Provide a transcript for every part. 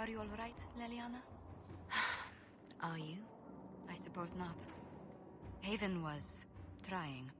Are you all right, Leliana? Are you? I suppose not. Haven was trying.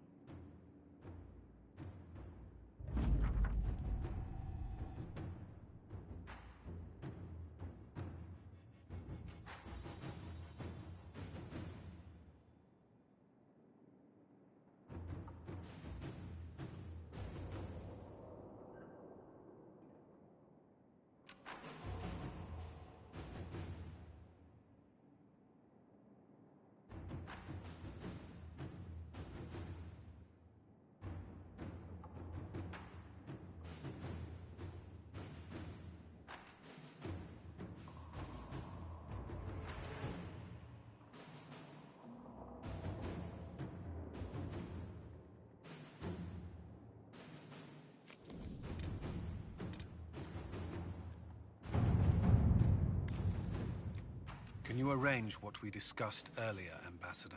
Can you arrange what we discussed earlier, Ambassador?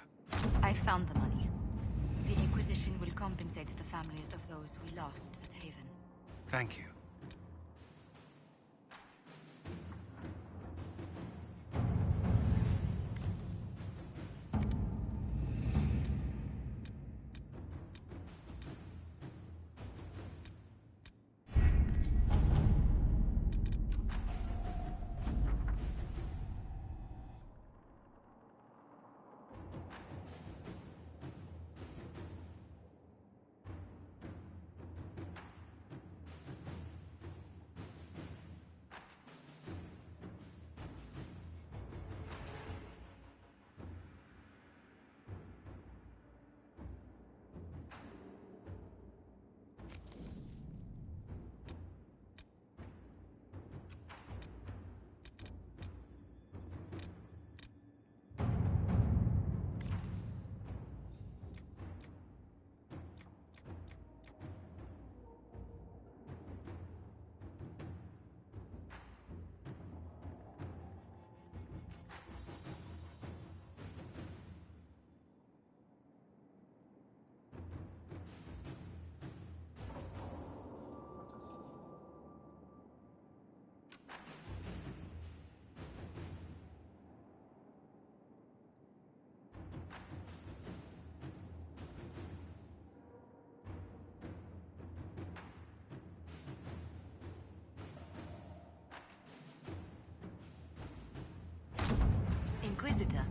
I found the money. The Inquisition will compensate the families of those we lost at Haven. Thank you. Inquisitor.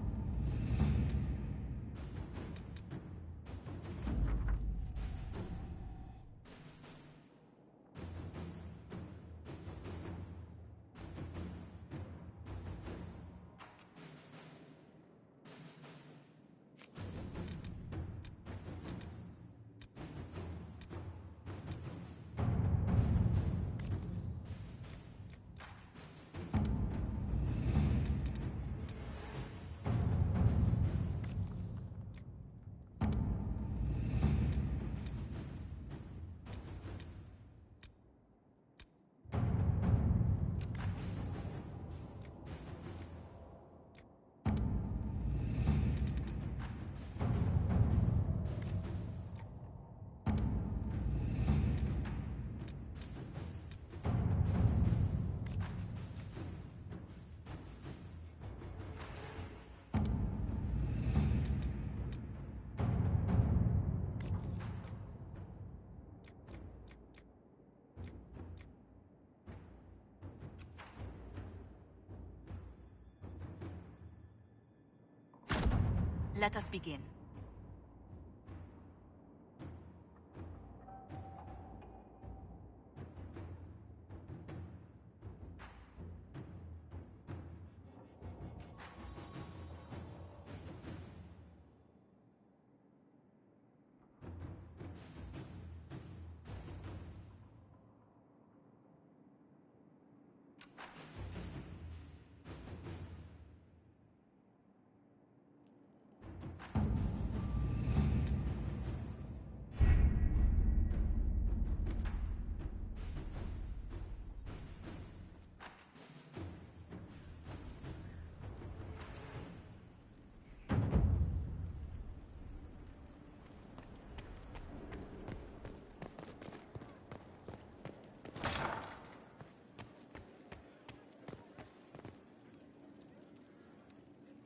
Let us begin.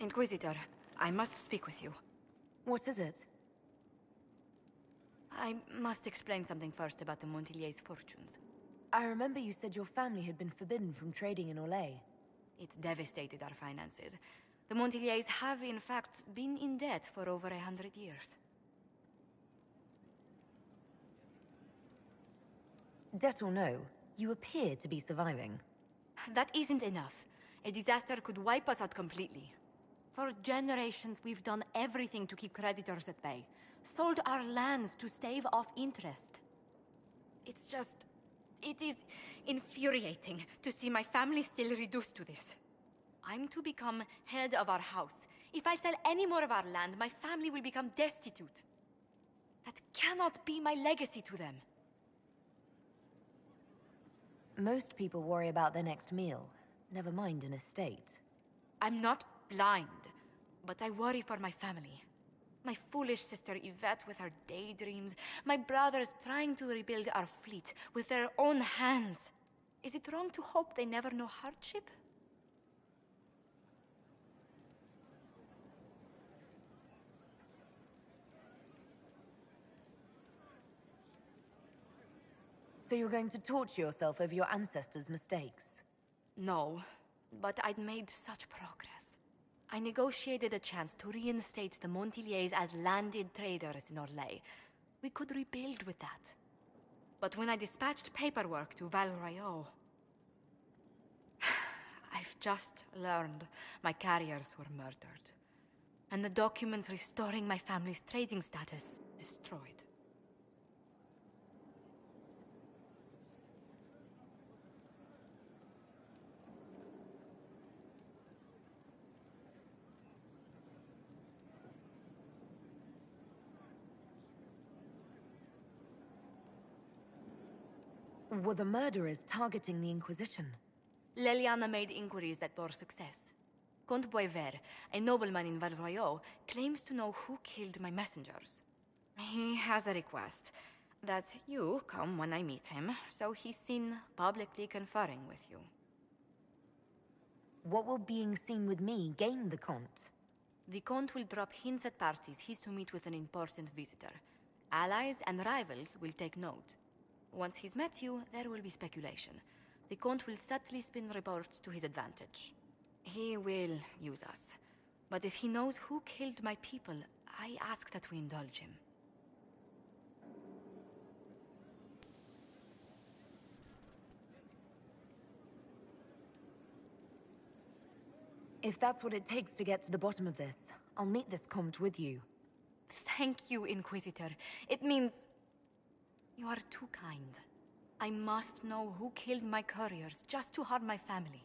Inquisitor, I must speak with you. What is it? I must explain something first about the Montillier's fortunes. I remember you said your family had been forbidden from trading in Orlais. It's devastated our finances. The Montillier's have, in fact, been in debt for over 100 years. Debt or no, you appear to be surviving. That isn't enough. A disaster could wipe us out completely. For generations, we've done everything to keep creditors at bay. Sold our lands to stave off interest. It is infuriating to see my family still reduced to this. I'm to become head of our house. If I sell any more of our land, my family will become destitute. That cannot be my legacy to them. Most people worry about their next meal, never mind an estate. I'm not blind, but I worry for my family. My foolish sister Yvette with her daydreams. My brothers trying to rebuild our fleet with their own hands. Is it wrong to hope they never know hardship? So you're going to torture yourself over your ancestors' mistakes? No, but I'd made such progress. I negotiated a chance to reinstate the Montillier's as landed traders in Orlais. We could rebuild with that. But when I dispatched paperwork to Val Royeaux, I've just learned my carriers were murdered. And the documents restoring my family's trading status destroyed. Were the murderers targeting the Inquisition? Leliana made inquiries that bore success. Comte Boisvert, a nobleman in Val Royeaux, claims to know who killed my messengers. He has a request that you come when I meet him, so he's seen publicly conferring with you. What will being seen with me gain the Comte? The Comte will drop hints at parties he's to meet with an important visitor. Allies and rivals will take note. Once he's met you, there will be speculation. The Comte will subtly spin reports to his advantage. He will use us. But if he knows who killed my people, I ask that we indulge him. If that's what it takes to get to the bottom of this, I'll meet this Comte with you. Thank you, Inquisitor. It means... you are too kind. I must know who killed my couriers just to harm my family.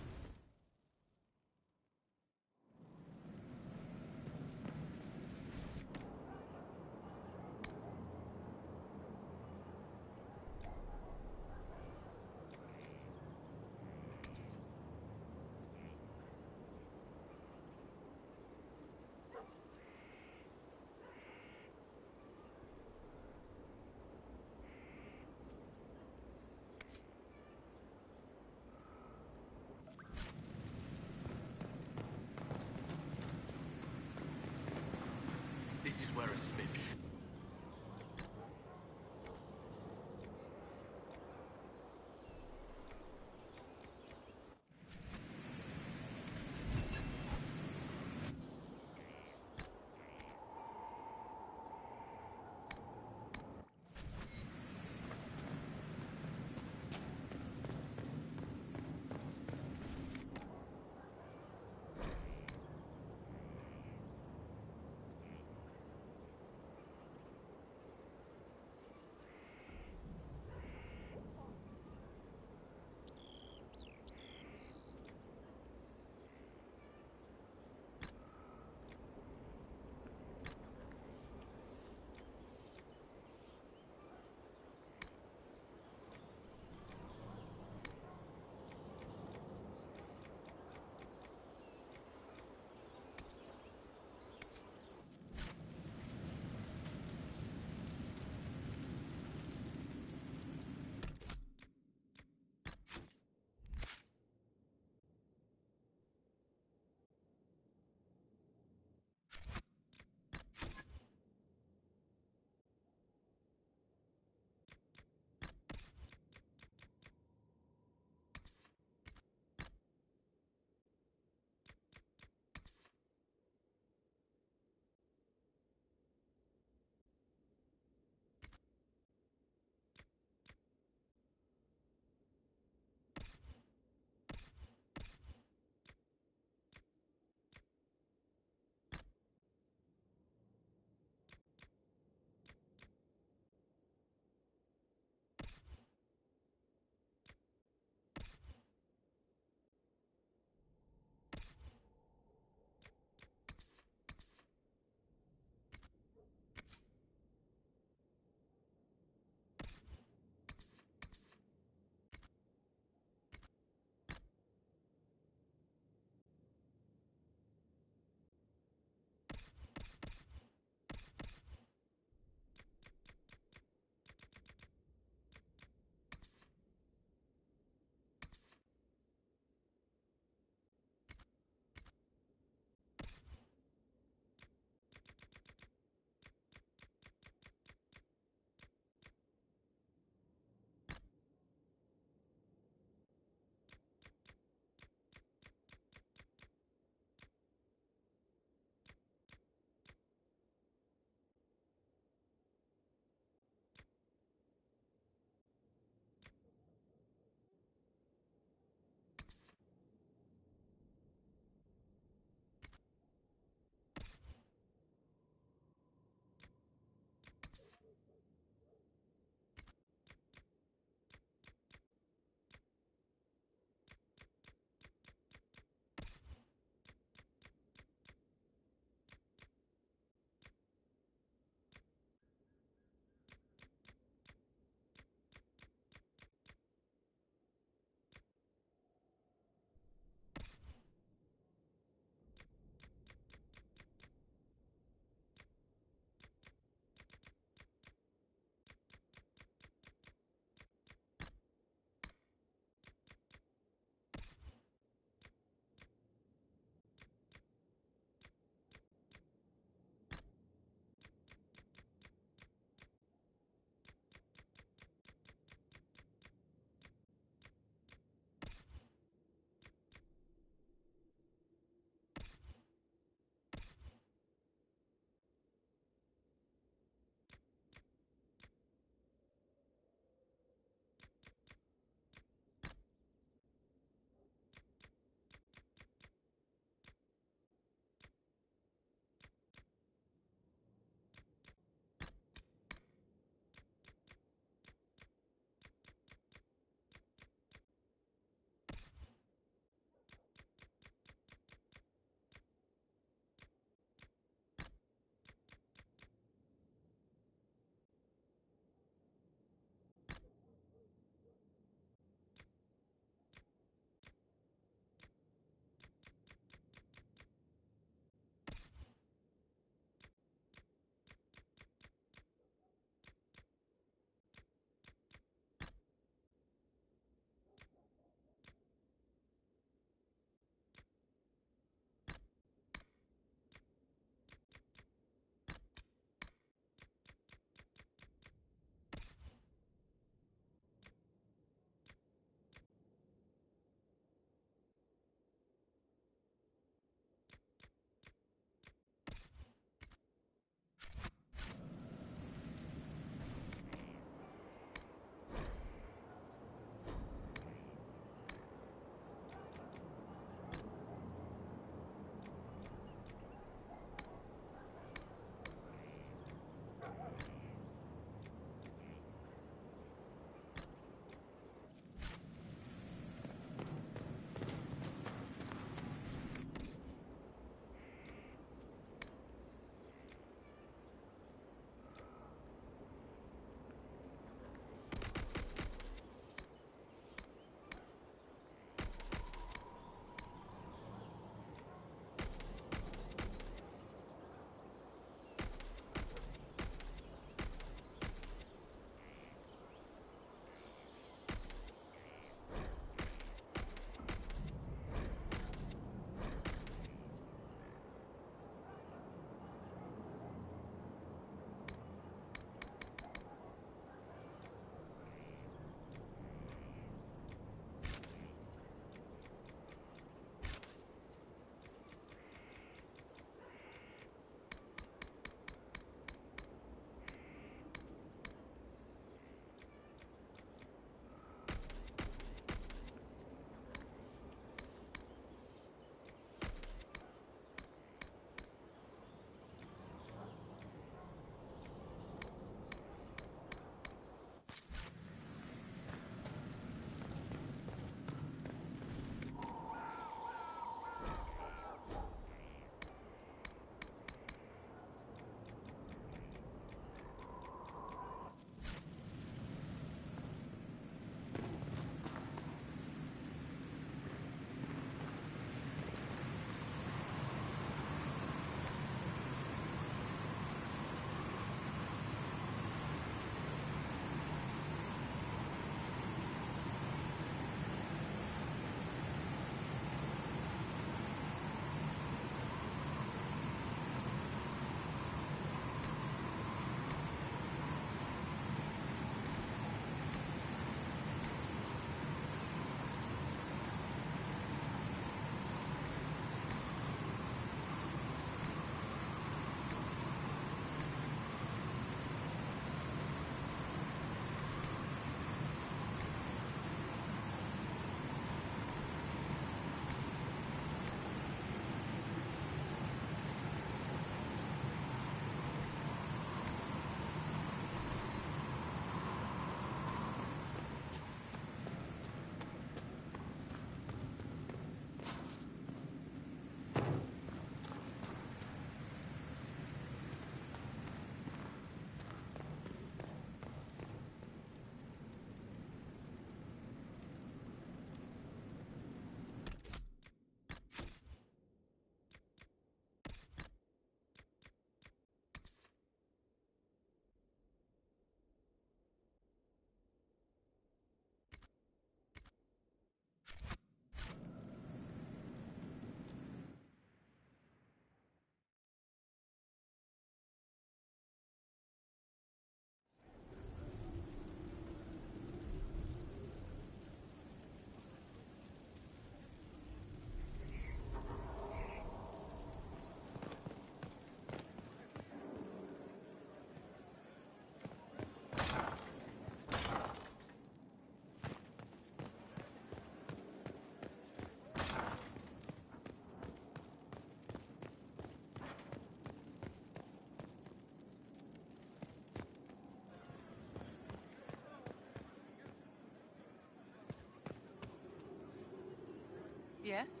Yes?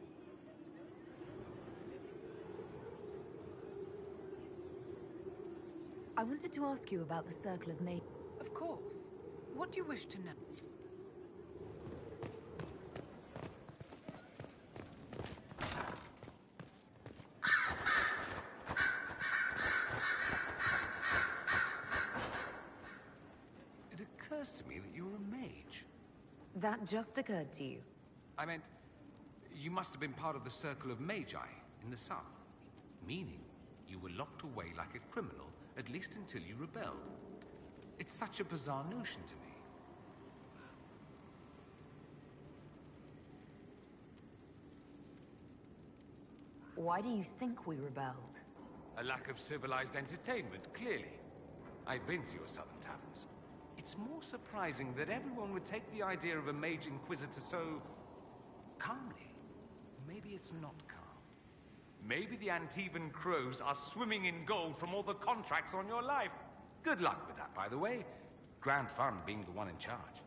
I wanted to ask you about the Circle of Mage. Of course. What do you wish to know? It occurs to me that you're a mage. That just occurred to you. I meant, you must have been part of the Circle of Magi in the south. Meaning, you were locked away like a criminal, at least until you rebelled. It's such a bizarre notion to me. Why do you think we rebelled? A lack of civilized entertainment, clearly. I've been to your southern taverns. It's more surprising that everyone would take the idea of a mage inquisitor so... calmly. Maybe it's not calm. Maybe the Antivan crows are swimming in gold from all the contracts on your life. Good luck with that, by the way. Grand fun being the one in charge.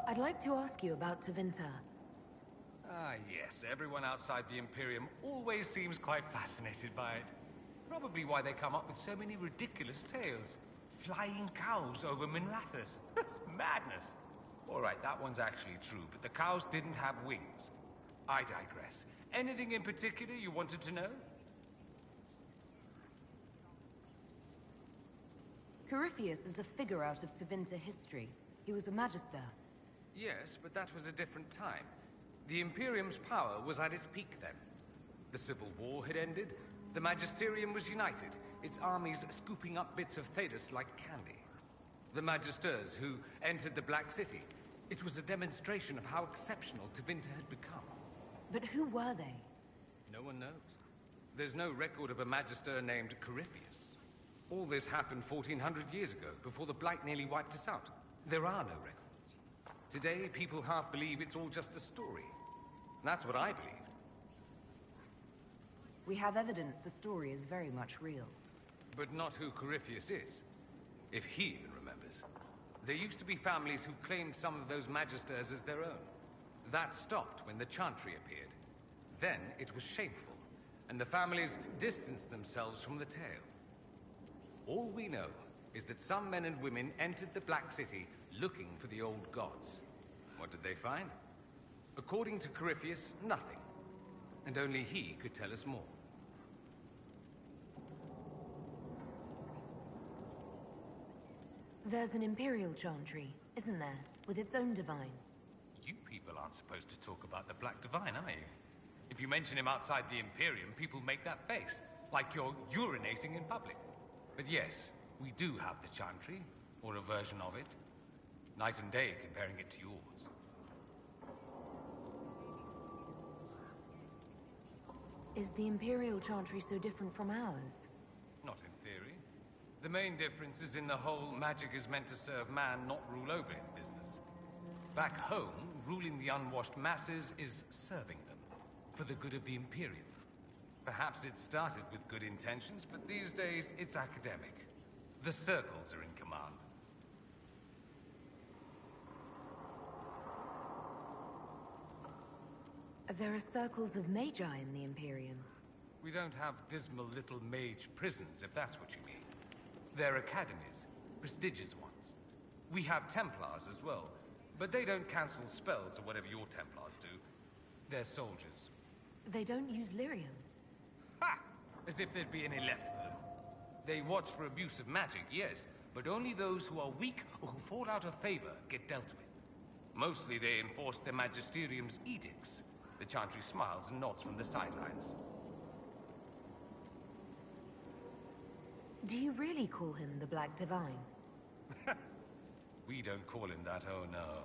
I'd like to ask you about Tevinter. Ah, yes. Everyone outside the Imperium always seems quite fascinated by it. Probably why they come up with so many ridiculous tales. Flying cows over Minrathous. That's madness. All right, that one's actually true, but the cows didn't have wings. I digress. Anything in particular you wanted to know? Corypheus is a figure out of Tevinter history. He was a magister. Yes, but that was a different time. The Imperium's power was at its peak then. The Civil War had ended. The Magisterium was united, its armies scooping up bits of Thedas like candy. The Magisters who entered the Black City. It was a demonstration of how exceptional Tevinter had become. But who were they? No one knows. There's no record of a Magister named Corypheus. All this happened 1400 years ago, before the Blight nearly wiped us out. There are no records. Today, people half believe it's all just a story. That's what I believed. We have evidence the story is very much real. But not who Corypheus is. If he even remembers. There used to be families who claimed some of those Magisters as their own. That stopped when the Chantry appeared. Then it was shameful, and the families distanced themselves from the tale. All we know is that some men and women entered the Black City looking for the old gods. What did they find? According to Corypheus, nothing. And only he could tell us more. There's an Imperial Chantry, isn't there? With its own divine. You people aren't supposed to talk about the Black Divine, are you? If you mention him outside the Imperium, people make that face, like you're urinating in public. But yes, we do have the Chantry, or a version of it. Night and day comparing it to yours. Is the Imperial Chantry so different from ours? Not in theory. The main difference is in the whole magic is meant to serve man, not rule over him business. Back home, ruling the unwashed masses is serving them, for the good of the Imperium. Perhaps it started with good intentions, but these days it's academic. The circles are in command. There are circles of magi in the Imperium. We don't have dismal little mage prisons, if that's what you mean. They're academies, prestigious ones. We have Templars as well, but they don't cancel spells or whatever your Templars do. They're soldiers. They don't use lyrium. Ha! As if there'd be any left for them. They watch for abuse of magic, yes, but only those who are weak or who fall out of favor get dealt with. Mostly they enforce the Magisterium's edicts. The Chantry smiles and nods from the sidelines. Do you really call him the Black Divine? We don't call him that, oh no.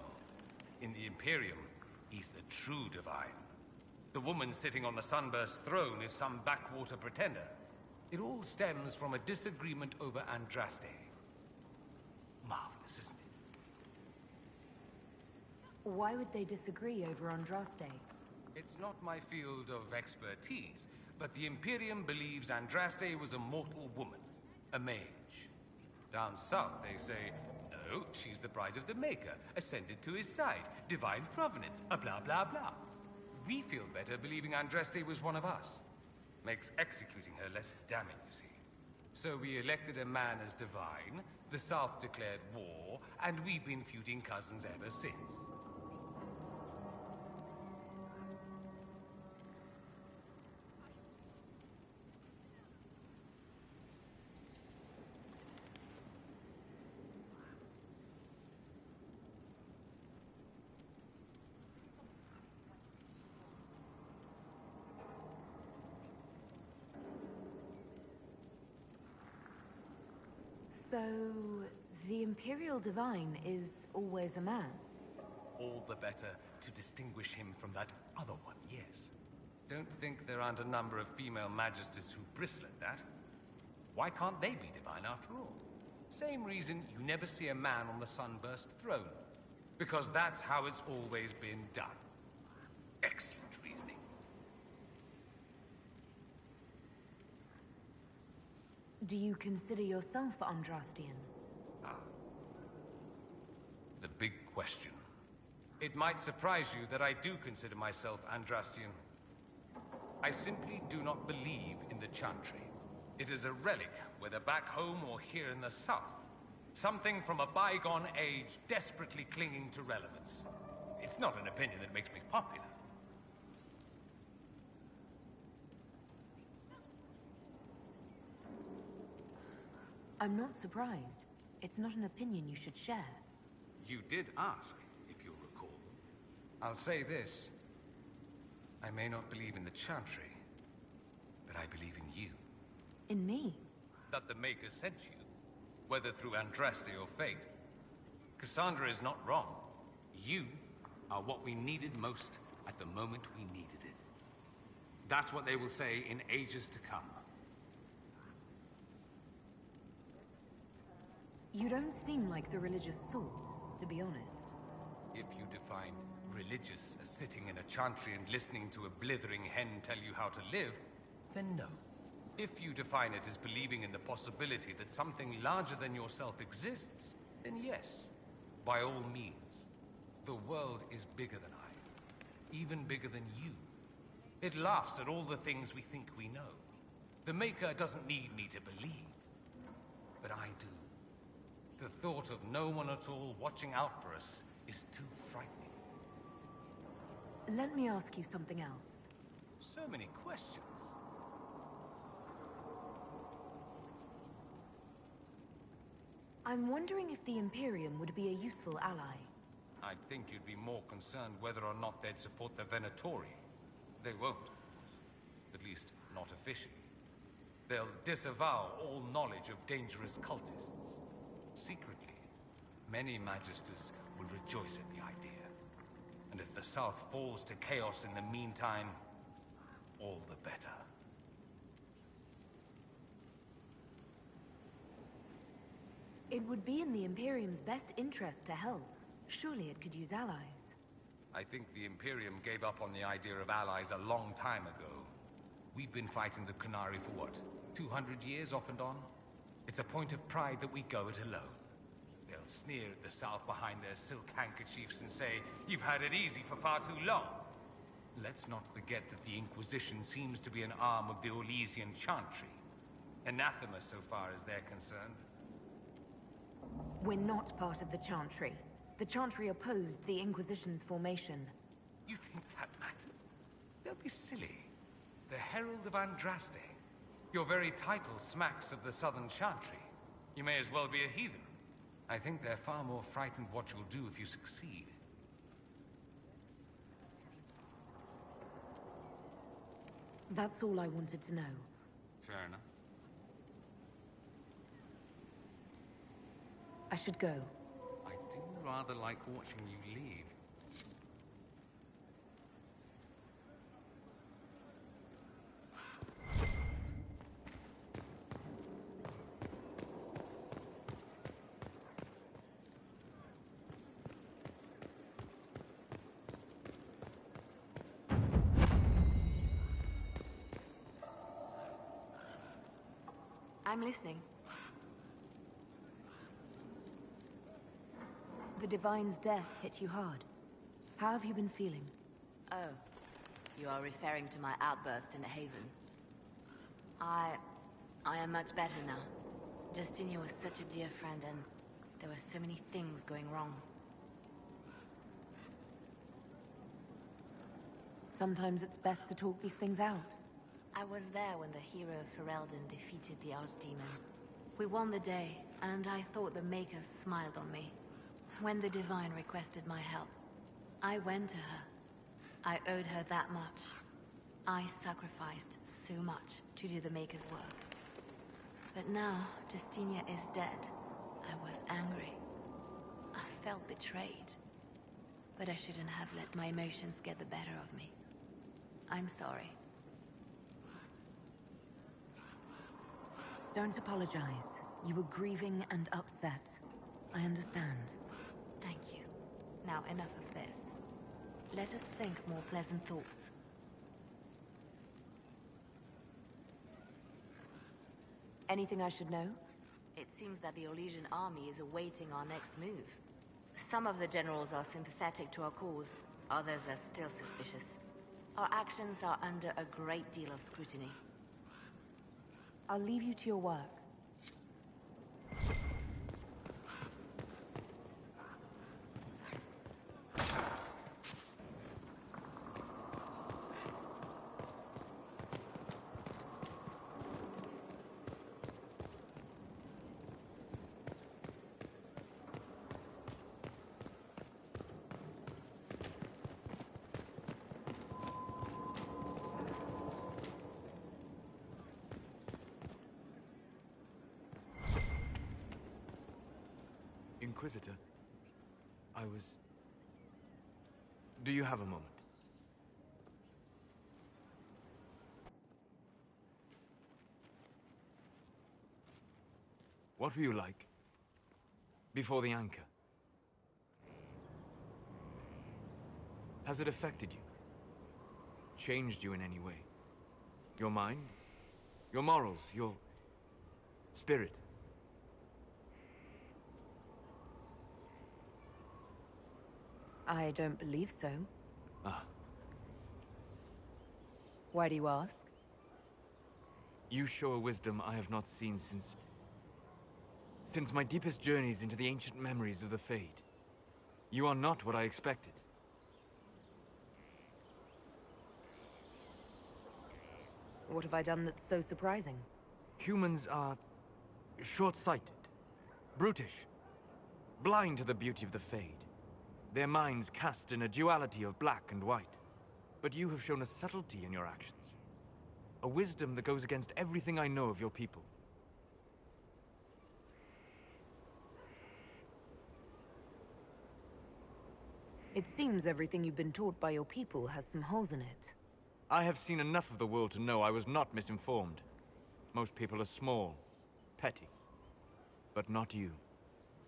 In the Imperium, he's the true divine. The woman sitting on the Sunburst throne is some backwater pretender. It all stems from a disagreement over Andraste. Marvelous, isn't it? Why would they disagree over Andraste? It's not my field of expertise, but the Imperium believes Andraste was a mortal woman, a mage. Down south, they say, no, she's the bride of the Maker, ascended to his side, divine provenance, a blah blah blah. We feel better believing Andraste was one of us. Makes executing her less damning, you see. So we elected a man as divine, the South declared war, and we've been feuding cousins ever since. So, the Imperial Divine is always a man? All the better to distinguish him from that other one, yes. Don't think there aren't a number of female magisters who bristle at that. Why can't they be divine after all? Same reason you never see a man on the Sunburst throne. Because that's how it's always been done. Excellent reasoning. Do you consider yourself Andrastian? The big question. It might surprise you that I do consider myself Andrastian. I simply do not believe in the Chantry. It is a relic, whether back home or here in the south. Something from a bygone age desperately clinging to relevance. It's not an opinion that makes me popular. I'm not surprised. It's not an opinion you should share. You did ask, if you'll recall. I'll say this. I may not believe in the Chantry, but I believe in you. In me? That the Maker sent you, whether through Andraste or fate. Cassandra is not wrong. You are what we needed most at the moment we needed it. That's what they will say in ages to come. You don't seem like the religious sort, to be honest. If you define religious as sitting in a chantry and listening to a blithering hen tell you how to live, then no. If you define it as believing in the possibility that something larger than yourself exists, then yes, by all means. The world is bigger than I, even bigger than you. It laughs at all the things we think we know. The Maker doesn't need me to believe, but I do. The thought of no one at all watching out for us is too frightening. Let me ask you something else. So many questions. I'm wondering if the Imperium would be a useful ally. I'd think you'd be more concerned whether or not they'd support the Venatori. They won't. At least, not officially. They'll disavow all knowledge of dangerous cultists. Secretly, many Magisters will rejoice at the idea. And if the South falls to chaos in the meantime, all the better. It would be in the Imperium's best interest to help. Surely it could use allies. I think the Imperium gave up on the idea of allies a long time ago. We've been fighting the Qunari for what, 200 years off and on? It's a point of pride that we go it alone. They'll sneer at the South behind their silk handkerchiefs and say, "You've had it easy for far too long." Let's not forget that the Inquisition seems to be an arm of the Orlesian Chantry. Anathema so far as they're concerned. We're not part of the Chantry. The Chantry opposed the Inquisition's formation. You think that matters? Don't be silly. The Herald of Andraste. Your very title smacks of the Southern Chantry. You may as well be a heathen. I think they're far more frightened what you'll do if you succeed. That's all I wanted to know. Fair enough. I should go. I do rather like watching you leave. I'm listening. The Divine's death hit you hard. How have you been feeling? Oh, you are referring to my outburst in the Haven. I am much better now. Justinia was such a dear friend, and there were so many things going wrong. Sometimes it's best to talk these things out. I was there when the hero of Ferelden defeated the Archdemon. We won the day, and I thought the Maker smiled on me. When the Divine requested my help, I went to her. I owed her that much. I sacrificed so much to do the Maker's work. But now, Justinia is dead. I was angry. I felt betrayed. But I shouldn't have let my emotions get the better of me. I'm sorry. Don't apologize. You were grieving and upset. I understand. Thank you. Now enough of this. Let us think more pleasant thoughts. Anything I should know? It seems that the Orlesian army is awaiting our next move. Some of the generals are sympathetic to our cause, others are still suspicious. Our actions are under a great deal of scrutiny. I'll leave you to your work. Inquisitor, Do you have a moment? What were you like before the anchor? Has it affected you? Changed you in any way? Your mind? Your morals? Your spirit? I don't believe so. Ah. Why do you ask? You show a wisdom I have not seen since my deepest journeys into the ancient memories of the Fade. You are not what I expected. What have I done that's so surprising? Humans are short-sighted, brutish, blind to the beauty of the Fade. Their minds cast in a duality of black and white. But you have shown a subtlety in your actions. A wisdom that goes against everything I know of your people. It seems everything you've been taught by your people has some holes in it. I have seen enough of the world to know I was not misinformed. Most people are small, petty. But not you.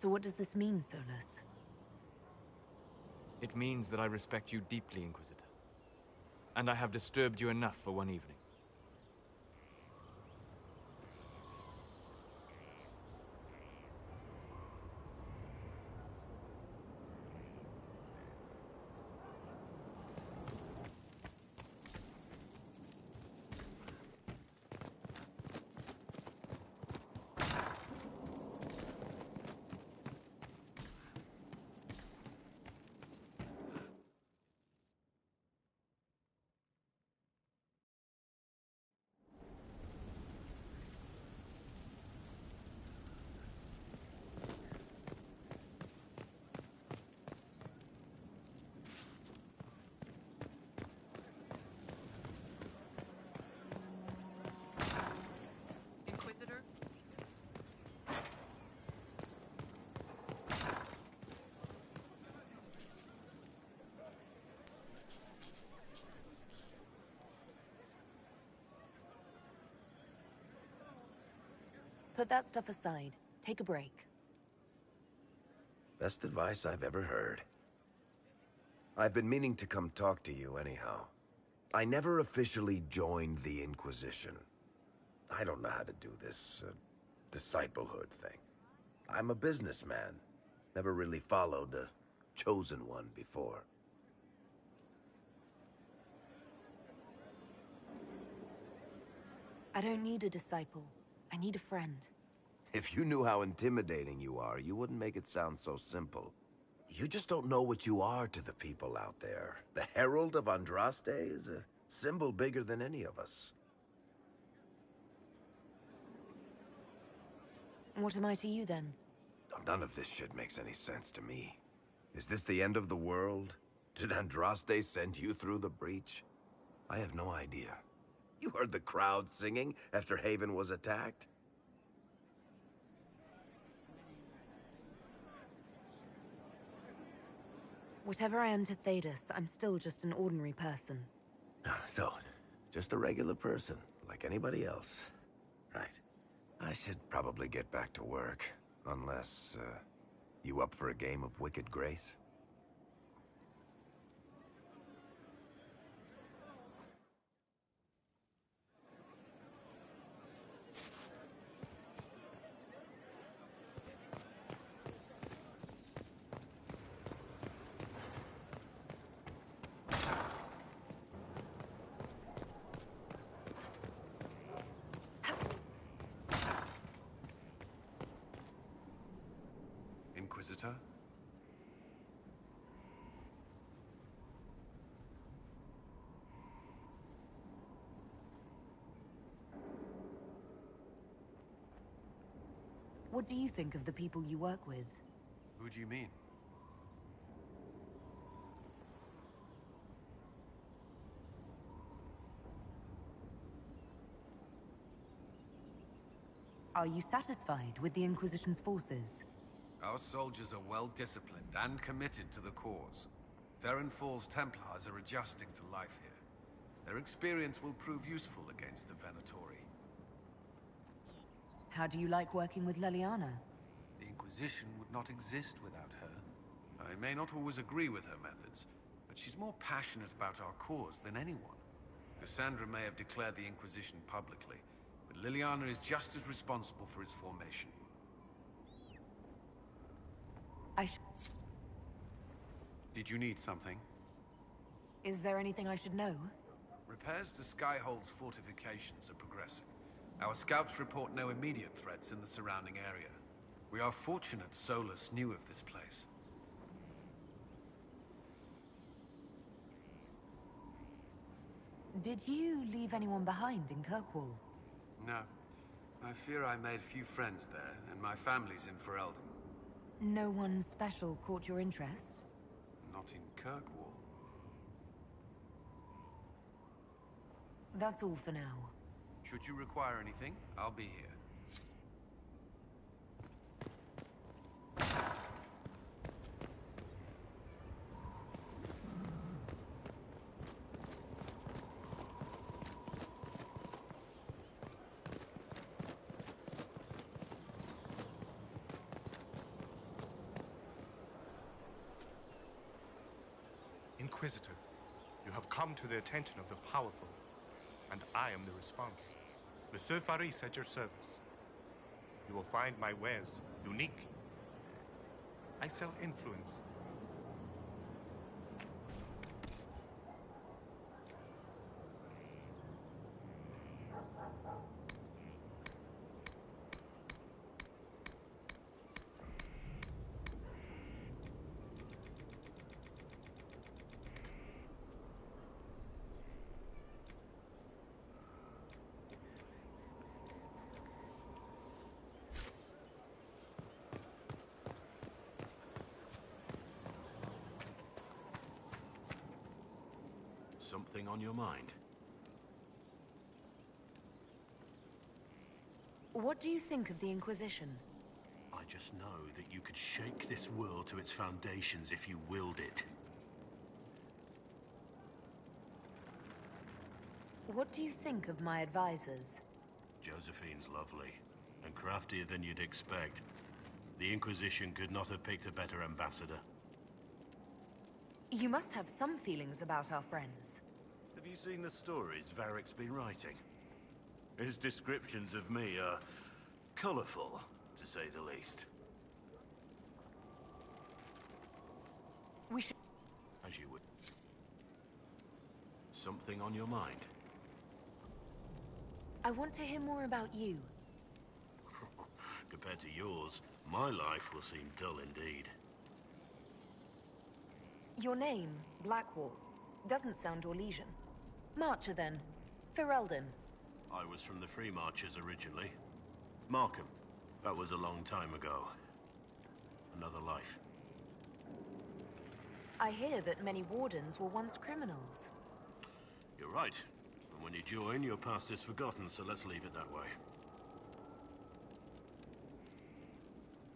So what does this mean, Solus? It means that I respect you deeply, Inquisitor. And I have disturbed you enough for one evening. Inquisitor? Put that stuff aside. Take a break. Best advice I've ever heard. I've been meaning to come talk to you anyhow. I never officially joined the Inquisition. I don't know how to do this, disciplehood thing. I'm a businessman. Never really followed a chosen one before. I don't need a disciple. I need a friend. If you knew how intimidating you are, you wouldn't make it sound so simple. You just don't know what you are to the people out there. The Herald of Andraste is a symbol bigger than any of us. What am I to you, then? None of this shit makes any sense to me. Is this the end of the world? Did Andraste send you through the breach? I have no idea. You heard the crowd singing after Haven was attacked? Whatever I am to Thedas, I'm still just an ordinary person. So, just a regular person, like anybody else. Right. I should probably get back to work. Unless, you up for a game of Wicked Grace? Inquisitor? What do you think of the people you work with? Who do you mean? Are you satisfied with the Inquisition's forces? Our soldiers are well disciplined and committed to the cause. Theron Fall's Templars are adjusting to life here. Their experience will prove useful against the Venatori. How do you like working with Leliana? The Inquisition would not exist without her. I may not always agree with her methods, but she's more passionate about our cause than anyone. Cassandra may have declared the Inquisition publicly, but Liliana is just as responsible for its formation. Did you need something? Is there anything I should know? Repairs to Skyhold's fortifications are progressing. Our scouts report no immediate threats in the surrounding area. We are fortunate Solus knew of this place. Did you leave anyone behind in Kirkwall? No. I fear I made few friends there, and my family's in Ferelden. No one special caught your interest? Not in Kirkwall. That's all for now. Should you require anything, I'll be here. Inquisitor, you have come to the attention of the powerful, and I am the response. Monsieur Faris at your service. You will find my wares unique. I sell influence. Something on your mind? What do you think of the Inquisition? I just know that you could shake this world to its foundations if you willed it. What do you think of my advisors? Josephine's lovely, and craftier than you'd expect. The Inquisition could not have picked a better ambassador. You must have some feelings about our friends. Have you seen the stories Varric's been writing? His descriptions of me are colorful, to say the least. We should... As you would. Something on your mind? I want to hear more about you. Compared to yours, my life will seem dull indeed. Your name, Blackwall, doesn't sound Orlesian. Marcher, then. Ferelden. I was from the Free Marchers originally. Markham. That was a long time ago. Another life. I hear that many wardens were once criminals. You're right. And when you join, your past is forgotten, so let's leave it that way.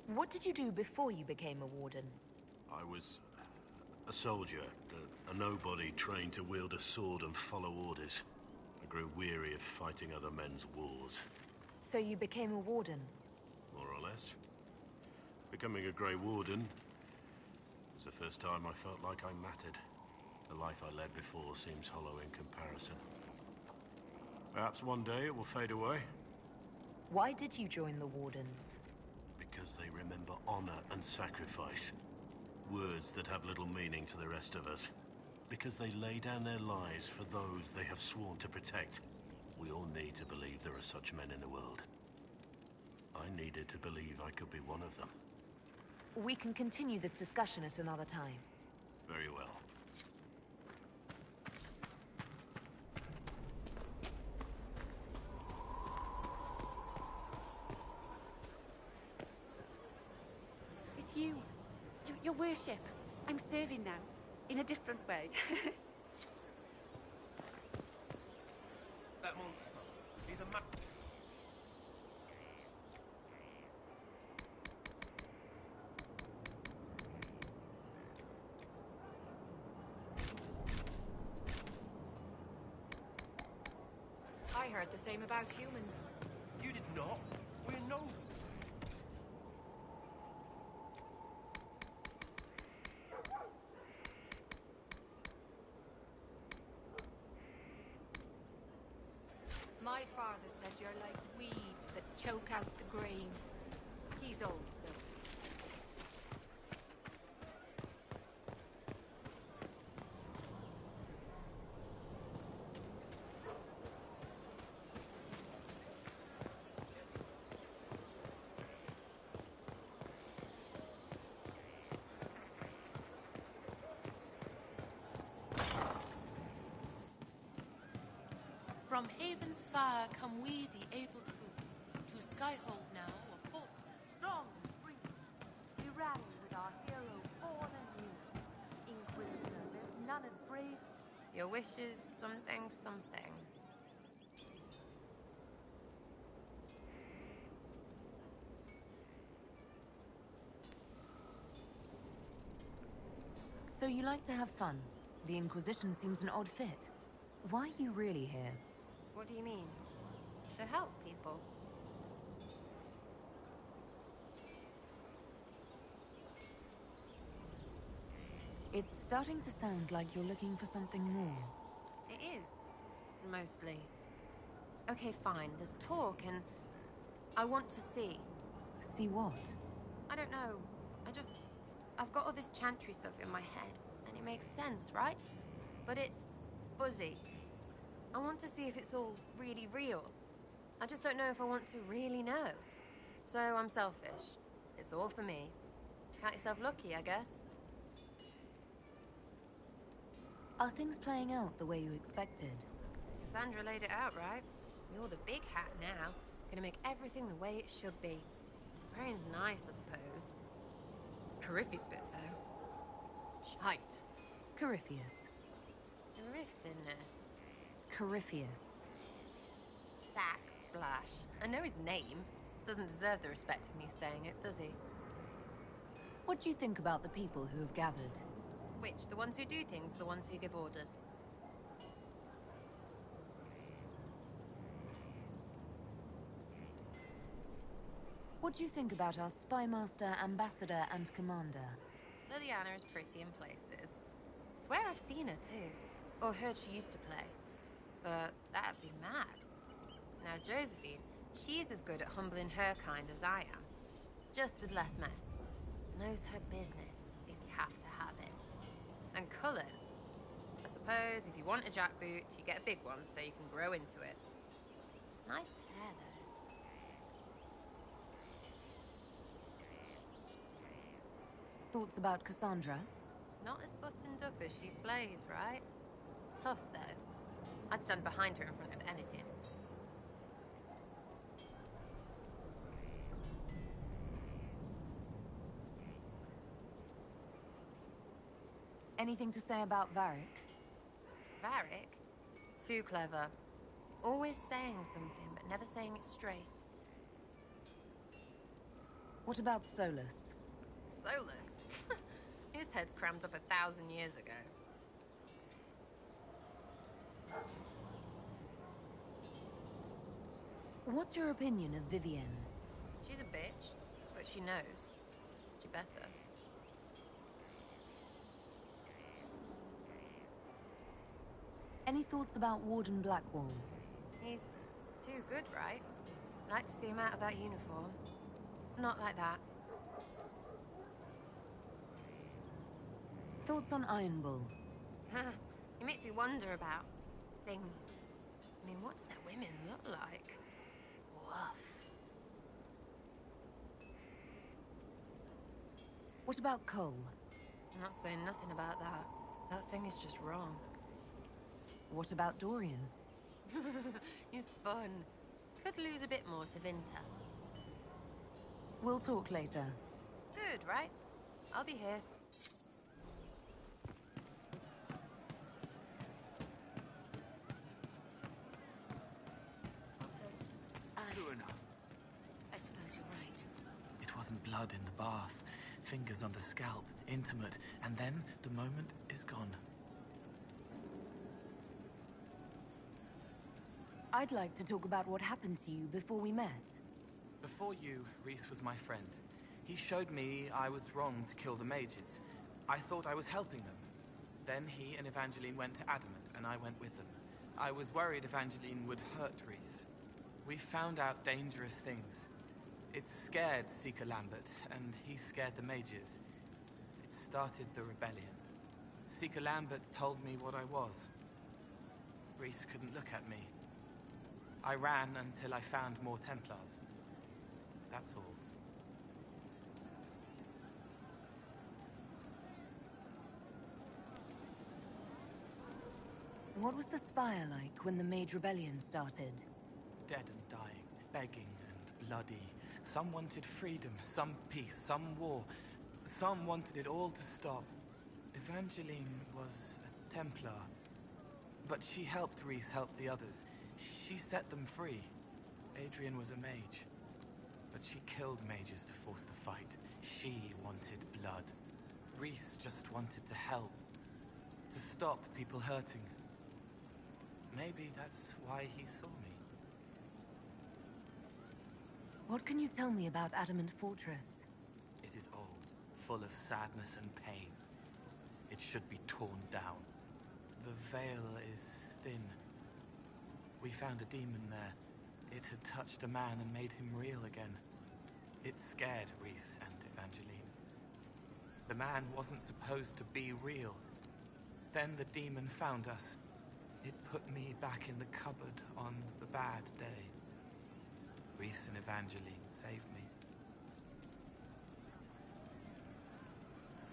What did you do before you became a warden? I was a soldier, a nobody trained to wield a sword and follow orders. I grew weary of fighting other men's wars. So you became a warden? More or less. Becoming a Grey Warden was the first time I felt like I mattered. The life I led before seems hollow in comparison. Perhaps one day it will fade away. Why did you join the Wardens? Because they remember honor and sacrifice. Words that have little meaning to the rest of us. Because they lay down their lives for those they have sworn to protect. We all need to believe there are such men in the world. I needed to believe I could be one of them. We can continue this discussion at another time. Very well. It's you. Your worship. I'm serving now. In a different way. That monster. He's a I heard the same about humans. You did not. We're noble. My father said you're like weeds that choke out the grain. He's old, though. From Haven's fire come we, the able troop, to Skyhold now, a fortress strong and free. We rally with our hero born and new. Inquisitor, there's none as brave. Your wish is something, something. So you like to have fun. The Inquisition seems an odd fit. Why are you really here? What do you mean? To help people. It's starting to sound like you're looking for something more. It is. Mostly. Okay, fine. There's talk and... I want to see. See what? I don't know. I've got all this chantry stuff in my head, and it makes sense, right? But it's fuzzy. I want to see if it's all really real. I just don't know if I want to really know. So I'm selfish. It's all for me. Count yourself lucky, I guess. Are things playing out the way you expected? Cassandra laid it out, right? You're the big hat now. Gonna make everything the way it should be. Praying's nice, I suppose. Corypheus bit, though. Shite. Corypheus. Corypheus. Corypheus. Sack Splash. I know his name. Doesn't deserve the respect of me saying it, does he? What do you think about the people who have gathered? Which? The ones who do things, the ones who give orders? What do you think about our spymaster, ambassador, and commander? Liliana is pretty in places. Swear I've seen her too. Or heard she used to play. But that'd be mad. Now Josephine, she's as good at humbling her kind as I am. Just with less mess. Knows her business, if you have to have it. And culling. I suppose if you want a jackboot, you get a big one so you can grow into it. Nice hair, though. Thoughts about Cassandra? Not as buttoned up as she plays, right? Tough, though. I'd stand behind her in front of anything. Anything to say about Varric? Varric? Too clever. Always saying something, but never saying it straight. What about Solus? Solus? His head's crammed up 1,000 years ago. What's your opinion of Vivienne? She's a bitch, but she knows. She better. Any thoughts about Warden Blackwall? He's too good, right? I'd like to see him out of that uniform. Not like that. Thoughts on Iron Bull? He makes me wonder about things. I mean, what do their women look like? Woof. What about Cole? I'm not saying nothing about that. That thing is just wrong. What about Dorian? He's fun. Could lose a bit more to Vinter. We'll talk later. Good, right? I'll be here. True enough. I suppose you're right. It wasn't blood in the bath, fingers on the scalp, intimate, and then the moment is gone. I'd like to talk about what happened to you before we met. Before you, Reese was my friend. He showed me I was wrong to kill the mages. I thought I was helping them. Then he and Evangeline went to Adamant, and I went with them. I was worried Evangeline would hurt Reese. We found out dangerous things. It scared Seeker Lambert, and he scared the mages. It started the rebellion. Seeker Lambert told me what I was. Reese couldn't look at me. I ran until I found more Templars. That's all. What was the Spire like when the Mage Rebellion started? Dead and dying, begging and bloody. Some wanted freedom, some peace, some war. Some wanted it all to stop. Evangeline was a Templar. But she helped Reese help the others. She set them free. Adrian was a mage. But she killed mages to force the fight. She wanted blood. Reese just wanted to help. To stop people hurting. Maybe that's why he saw me. What can you tell me about Adamant Fortress? It is old, full of sadness and pain. It should be torn down. The veil is thin. We found a demon there. It had touched a man and made him real again. It scared Reese and Evangeline. The man wasn't supposed to be real. Then the demon found us. It put me back in the cupboard on the bad day. Reese and Evangeline saved me.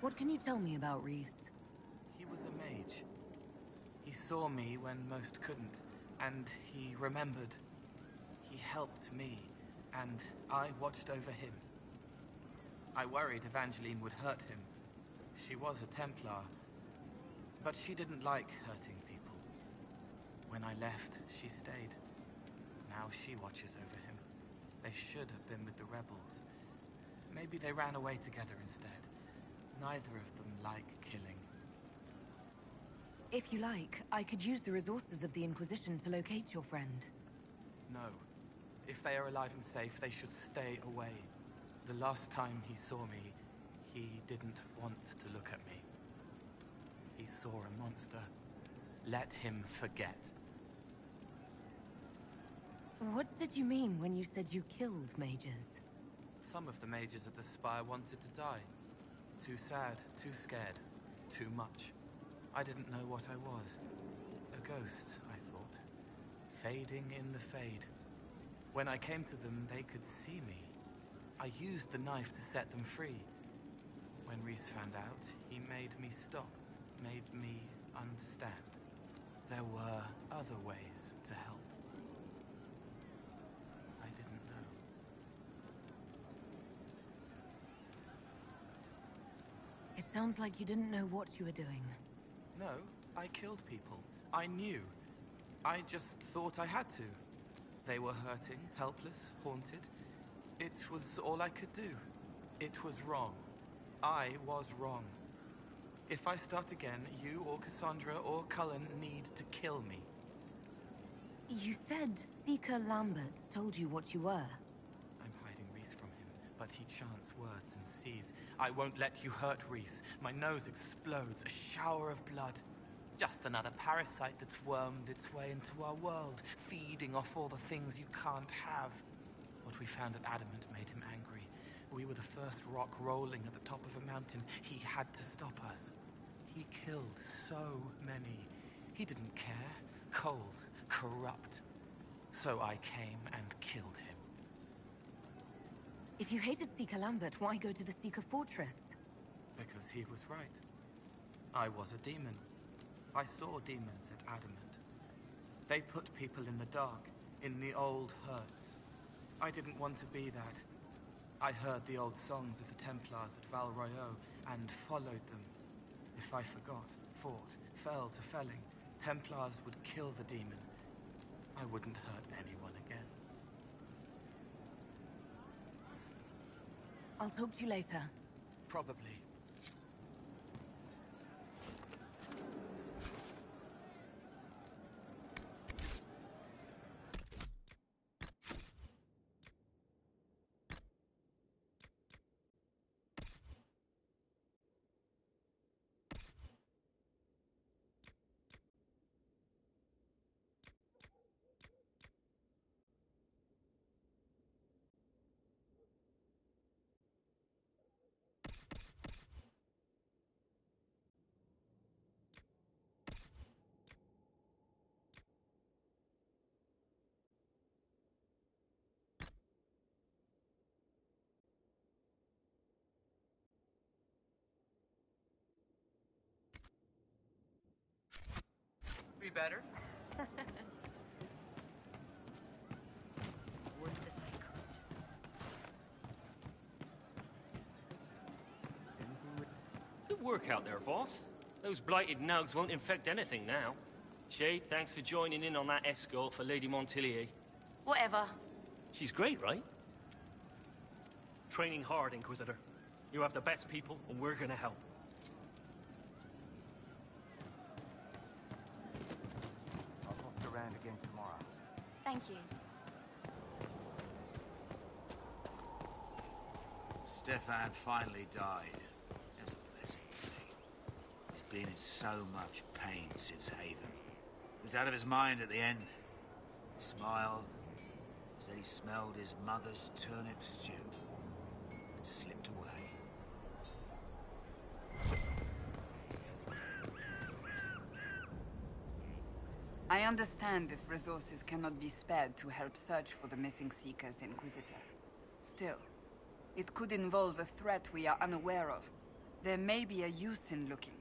What can you tell me about Reese? He was a mage. He saw me when most couldn't, and he remembered. He helped me, and I watched over him. I worried Evangeline would hurt him. She was a Templar, but she didn't like hurting people. When I left, she stayed. Now she watches over him. They should have been with the rebels. Maybe they ran away together instead. Neither of them like killing. If you like, I could use the resources of the Inquisition to locate your friend. No. If they are alive and safe, they should stay away. The last time he saw me, he didn't want to look at me. He saw a monster. Let him forget. What did you mean when you said you killed mages? Some of the mages at the Spire wanted to die. Too sad, too scared, too much. I didn't know what I was. A ghost, I thought. Fading in the fade. When I came to them, they could see me. I used the knife to set them free. When Reese found out, he made me stop, made me understand. There were other ways to help. I didn't know. It sounds like you didn't know what you were doing. No, I killed people. I knew. I just thought I had to. They were hurting, helpless, haunted. It was all I could do. It was wrong. I was wrong. If I start again, you or Cassandra or Cullen need to kill me. You said Seeker Lambert told you what you were. I'm hiding Reese from him, but he chants words and sees. I won't let you hurt Reese. My nose explodes, a shower of blood. Just another parasite that's wormed its way into our world, feeding off all the things you can't have. What we found at Adamant made him angry. We were the first rock rolling at the top of a mountain. He had to stop us. He killed so many. He didn't care. Cold, corrupt. So I came and killed him. If you hated Seeker Lambert, why go to the Seeker Fortress? Because he was right. I was a demon. I saw demons at Adamant. They put people in the dark, in the old hurts. I didn't want to be that. I heard the old songs of the Templars at Val Royeaux and followed them. If I forgot, fought, fell to felling, Templars would kill the demon. I wouldn't hurt anyone again. I'll talk to you later. Probably. Be better? Good work out there, boss. Those blighted nugs won't infect anything now. Shade, thanks for joining in on that escort for Lady Montilier. Whatever. She's great, right? Training hard, Inquisitor. You have the best people, and we're gonna help. I'll post around again tomorrow. Thank you. Stefan finally died. It was a blessing, really. He's been in so much pain since Haven. He was out of his mind at the end. He smiled, said he smelled his mother's turnip stew, and slipped away. I understand if resources cannot be spared to help search for the missing Seekers, Inquisitor. Still, it could involve a threat we are unaware of. There may be a use in looking.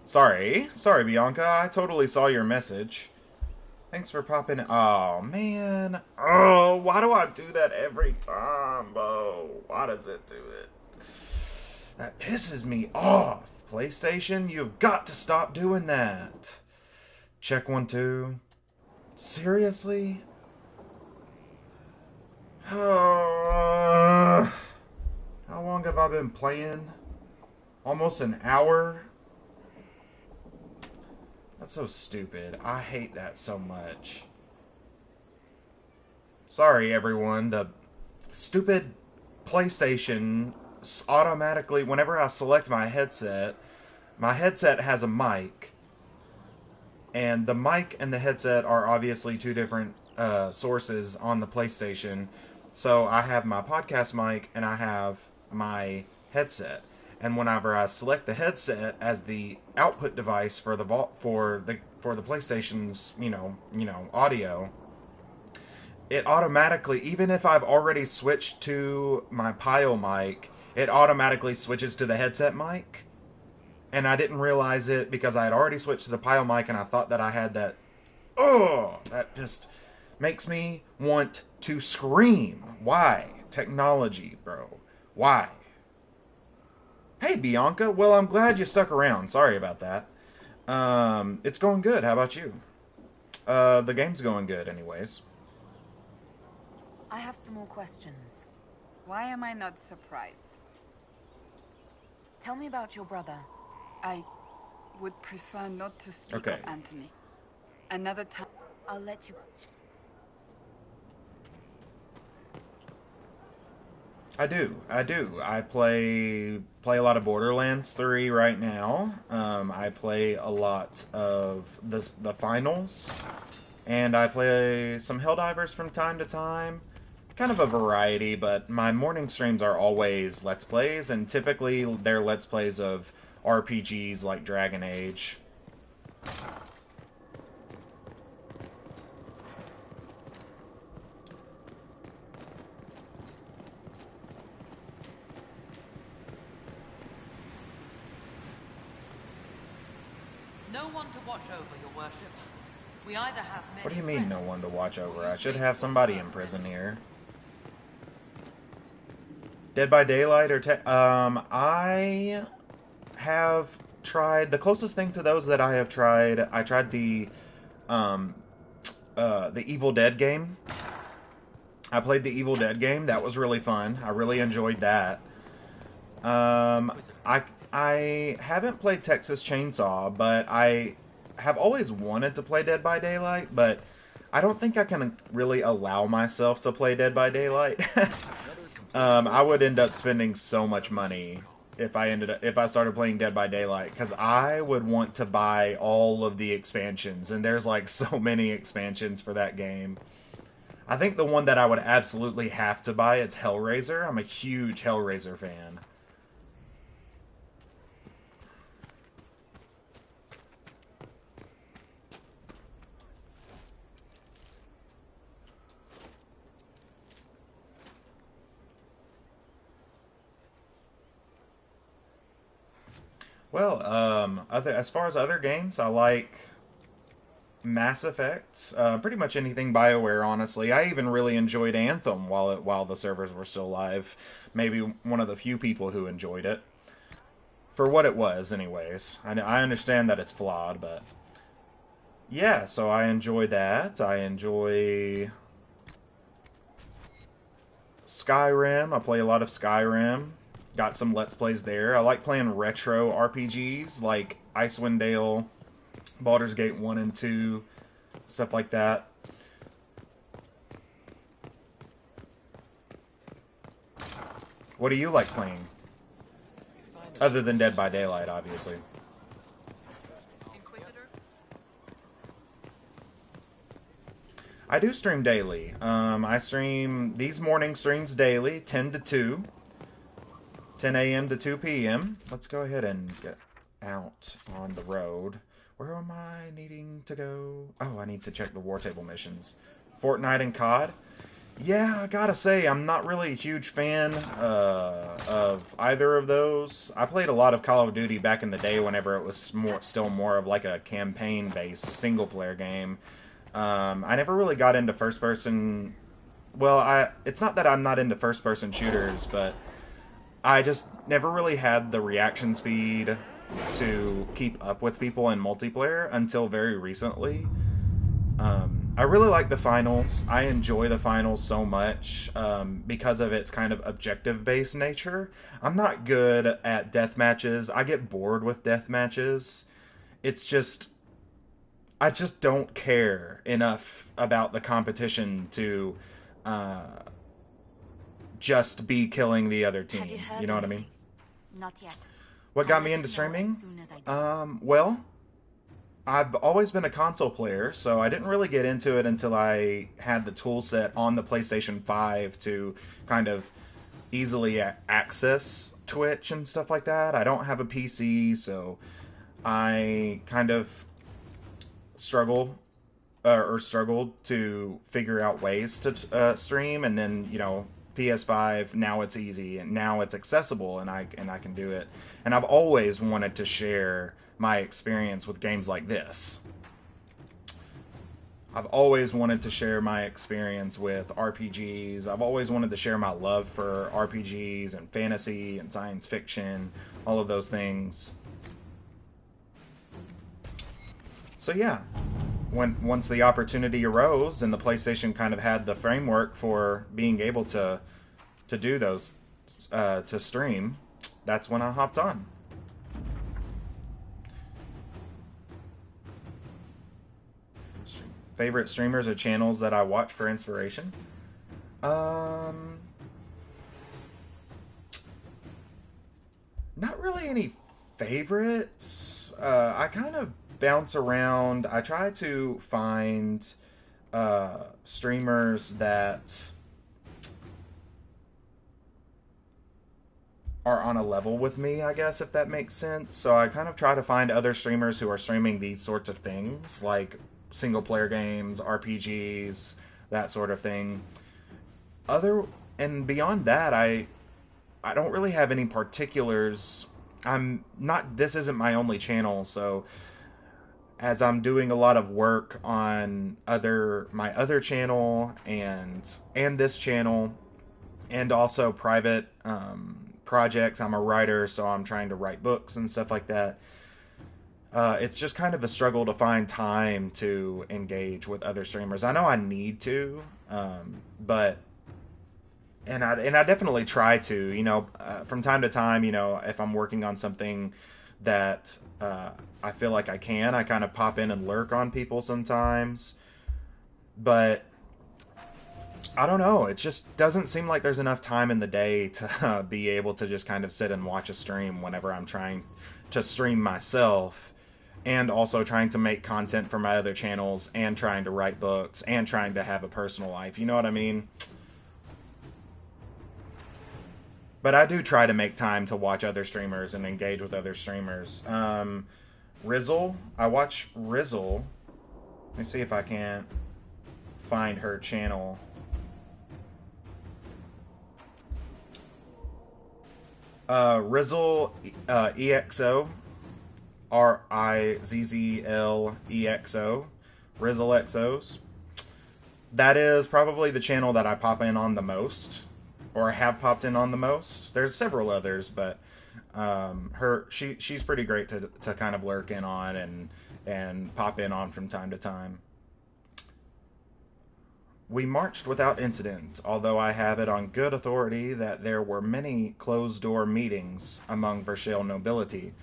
Sorry, Bianca. I totally saw your message. Thanks for popping. Oh, man. Oh, why do I do that every time, bro? Why does it do it? That pisses me off. PlayStation, you've got to stop doing that. Check 1, 2. Seriously? How long have I been playing? Almost an hour? That's so stupid. I hate that so much. Sorry, everyone. The stupid PlayStation automatically, whenever I select my headset has a mic. And the mic and the headset are obviously two different sources on the PlayStation. So I have my podcast mic and I have my headset. And whenever I select the headset as the output device for the PlayStation's audio, it automatically, even if I've already switched to my Pio mic, it automatically switches to the headset mic. And I didn't realize it because I had already switched to the Pio mic and I thought that I had that. Oh, that just makes me want to scream. Why? Technology, bro. Why? Hey, Bianca. Well, I'm glad you stuck around. Sorry about that. It's going good. How about you? The game's going good anyways. I have some more questions. Why am I not surprised? Tell me about your brother. I would prefer not to speak Okay. of Anthony. Another time. I'll let you... I do. I play a lot of Borderlands 3 right now. I play a lot of the finals, and I play some Helldivers from time to time. Kind of a variety, but my morning streams are always Let's Plays, and typically they're Let's Plays of RPGs like Dragon Age. No one to watch over, your worship. We either have many What do you mean, no one to watch over? I should have somebody in prison here. Dead by Daylight or I have tried the closest thing to those that I have tried. I tried the Evil Dead game. I played the Evil Dead game. That was really fun. I really enjoyed that. I haven't played Texas Chainsaw, but I have always wanted to play Dead by Daylight, but I don't think I can really allow myself to play Dead by Daylight. I would end up spending so much money if I started playing Dead by Daylight, because I would want to buy all of the expansions, and there's like so many expansions for that game. I think the one that I would absolutely have to buy is Hellraiser. I'm a huge Hellraiser fan. Well, as far as other games, I like Mass Effect. Pretty much anything BioWare, honestly. I even really enjoyed Anthem while the servers were still live. Maybe one of the few people who enjoyed it. For what it was, anyways. I understand that it's flawed, but... Yeah, so I enjoy that. I enjoy... Skyrim. I play a lot of Skyrim. Got some Let's Plays there. I like playing retro RPGs like Icewind Dale, Baldur's Gate 1 and 2, stuff like that. What do you like playing? Other than Dead by Daylight, obviously. I do stream daily. I stream these morning streams daily, 10 to 2. 10 a.m. to 2 p.m. Let's go ahead and get out on the road. Where am I needing to go? Oh, I need to check the War Table missions. Fortnite and COD. Yeah, I gotta say, I'm not really a huge fan of either of those. I played a lot of Call of Duty back in the day whenever it was still more of like a campaign-based single-player game. I never really got into first-person... Well, it's not that I'm not into first-person shooters, but... I just never really had the reaction speed to keep up with people in multiplayer until very recently. I really like the finals. I enjoy the finals so much because of its kind of objective-based nature. I'm not good at death matches. I get bored with death matches. It's just... I just don't care enough about the competition to... just be killing the other team. You know what I mean? Not yet. What got me into streaming? Well, I've always been a console player, so I didn't really get into it until I had the tool set on the PlayStation 5 to kind of easily access Twitch and stuff like that. I don't have a PC, so I kind of struggled to figure out ways to stream, and then PS5, now it's easy and now it's accessible, and I can do it. And I've always wanted to share my experience with games like this. I've always wanted to share my experience with RPGs. I've always wanted to share my love for RPGs and fantasy and science fiction, all of those things. So yeah, once the opportunity arose and the PlayStation kind of had the framework for being able to do those, to stream, that's when I hopped on. Favorite streamers or channels that I watch for inspiration? Not really any favorites. I kind of bounce around. I try to find streamers that are on a level with me, I guess, if that makes sense. So I kind of try to find other streamers who are streaming these sorts of things, like single player games, RPGs, that sort of thing. And beyond that, I don't really have any particulars. This isn't my only channel, so as I'm doing a lot of work on my other channel and this channel, and also private projects. I'm a writer, so I'm trying to write books and stuff like that. It's just kind of a struggle to find time to engage with other streamers. I know I need to, but I definitely try to. From time to time, if I'm working on something that I feel like I kind of pop in and lurk on people sometimes. But I don't know. It just doesn't seem like there's enough time in the day to be able to just kind of sit and watch a stream whenever I'm trying to stream myself, and also trying to make content for my other channels, and trying to write books, and trying to have a personal life. You know what I mean? But I do try to make time to watch other streamers and engage with other streamers. Rizzle. I watch Rizzle. Let me see if I can find her channel. Rizzle EXO, RIZZLEXO, Rizzle XOs. That is probably the channel that I pop in on the most, or have popped in on the most. There's several others, but she's pretty great to kind of lurk in on and pop in on from time to time. We marched without incident, although I have it on good authority that there were many closed-door meetings among Versailles nobility.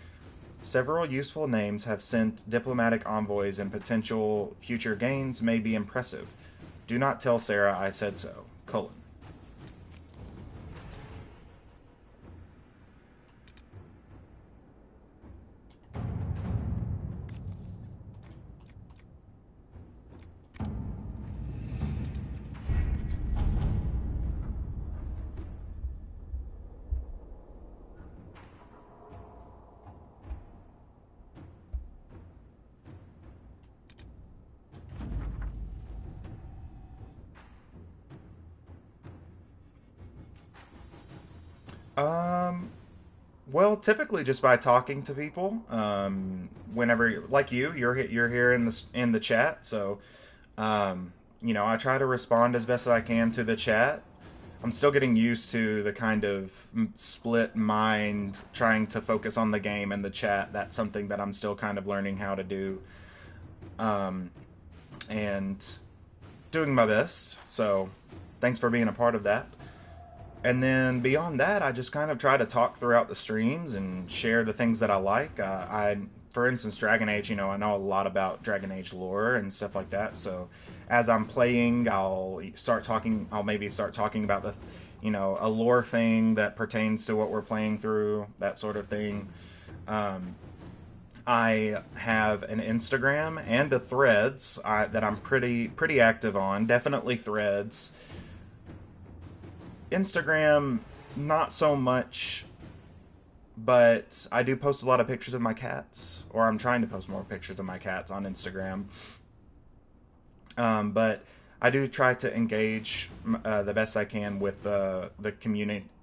Several useful names have sent diplomatic envoys, and potential future gains may be impressive. Do not tell Sarah I said so. Cullen. Well, typically just by talking to people. Whenever, like you're here in the chat, so I try to respond as best as I can to the chat. I'm still getting used to the kind of split mind, trying to focus on the game and the chat. That's something that I'm still kind of learning how to do, and doing my best. So, thanks for being a part of that. And then beyond that, I just kind of try to talk throughout the streams and share the things that I like. For instance, Dragon Age, I know a lot about Dragon Age lore and stuff like that. So as I'm playing, I'll maybe start talking about a lore thing that pertains to what we're playing through, that sort of thing. I have an Instagram and a Threads that I'm pretty active on. Definitely Threads. Instagram, not so much, but I do post a lot of pictures of my cats, or I'm trying to post more pictures of my cats on Instagram. But I do try to engage the best I can with the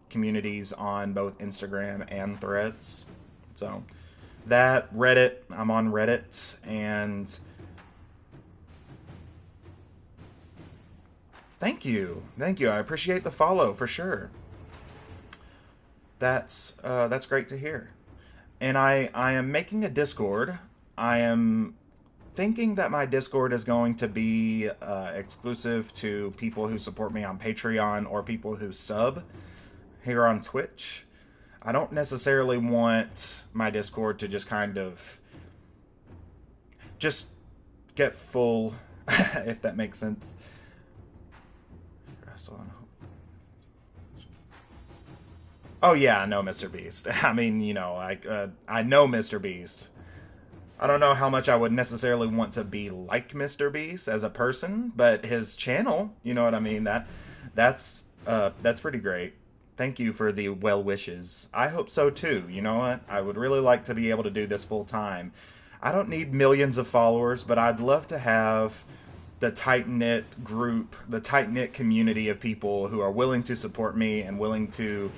communities on both Instagram and Threads. So that, Reddit, I'm on Reddit, and thank you. I appreciate the follow for sure. That's great to hear. And I am making a Discord. I am thinking that my Discord is going to be exclusive to people who support me on Patreon or people who sub here on Twitch. I don't necessarily want my Discord to just kind of just get full, if that makes sense. Oh yeah, I know Mr. Beast. I mean, you know, I know Mr. Beast. I don't know how much I would necessarily want to be like Mr. Beast as a person, but his channel, you know what I mean? That's pretty great. Thank you for the well wishes. I hope so too. You know what? I would really like to be able to do this full time. I don't need millions of followers, but I'd love to have the tight-knit group, the tight-knit community of people who are willing to support me and willing to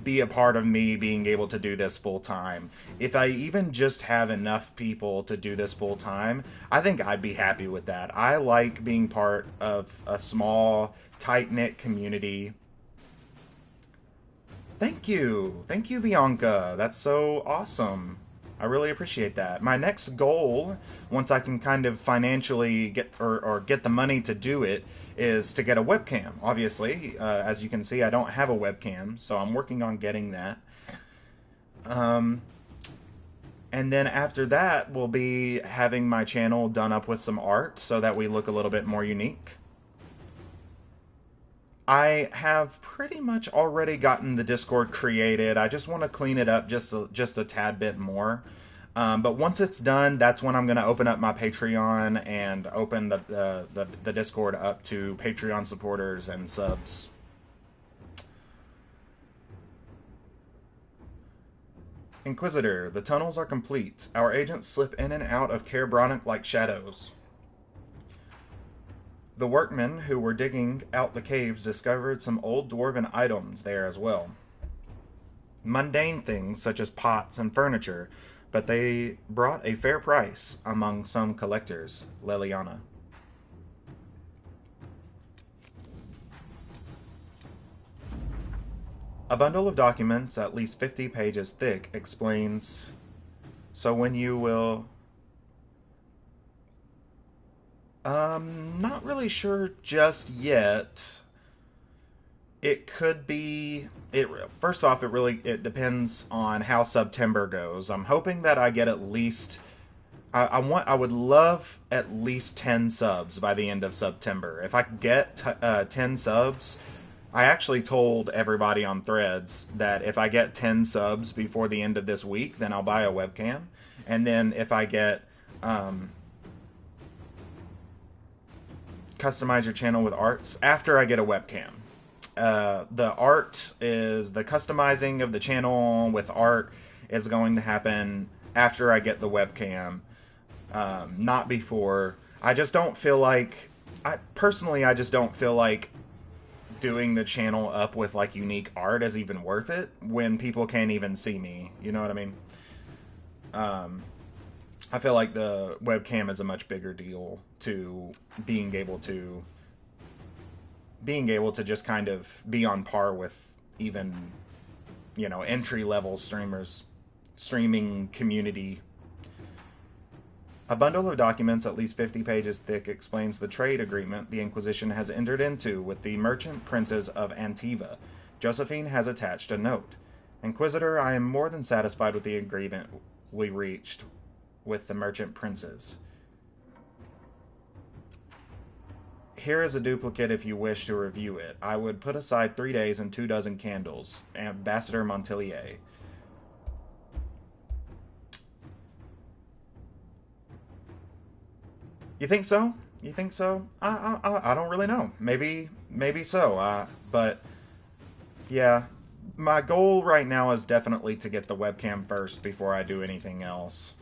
be a part of me being able to do this full time. If I even just have enough people to do this full time, I think I'd be happy with that. I like being part of a small, tight-knit community. Thank you, Bianca. That's so awesome. I really appreciate that. My next goal, once I can kind of financially get or get the money to do it, is to get a webcam. Obviously, as you can see, I don't have a webcam, so I'm working on getting that. And then after that, we'll be having my channel done up with some art so that we look a little bit more unique. I have pretty much already gotten the Discord created. I just want to clean it up just a tad bit more. But once it's done, that's when I'm going to open up my Patreon and open the Discord up to Patreon supporters and subs. Inquisitor, the tunnels are complete. Our agents slip in and out of Caer Bronic like shadows. The workmen who were digging out the caves discovered some old dwarven items there as well. Mundane things such as pots and furniture, but they brought a fair price among some collectors. Leliana. A bundle of documents, at least 50 pages thick, explains, so when you will... not really sure just yet. It could be... First off, it depends on how September goes. I'm hoping that I get at least... I would love at least 10 subs by the end of September. If I could get 10 subs... I actually told everybody on Threads that if I get 10 subs before the end of this week, then I'll buy a webcam. And then if I get... customize your channel with arts after I get a webcam. The art is the customizing of the channel with art is going to happen after I get the webcam, not before. I just don't feel like I just don't feel like doing the channel up with like unique art is even worth it when people can't even see me. You know what I mean? I feel like the webcam is a much bigger deal to being able to just kind of be on par with even, you know, entry-level streaming community. A bundle of documents at least 50 pages thick explains the trade agreement the Inquisition has entered into with the merchant princes of Antiva. Josephine has attached a note. Inquisitor, I am more than satisfied with the agreement we reached with the merchant princes. Here is a duplicate if you wish to review it. I would put aside 3 days and 24 candles. Ambassador Montilier. You think so? You think so? I don't really know. Maybe so. But yeah, my goal right now is definitely to get the webcam first before I do anything else.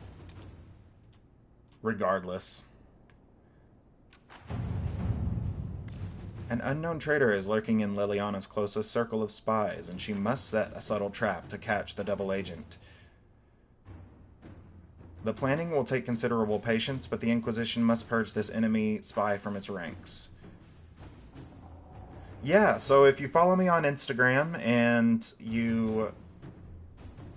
Regardless. An unknown traitor is lurking in Liliana's closest circle of spies, and she must set a subtle trap to catch the double agent. The planning will take considerable patience, but the Inquisition must purge this enemy spy from its ranks. Yeah, so if you follow me on Instagram and you...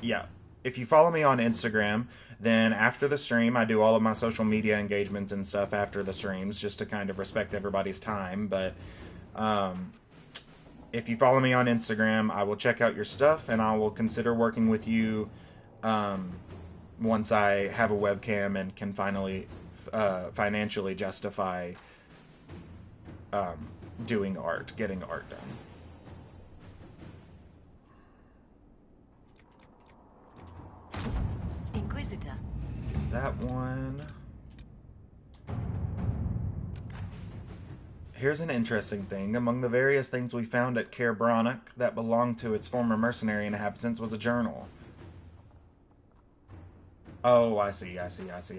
Yeah, if you follow me on Instagram, then after the stream, I do all of my social media engagement and stuff after the streams, just to kind of respect everybody's time, but... if you follow me on Instagram, I will check out your stuff, and I will consider working with you once I have a webcam and can finally financially justify doing art, getting art done. Inquisitor. That one... Here's an interesting thing. Among the various things we found at Caer Bronick that belonged to its former mercenary inhabitants was a journal. Oh, I see. I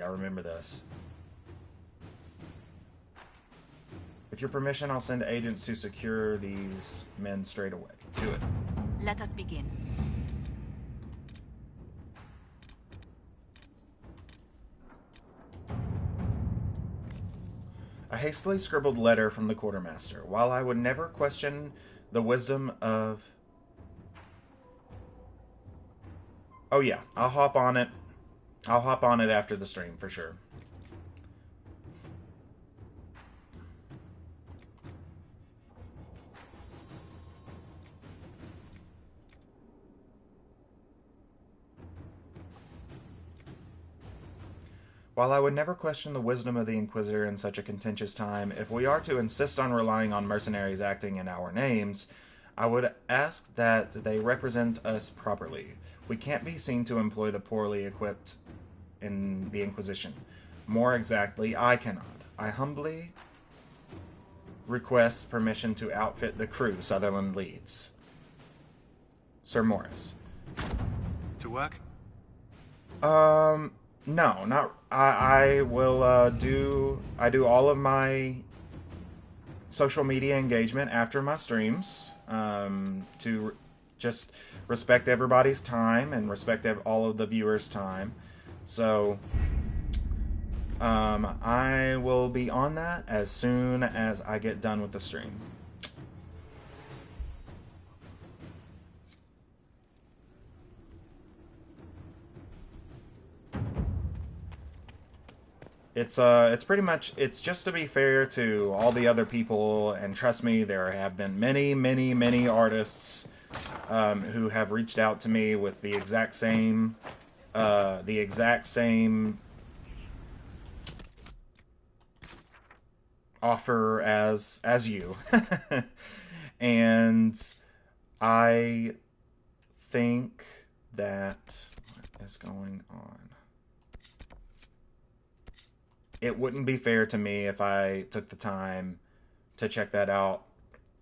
remember this. With your permission, I'll send agents to secure these men straight away. Do it. Let us begin. A hastily scribbled letter from the quartermaster. While I would never question the wisdom of... Oh yeah, I'll hop on it. I'll hop on it after the stream, for sure. While I would never question the wisdom of the Inquisitor in such a contentious time, if we are to insist on relying on mercenaries acting in our names, I would ask that they represent us properly. We can't be seen to employ the poorly equipped in the Inquisition. More exactly, I cannot. I humbly request permission to outfit the crew Sutherland leads. Sir Morris. To work? No, not... I will do all of my social media engagement after my streams to just respect everybody's time and respect all of the viewers' time. So I will be on that as soon as I get done with the stream. It's pretty much, it's just to be fair to all the other people, and trust me, there have been many artists who have reached out to me with the exact same offer as you. And I think that, what is going on? It wouldn't be fair to me if I took the time to check that out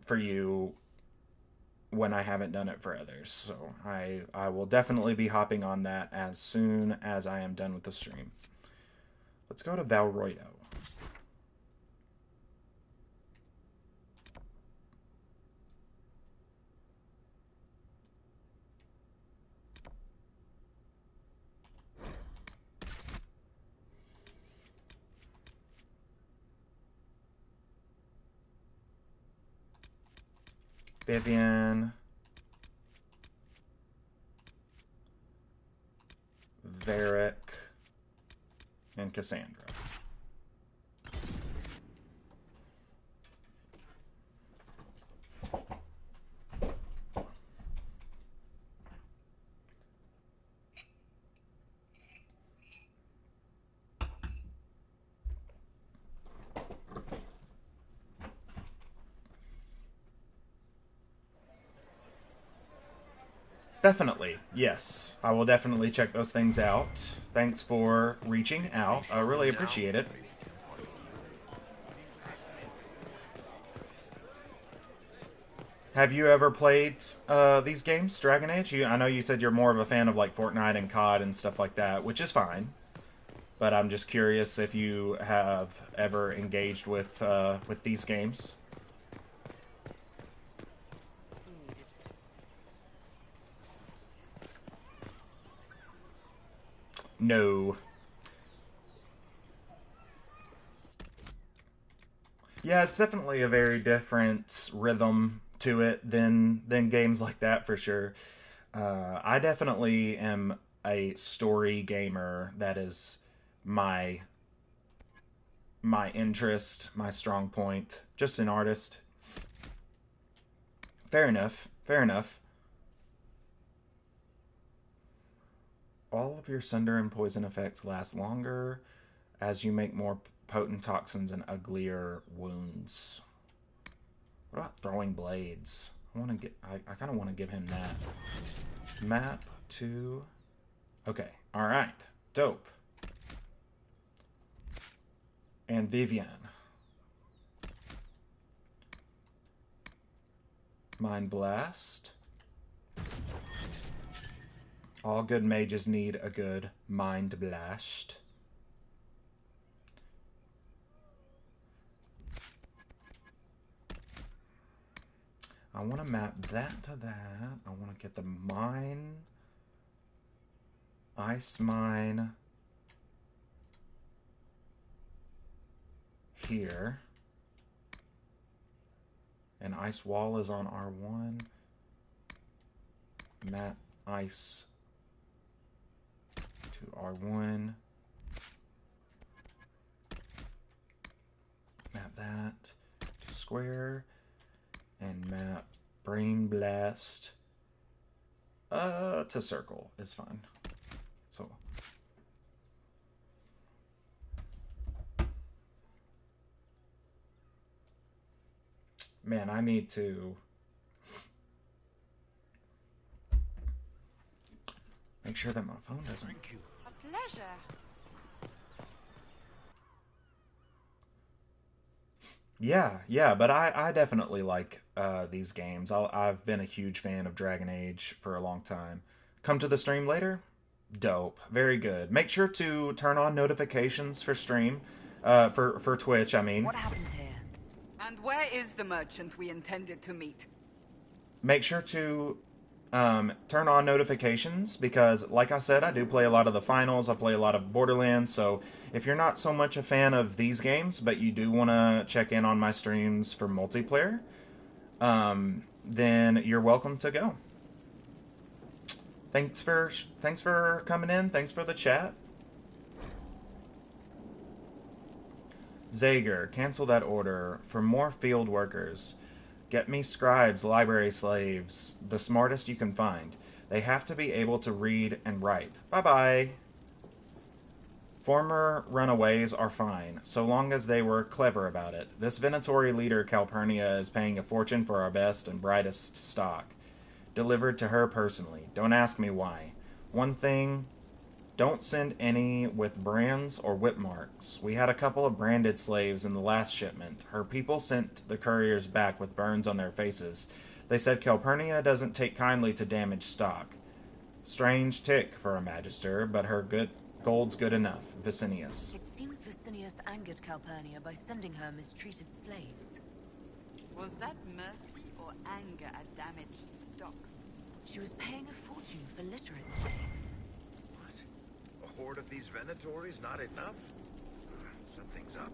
for you when I haven't done it for others. So I will definitely be hopping on that as soon as I am done with the stream. Let's go to Valroyo. Vivian, Varric, and Cassandra. Definitely, yes. I will definitely check those things out. Thanks for reaching out. I really appreciate it. Have you ever played these games, Dragon Age? I know you said you're more of a fan of like Fortnite and COD and stuff like that, which is fine. But I'm just curious if you have ever engaged with these games. No. Yeah, it's definitely a very different rhythm to it than games like that for sure. I definitely am a story gamer. That is my interest, my strong point. Just an artist. Fair enough. Fair enough. All of your sunder and poison effects last longer as you make more potent toxins and uglier wounds. What about throwing blades? I kind of want to give him that. Map to... Okay, alright. Dope. And Vivian. Mind Blast. All good mages need a good Mind Blast. I want to map that to that. I want to get the mine, ice mine here. And ice wall is on R1. Map ice to R1. Map that to square. And map Brain Blast to circle is fine. So man, I need to make sure that my phone doesn't. Thank you. A pleasure. Yeah, but I definitely like these games. I've been a huge fan of Dragon Age for a long time. Come to the stream later? Dope. Very good. Make sure to turn on notifications for stream, for Twitch, I mean. What happened here? And where is the merchant we intended to meet? Make sure to turn on notifications because, like I said, I do play a lot of the finals. I play a lot of Borderlands, so if you're not so much a fan of these games, but you do want to check in on my streams for multiplayer, then you're welcome to go. Thanks for coming in. Thanks for the chat. Zager, cancel that order for more field workers. Get me scribes, library slaves, the smartest you can find. They have to be able to read and write. Bye-bye. Former runaways are fine, so long as they were clever about it. This Venatori leader, Calpurnia, is paying a fortune for our best and brightest stock. Delivered to her personally. Don't ask me why. One thing, don't send any with brands or whip marks. We had a couple of branded slaves in the last shipment. Her people sent the couriers back with burns on their faces. They said Calpurnia doesn't take kindly to damaged stock. Strange tick for a magister, but her gold's good enough. Vicinius. It seems Vicinius angered Calpurnia by sending her mistreated slaves. Was that mercy or anger at damaged stock? She was paying a fortune for literate slaves. A horde of these Venatories not enough? Something's up.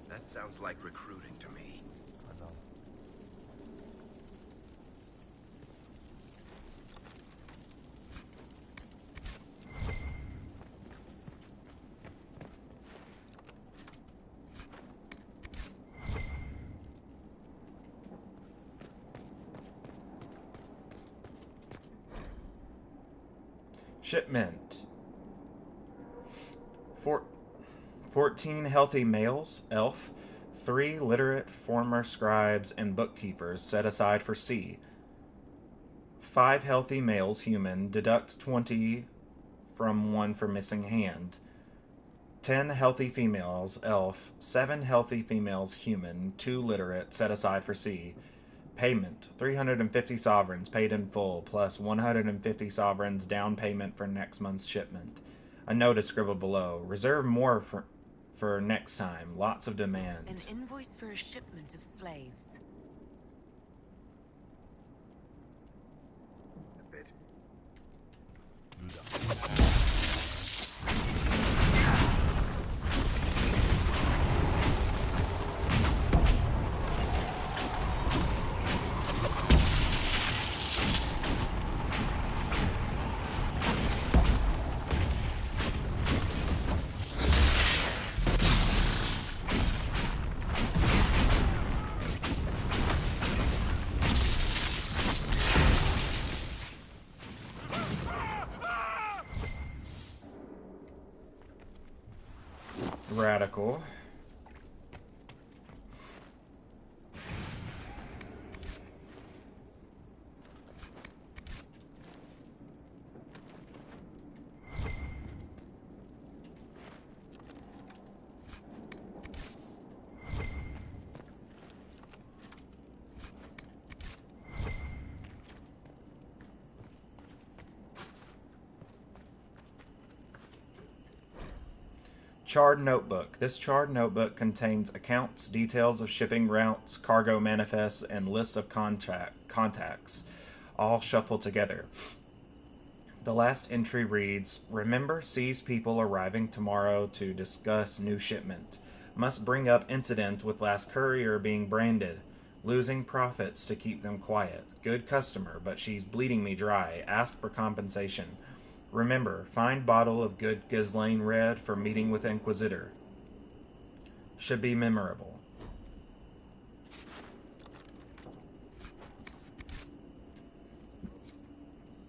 That sounds like recruiting to me. Shipment. 14 healthy males, elf, 3 literate former scribes and bookkeepers set aside for C. 5 healthy males, human, deduct 20 from 1 for missing hand. 10 healthy females, elf, 7 healthy females, human, 2 literate, set aside for C. Payment. 350 sovereigns paid in full, plus 150 sovereigns down payment for next month's shipment. A note is scribbled below. Reserve more for next time. Lots of demand. An invoice for a shipment of slaves. Radical. Charred Notebook. This charred notebook contains accounts, details of shipping routes, cargo manifests, and lists of contacts, all shuffled together. The last entry reads, "Remember sees people arriving tomorrow to discuss new shipment. Must bring up incident with last courier being branded. Losing profits to keep them quiet. Good customer, but she's bleeding me dry. Ask for compensation. Remember, find bottle of good Ghislaine red for meeting with Inquisitor. Should be memorable."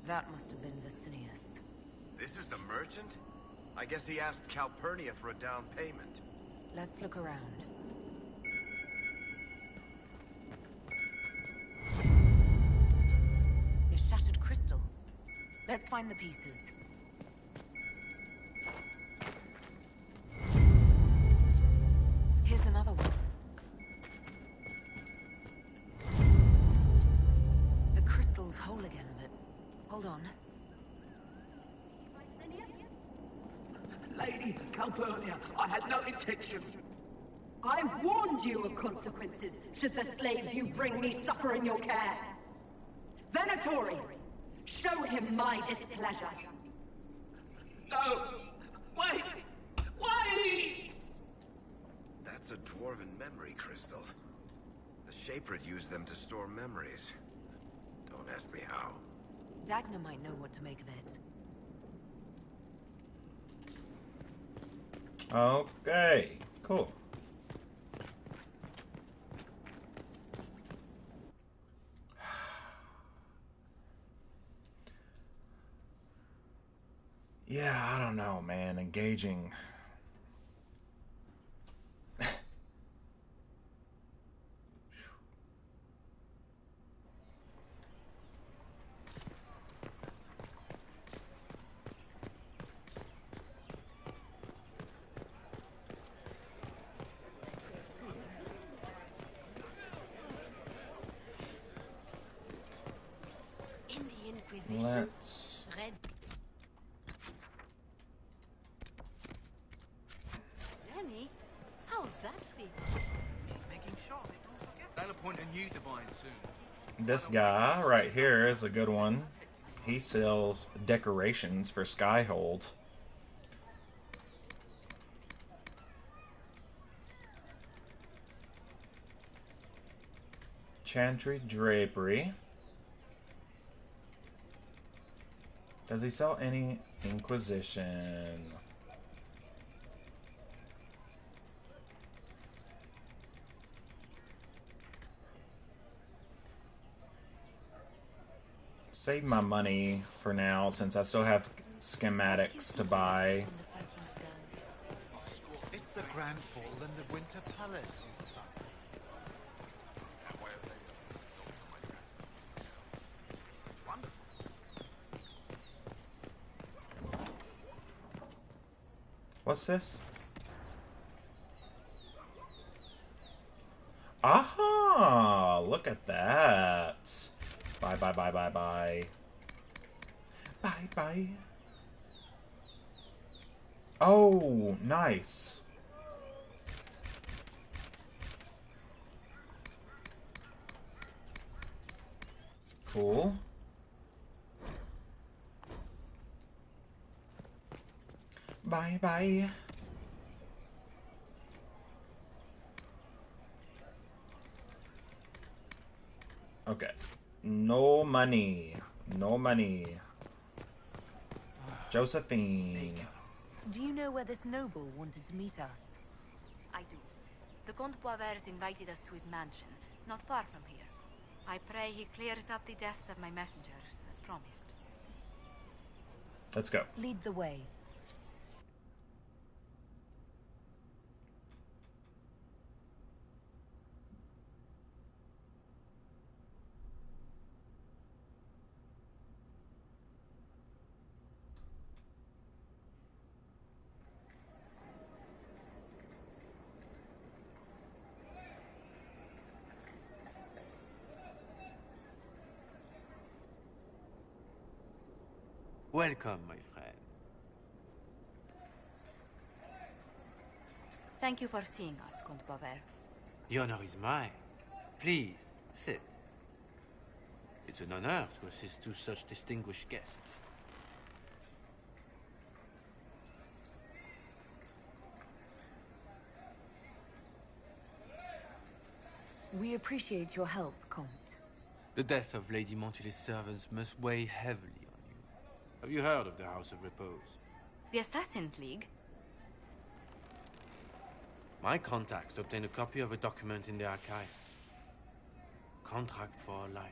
That must have been Vicinius. This is the merchant? I guess he asked Calpurnia for a down payment. Let's look around. A shattered crystal. Let's find the pieces. Here's another one. The crystal's whole again, but hold on. Lady Calpurnia, I had no intention. I warned you of consequences should the slaves you bring me suffer in your care. Venatori, show him my displeasure. No! Wait! Wait! That's a dwarven memory crystal. The Shapered used them to store memories. Don't ask me how. Dagna might know what to make of it. Okay, cool. Yeah, I don't know, man. Engaging. In the Inquisition, Let's... Red. Lenny, how's that feel? She's making sure they don't forget. They'll appoint a new divine soon. This guy right here is a good one. He sells decorations for Skyhold. Chantry drapery. Does he sell any Inquisition? Save my money for now since I still have schematics to buy. It's the Grand Ball and the Winter Palace. What's this? Aha! Look at that. Bye, bye, bye, bye, bye. Bye, bye. Oh, nice. Cool. Bye, bye. Okay. No money. No money. Josephine. Do you know where this noble wanted to meet us? I do. The Comte Boisvert invited us to his mansion, not far from here. I pray he clears up the deaths of my messengers, as promised. Let's go. Lead the way. Welcome, my friend. Thank you for seeing us, Comte Boisvert. The honor is mine. Please, sit. It's an honor to assist two such distinguished guests. We appreciate your help, Comte. The death of Lady Montily's servants must weigh heavily on you. Have you heard of the House of Repose? The Assassin's League? My contacts obtained a copy of a document in the archive. Contract for a life.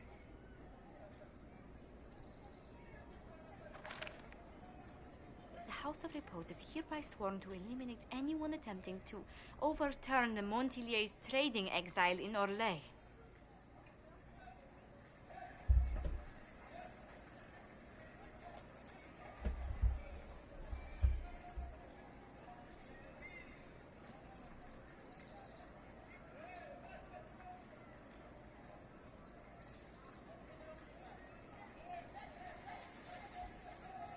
The House of Repose is hereby sworn to eliminate anyone attempting to overturn the Montiliers' trading exile in Orlais.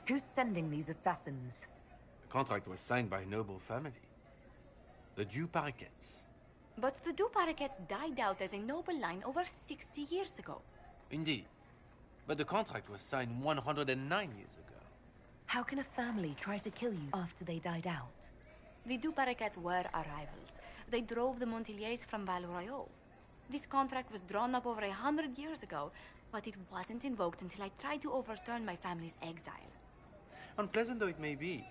Who's sending these assassins? The contract was signed by a noble family. The Du Paraquets. But the Du Paraquets died out as a noble line over 60 years ago. Indeed. But the contract was signed 109 years ago. How can a family try to kill you after they died out? The Du Paraquets were our rivals. They drove the Montiliers from Val Royal. This contract was drawn up over 100 years ago, but it wasn't invoked until I tried to overturn my family's exile. Unpleasant though it may be,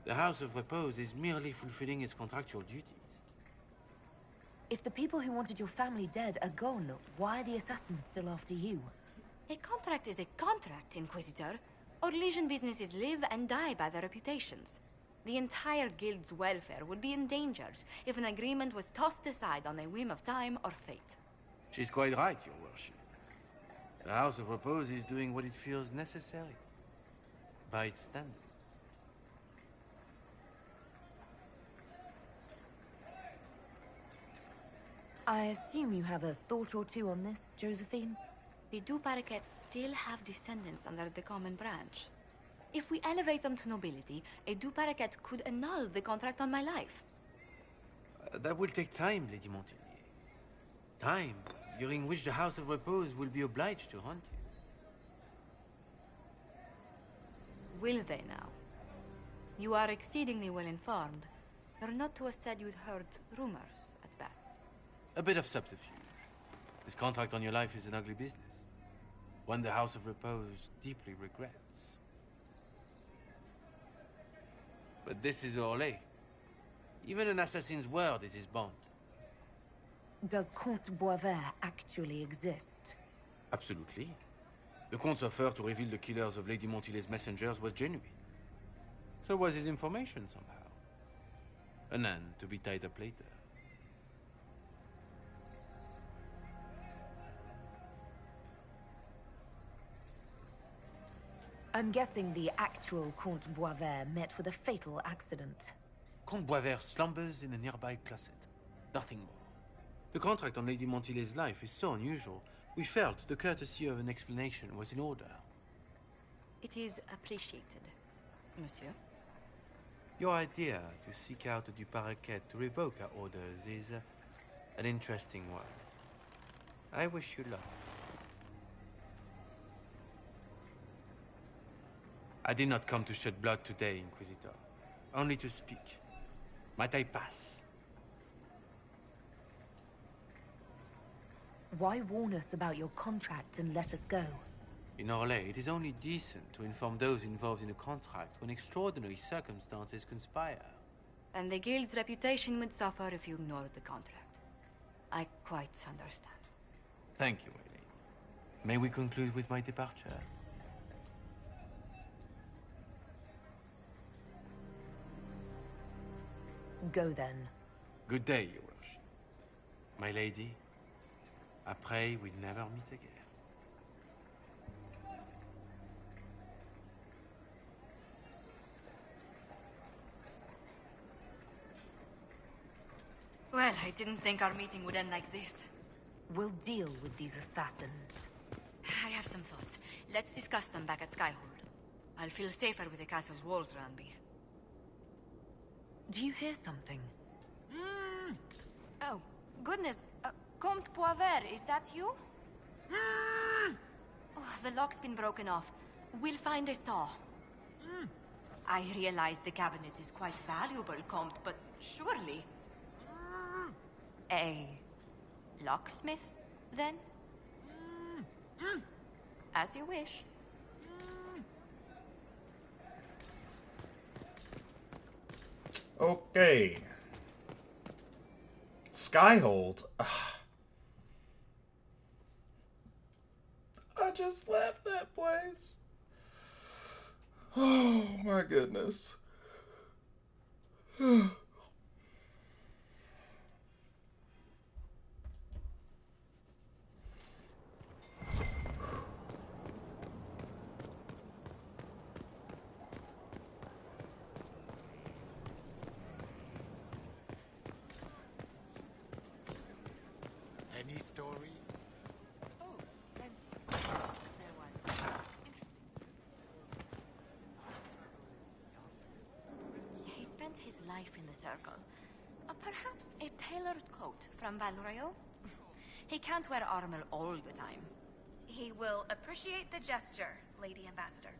the House of Repose is merely fulfilling its contractual duties. If the people who wanted your family dead are gone, why are the assassins still after you? A contract is a contract, Inquisitor. Orlesian businesses live and die by their reputations. The entire guild's welfare would be endangered if an agreement was tossed aside on a whim of time or fate. She's quite right, Your Worship. The House of Repose is doing what it feels necessary. By its standards. I assume you have a thought or two on this, Josephine? The Du Paraquets still have descendants under the common branch. If we elevate them to nobility, a Du Paraquet could annul the contract on my life. That will take time, Lady Montilyet. Time during which the House of Repose will be obliged to hunt you. Will they now? You are exceedingly well informed. You're not to have said you'd heard rumors, at best. A bit of subterfuge. This contract on your life is an ugly business. One the House of Repose deeply regrets. But this is Orlais. Even an assassin's word is his bond. Does Comte Boisvert actually exist? Absolutely. The Comte's offer to reveal the killers of Lady Montily's messengers was genuine. So was his information somehow. An end to be tied up later. I'm guessing the actual Comte Boisvert met with a fatal accident. Comte Boisvert slumbers in a nearby closet. Nothing more. The contract on Lady Montile's life is so unusual. We felt the courtesy of an explanation was in order. It is appreciated, monsieur. Your idea to seek out the Paraquet to revoke our orders is an interesting one. I wish you luck. I did not come to shed blood today, Inquisitor. Only to speak. Might I pass? Why warn us about your contract and let us go? In Orlais, it is only decent to inform those involved in a contract when extraordinary circumstances conspire. And the guild's reputation would suffer if you ignored the contract. I quite understand. Thank you, my lady. May we conclude with my departure? Go then. Good day, Your Worship. My lady, I pray we never meet again. Well, I didn't think our meeting would end like this. We'll deal with these assassins. I have some thoughts. Let's discuss them back at Skyhold. I'll feel safer with the castle's walls around me. Do you hear something? Oh, goodness. Comte Poivert, is that you? Oh, the lock's been broken off. We'll find a saw. I realize the cabinet is quite valuable, Comte, but surely... A locksmith, then? As you wish. Okay. Skyhold. Ugh. I just left that place. Oh my goodness. Any story? Oh, plenty. No one. Interesting. He spent his life in the circle. Perhaps a tailored coat from Valrayo? He can't wear armor all the time. He will appreciate the gesture, Lady Ambassador.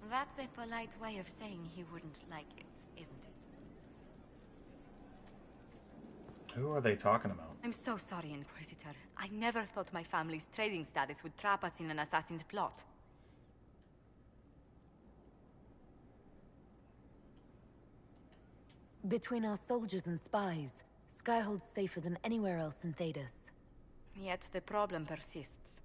That's a polite way of saying he wouldn't like it, isn't it? Who are they talking about? I'm so sorry, Inquisitor. I never thought my family's trading status would trap us in an assassin's plot. Between our soldiers and spies, Skyhold's safer than anywhere else in Thedas. Yet the problem persists.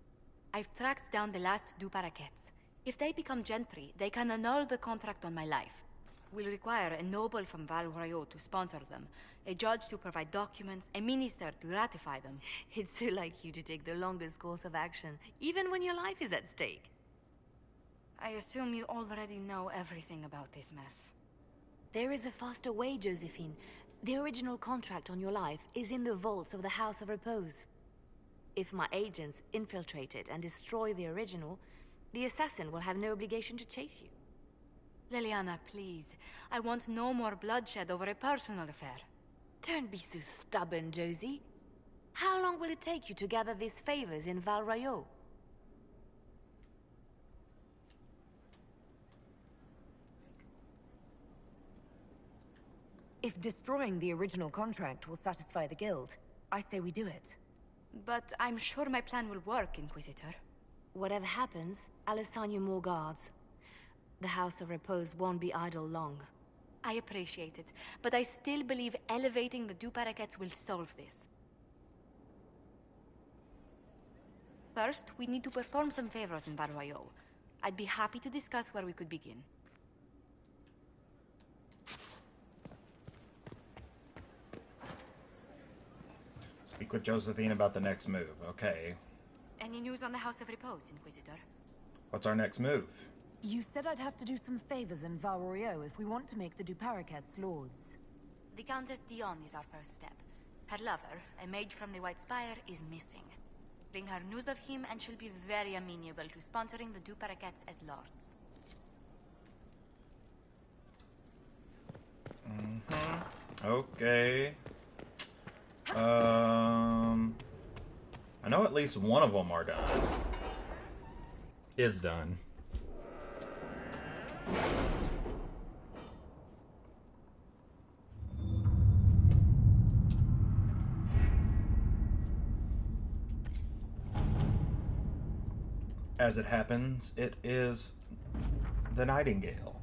I've tracked down the last Du Paraquets. If they become gentry, they can annul the contract on my life. We'll require a noble from Val Royaux to sponsor them, a judge to provide documents, a minister to ratify them. It's so like you to take the longest course of action, even when your life is at stake. I assume you already know everything about this mess. There is a faster way, Josephine. The original contract on your life is in the vaults of the House of Repose. If my agents infiltrate it and destroy the original, the assassin will have no obligation to chase you. Leliana, please. I want no more bloodshed over a personal affair. Don't be so stubborn, Josie. How long will it take you to gather these favors in Val Royaux? If destroying the original contract will satisfy the guild, I say we do it. But I'm sure my plan will work, Inquisitor. Whatever happens, I'll assign you more guards. The House of Repose won't be idle long. I appreciate it, but I still believe elevating the Du Paraquets will solve this. First, we need to perform some favors in Val Royaux. I'd be happy to discuss where we could begin. Speak with Josephine about the next move. Okay. Any news on the House of Repose, Inquisitor? What's our next move? You said I'd have to do some favors in Val Royaux if we want to make the Du Paraquets lords. The Countess Dion is our first step. Her lover, a mage from the White Spire, is missing. Bring her news of him and she'll be very amenable to sponsoring the Duparakets as lords. Okay. I know at least one of them are done. Is done. As it happens, it is the Nightingale.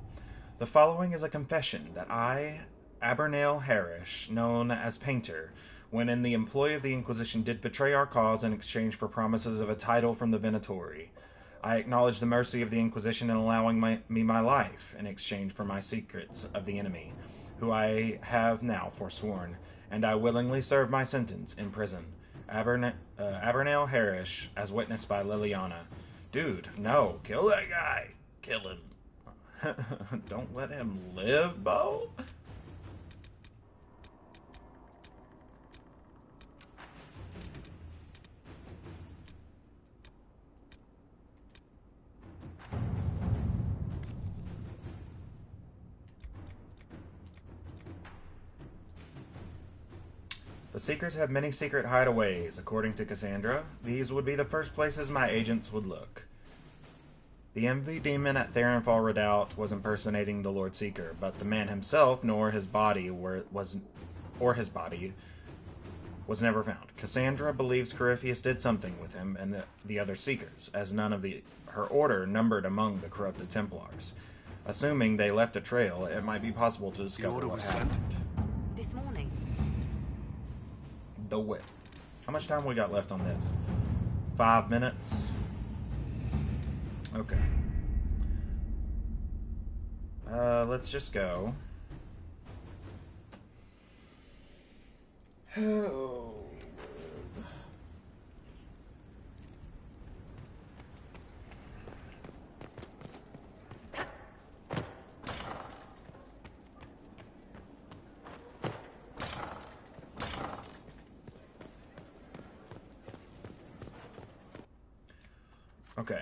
The following is a confession that I, Abernale Harris, known as Painter, when in the employ of the Inquisition, did betray our cause in exchange for promises of a title from the Venatori. I acknowledge the mercy of the Inquisition in allowing me my life in exchange for my secrets of the enemy, who I have now forsworn, and I willingly serve my sentence in prison. Abernale Harris, as witnessed by Liliana. Dude, no, kill that guy. Kill him. Don't let him live, Bo. The Seekers have many secret hideaways. According to Cassandra, these would be the first places my agents would look. The envy demon at Theronfall Redoubt was impersonating the Lord Seeker, but the man himself nor his body was never found. Cassandra believes Corypheus did something with him and the other Seekers, as none of her order numbered among the corrupted Templars. Assuming they left a trail, it might be possible to discover what happened. This morning. The whip. How much time we got left on this? 5 minutes. Okay. Let's just go. Oh. Okay.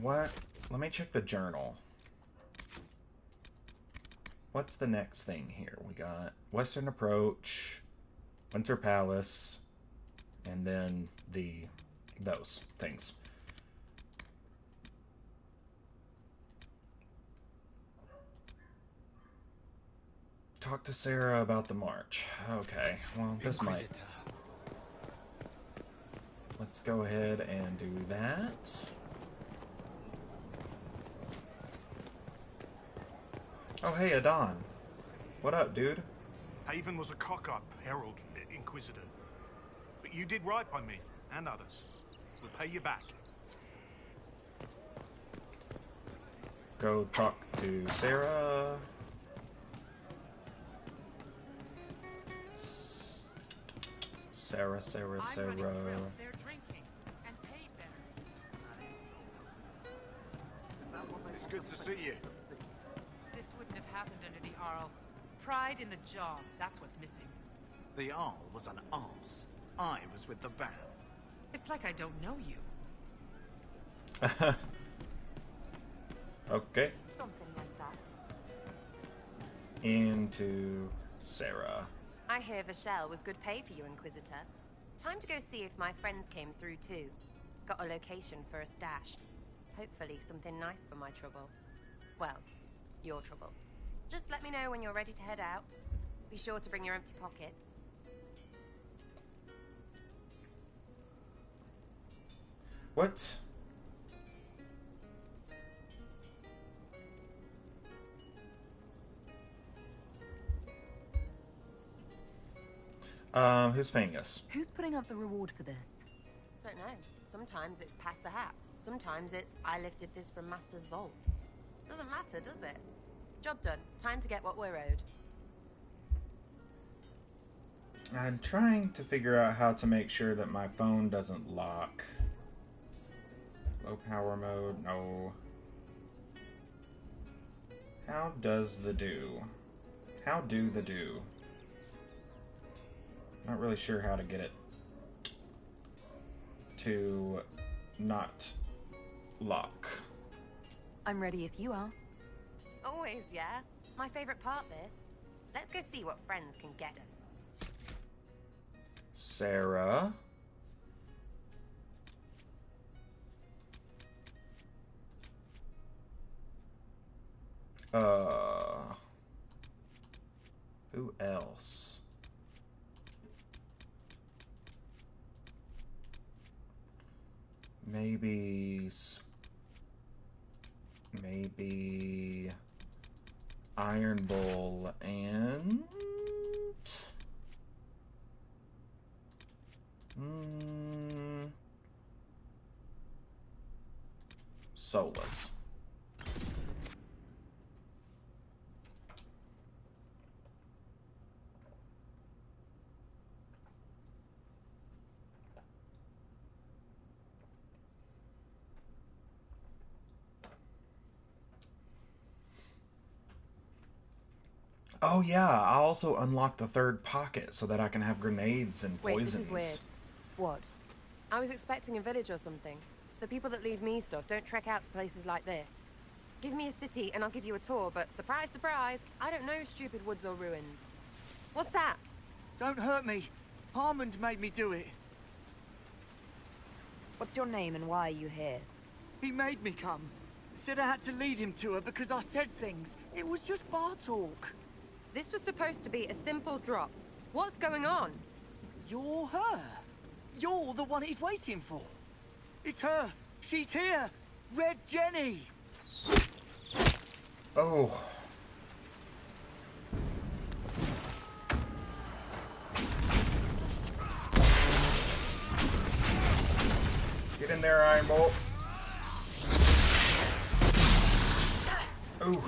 What? Let me check the journal. What's the next thing here? We got Western Approach, Winter Palace, and then those things. Talk to Sarah about the march. Okay, well, this might... Let's go ahead and do that. Oh, hey, Adon. What up, dude? Haven was a cock-up, Herald, Inquisitor. But you did right by me, and others. We'll pay you back. Go talk to Sarah. Sarah. It's good to see you. This wouldn't have happened under the Arl. Pride in the job, that's what's missing. The Arl was an arse. I was with the band. It's like I don't know you. Okay. Something like that. Into Sarah. I hear Vashel was good pay for you, Inquisitor. Time to go see if my friends came through too. Got a location for a stash. Hopefully something nice for my trouble. Well, your trouble. Just let me know when you're ready to head out. Be sure to bring your empty pockets. What? Who's paying us? Who's putting up the reward for this? Don't know. Sometimes it's pass the hat. Sometimes it's I lifted this from Master's vault. Doesn't matter, does it? Job done. Time to get what we're owed. I'm trying to figure out how to make sure that my phone doesn't lock. Low power mode, no. How does the do? How do the do? Not really sure how to get it to not lock. I'm ready if you are. Always, yeah. My favorite part, this. Let's go see what friends can get us. Sarah. Who else? Maybe Iron Bull and Solus. Oh yeah, I also unlocked the third pocket so that I can have grenades and Wait, poisons. this is weird. What? I was expecting a village or something. The people that leave me stuff don't trek out to places like this. Give me a city and I'll give you a tour, but surprise, surprise, I don't know stupid woods or ruins. What's that? Don't hurt me. Harmond made me do it. What's your name and why are you here? He made me come. Said I had to lead him to her because I said things. It was just bar talk. This was supposed to be a simple drop. What's going on? You're her. You're the one he's waiting for. It's her. She's here. Red Jenny. Oh. Get in there, Iron Bolt. Ooh.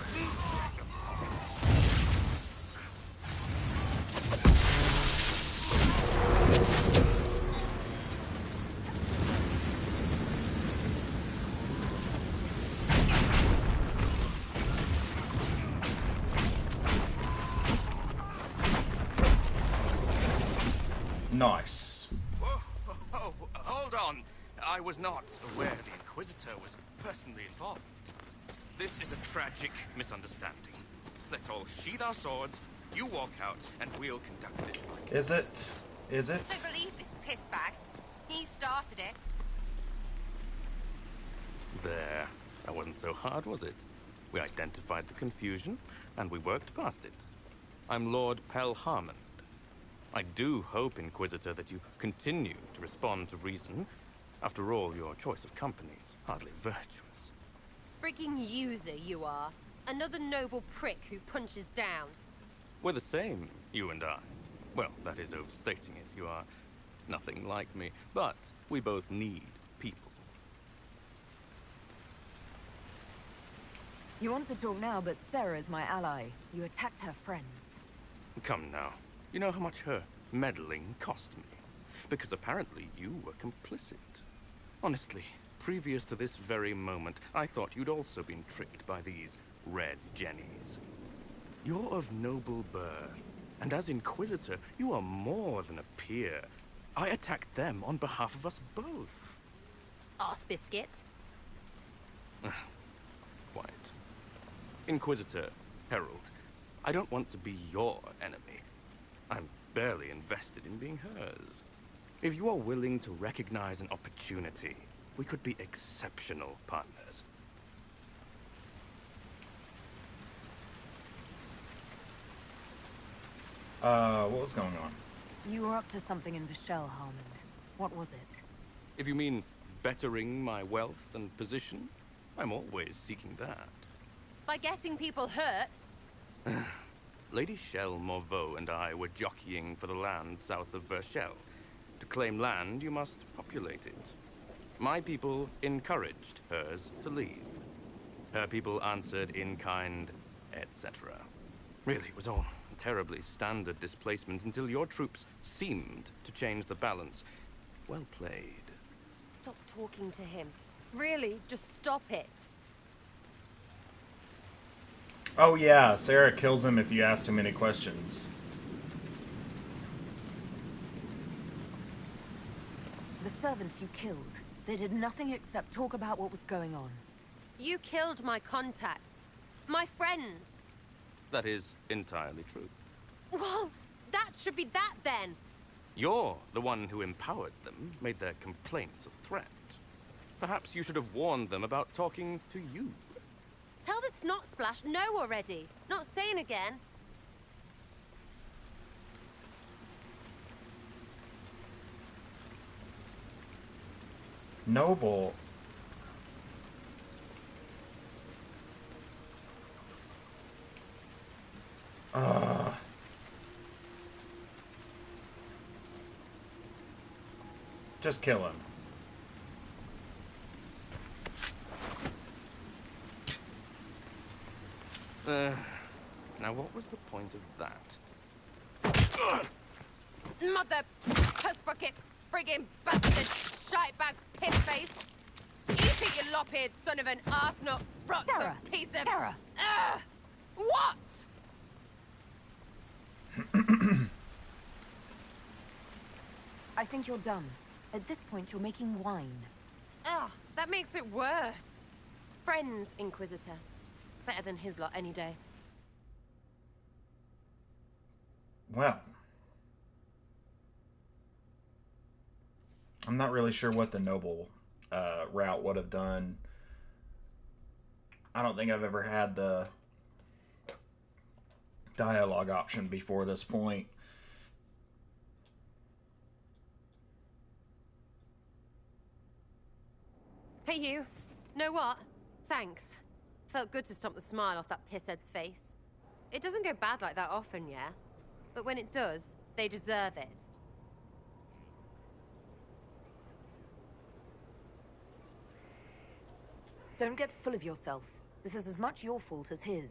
Nice. Whoa, oh, hold on. I was not aware the Inquisitor was personally involved. This is a tragic misunderstanding. Let's all sheath our swords, you walk out, and we'll conduct this like Is it? Is it? I don't believe this piss bag. He started it. There. That wasn't so hard, was it? We identified the confusion, and we worked past it. I'm Lord Pel Harmond. I do hope, Inquisitor, that you continue to respond to reason. After all, your choice of company is hardly virtuous. Freaking user, you are. Another noble prick who punches down. We're the same, you and I. Well, that is overstating it. You are nothing like me. But we both need people. You want to talk now, but Sarah's my ally. You attacked her friends. Come now. You know how much her meddling cost me. Because apparently you were complicit. Honestly, previous to this very moment, I thought you'd also been tricked by these Red Jennies. You're of noble birth, and as Inquisitor, you are more than a peer. I attacked them on behalf of us both. Arse biscuit. Quiet. Inquisitor, Herald, I don't want to be your enemy. I'm barely invested in being hers. If you are willing to recognize an opportunity, we could be exceptional partners. What was going on? You were up to something in Vishel, Harmond. What was it? If you mean bettering my wealth and position, I'm always seeking that. By getting people hurt? Lady Shell Morveau and I were jockeying for the land south of Vershel. To claim land, you must populate it. My people encouraged hers to leave. Her people answered in kind, etc. Really, it was all terribly standard displacement until your troops seemed to change the balance. Well played. Stop talking to him. Really, just stop it. Oh yeah, Sarah kills him if you ask too many questions. servants you killed. They did nothing except talk about what was going on. You killed my contacts. My friends. That is entirely true. Well, that should be that then. You're the one who empowered them, made their complaints a threat. Perhaps you should have warned them about talking to you. Tell the snot splash no already. Not saying again. Noble. Just kill him. Now what was the point of that? Mother puss bucket, friggin' bastard, shite bag, piss face. Eat it, you lop-eared son of an arsenal, rotten piece of... Sarah! What? I think you're done. At this point, you're making wine. Ugh, that makes it worse. Friends, Inquisitor. Better than his lot any day. Well, I'm not really sure what the noble route would have done. I don't think I've ever had the dialogue option before this point. Hey you, know what? Thanks. Felt good to stomp the smile off that pisshead's face. It doesn't go bad like that often, yeah? But when it does, they deserve it. Don't get full of yourself. This is as much your fault as his.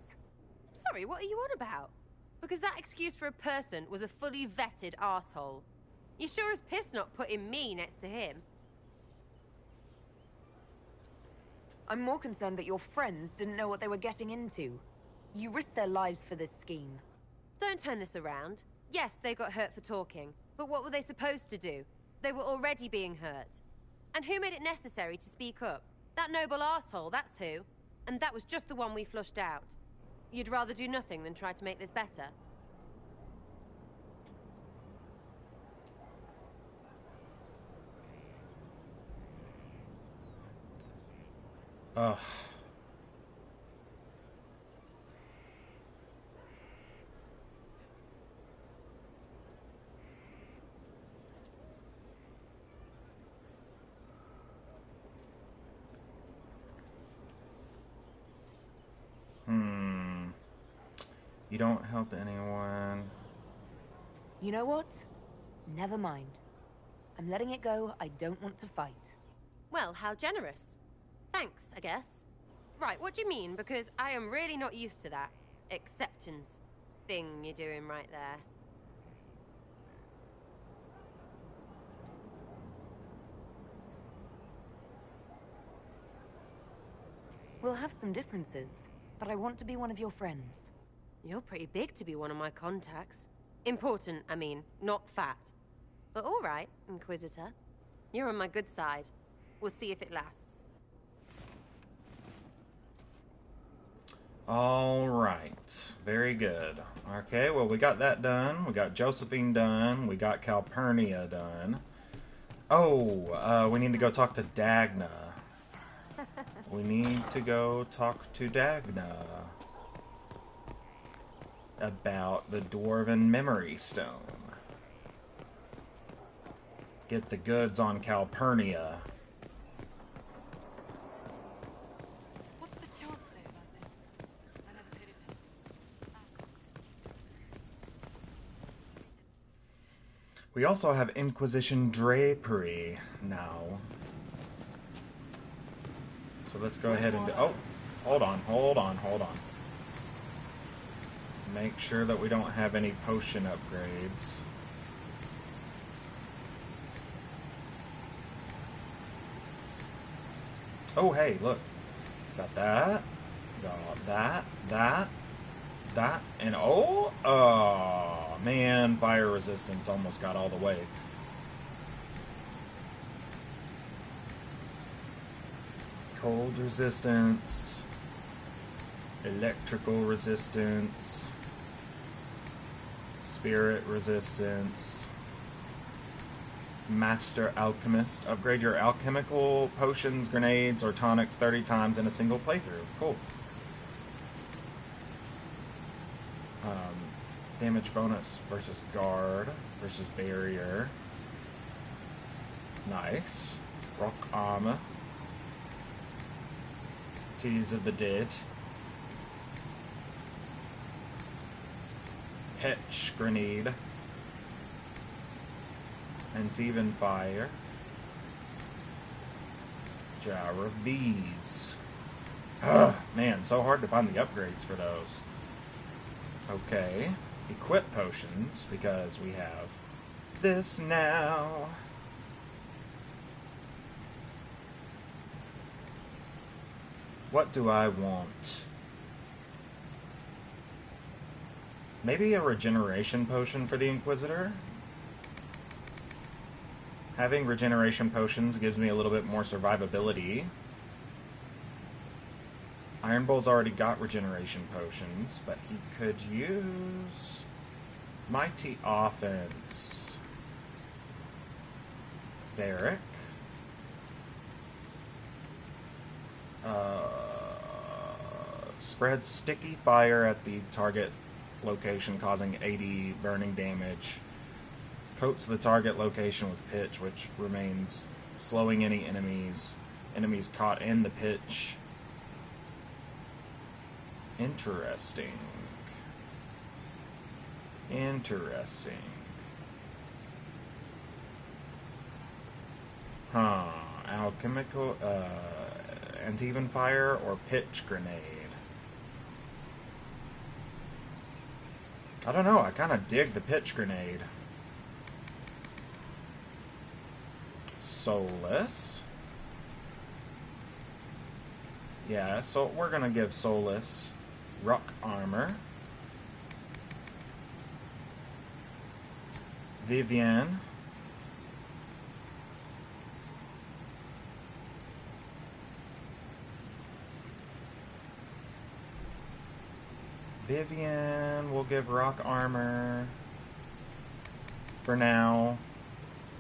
Sorry, what are you on about? Because that excuse for a person was a fully vetted arsehole. You sure as piss not putting me next to him. I'm more concerned that your friends didn't know what they were getting into. You risked their lives for this scheme. Don't turn this around. Yes, they got hurt for talking, but what were they supposed to do? They were already being hurt. And who made it necessary to speak up? That noble arsehole, that's who. And that was just the one we flushed out. You'd rather do nothing than try to make this better? Ugh. You don't help anyone. You know what? Never mind. I'm letting it go. I don't want to fight. Well, how generous. Thanks, I guess. Right, what do you mean? Because I am really not used to that acceptance thing you're doing right there. We'll have some differences, but I want to be one of your friends. You're pretty big to be one of my contacts. Important, I mean, not fat. But all right, Inquisitor. You're on my good side. We'll see if it lasts. All right. Very good. Okay, well, we got that done. We got Josephine done. We got Calpurnia done. Oh, we need to go talk to Dagna. We need to go talk to Dagna about the Dwarven Memory Stone. Get the goods on Calpurnia. What's the chart say about this? I never paid attention. We also have Inquisition drapery now. So let's go ahead and do... Oh, hold on. Make sure that we don't have any potion upgrades. Oh, hey, look. Got that. Got that. And oh, man, fire resistance almost got all the way. Cold resistance. Electrical resistance. Spirit resistance. Master Alchemist. Upgrade your alchemical potions, grenades, or tonics 30 times in a single playthrough. Cool. Damage bonus versus guard versus barrier. Nice. Rock armor. Tease of the Dead. Pitch grenade. Antiven fire. Jar of bees. Ugh, man, so hard to find the upgrades for those. Okay. Equip potions, because we have this now. What do I want? Maybe a regeneration potion for the Inquisitor? Having regeneration potions gives me a little bit more survivability. Iron Bull's already got regeneration potions, but he could use Mighty Offense. Varric. Spreads sticky fire at the target location, causing 80 burning damage. Coats the target location with pitch, which remains slowing any enemies caught in the pitch. Interesting. Huh. Alchemical, Antiven fire or pitch grenade? I don't know, I kind of dig the pitch grenade. Soulless. Yeah, so we're gonna give Soulless rock armor. Vivian. Vivian, we'll give rock armor for now.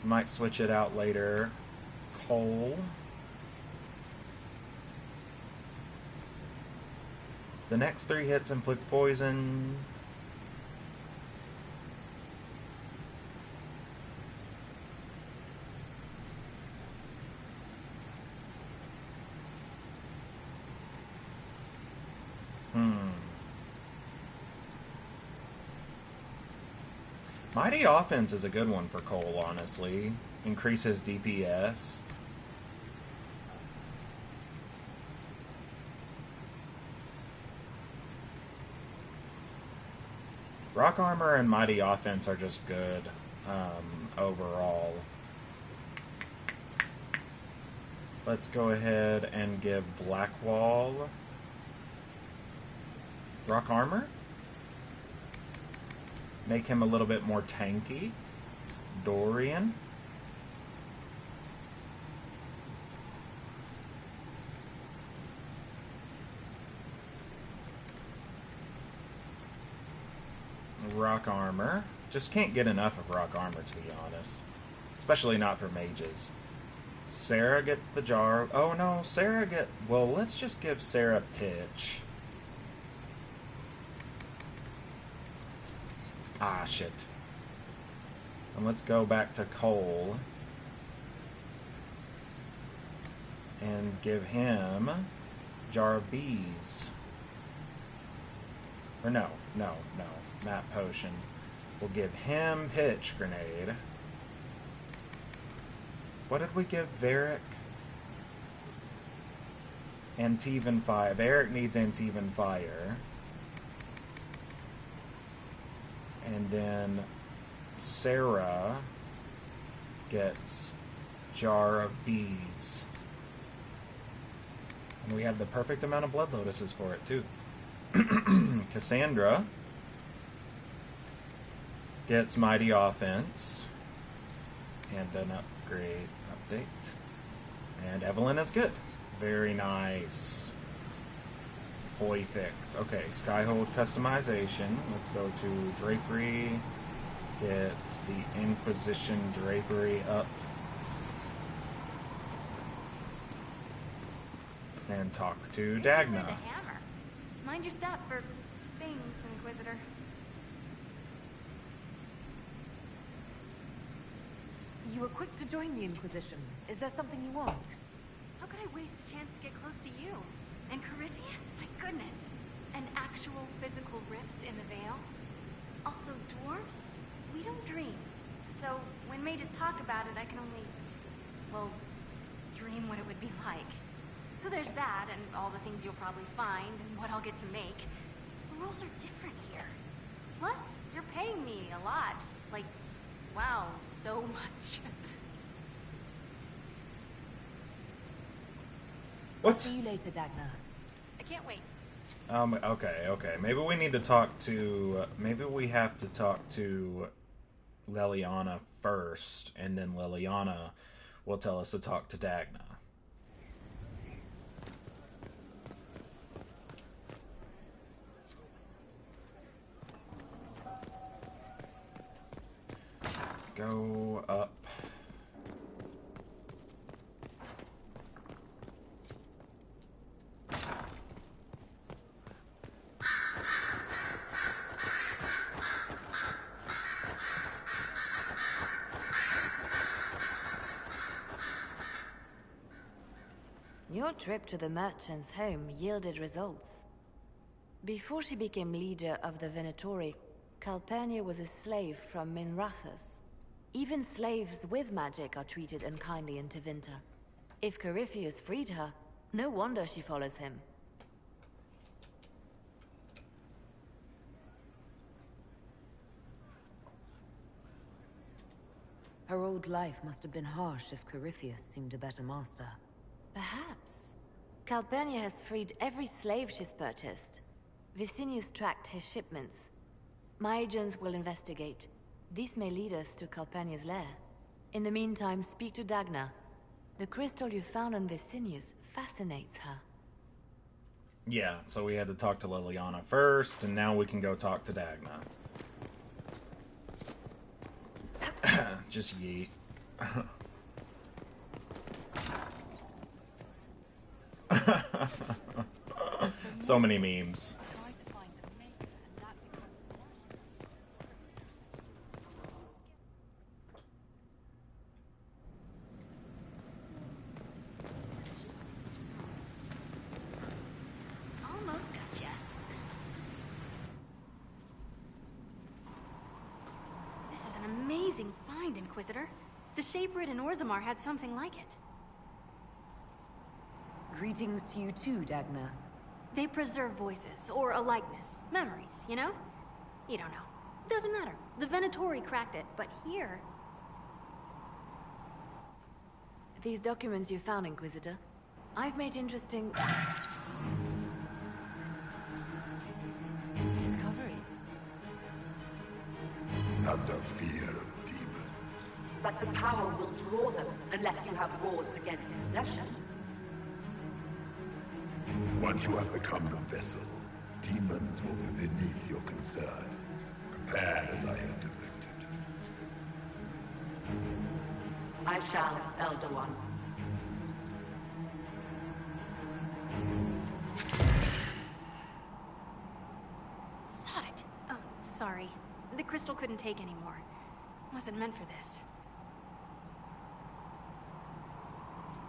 Might switch it out later. Cole. The next 3 hits inflict poison. Mighty Offense is a good one for Cole, honestly. Increase his DPS. Rock Armor and Mighty Offense are just good overall. Let's go ahead and give Blackwall Rock Armor. Make him a little bit more tanky. Dorian. Rock Armor. Just can't get enough of Rock Armor, to be honest. Especially not for mages. Sarah gets the jar. Oh no, Sarah get... Well, let's just give Sarah Pitch. Ah, shit. And let's go back to Cole. And give him Jar of Bees. Or no. Map Potion. We'll give him Pitch Grenade. What did we give Varric? Antiven Fire. Varric needs Antiven Fire. And then Sarah gets Jar of Bees. And we have the perfect amount of Blood Lotuses for it, too. Cassandra gets Mighty Offense. And an upgrade update. And Evelyn is good. Very nice. Perfect. Okay, Skyhold customization. Let's go to drapery. Get the Inquisition drapery up. And talk to Dagna. The hammer. Mind your step for things, Inquisitor. You were quick to join the Inquisition. Is there something you want? How could I waste a chance to get close to you? And Corypheus? My goodness. And actual physical rifts in the Veil? Also, dwarves? We don't dream. So, when mages talk about it, I can only, well, dream what it would be like. So there's that, and all the things you'll probably find, and what I'll get to make. The rules are different here. Plus, you're paying me a lot. Like, wow, so much. What? See you later, Dagna. I can't wait. Okay. Maybe we need to talk to... maybe we have to talk to Leliana first, and then Leliana will tell us to talk to Dagna. Go up. Your trip to the merchant's home yielded results. Before she became leader of the Venatori, Calpurnia was a slave from Minrathous. Even slaves with magic are treated unkindly in Tevinter. If Corypheus freed her, no wonder she follows him. Her old life must have been harsh if Corypheus seemed a better master. Perhaps. Calpurnia has freed every slave she's purchased. Vicinius tracked his shipments. My agents will investigate. This may lead us to Calpurnia's lair. In the meantime, speak to Dagna. The crystal you found on Vicinius fascinates her. Yeah, so we had to talk to Leliana first, and now we can go talk to Dagna. Just yeet. So many memes. Almost gotcha. This is an amazing find, Inquisitor. The Shaper in Orzammar had something like it. Greetings to you too, Dagna. They preserve voices, or a likeness, memories, you know? You don't know. Doesn't matter. The Venatori cracked it, but here... These documents you found, Inquisitor, I've made interesting... discoveries. Not the fear of demons. But the power will draw them unless you have wards against possession. Once you have become the vessel, demons will be beneath your concern, prepared as I have directed. I shall, Elder One. Sod it. Oh, sorry. The crystal couldn't take anymore. Wasn't meant for this.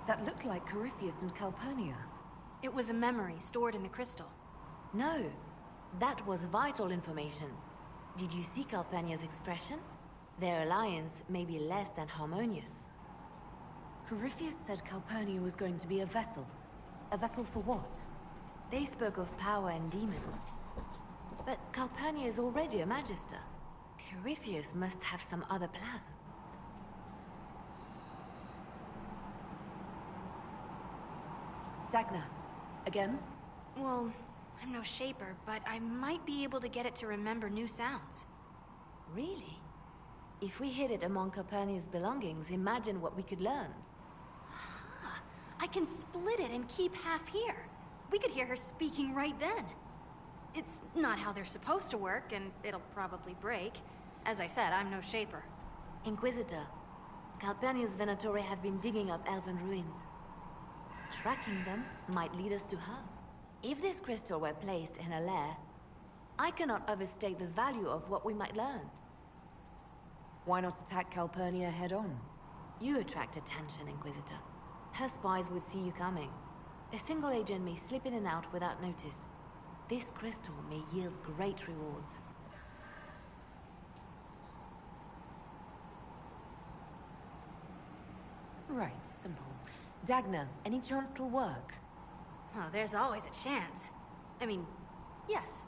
That looked like Corypheus and Calpurnia. It was a memory stored in the crystal. No, that was vital information. Did you see Calpurnia's expression? Their alliance may be less than harmonious. Corypheus said Calpurnia was going to be a vessel. A vessel for what? They spoke of power and demons. But Calpurnia is already a magister. Corypheus must have some other plan. Dagna, again? Well, I'm no Shaper, but I might be able to get it to remember new sounds. Really? If we hid it among Calpurnia's belongings, imagine what we could learn. I can split it and keep half here. We could hear her speaking right then. It's not how they're supposed to work, and it'll probably break. As I said, I'm no shaper. Inquisitor, Calpurnia's Venatori have been digging up elven ruins. Tracking them might lead us to her. If this crystal were placed in a lair, I cannot overstate the value of what we might learn. Why not attack Calpurnia head-on? You attract attention, Inquisitor. Her spies would see you coming. A single agent may slip in and out without notice. This crystal may yield great rewards. Right, simple. Dagna, any chance it'll work? Oh, there's always a chance. I mean, yes.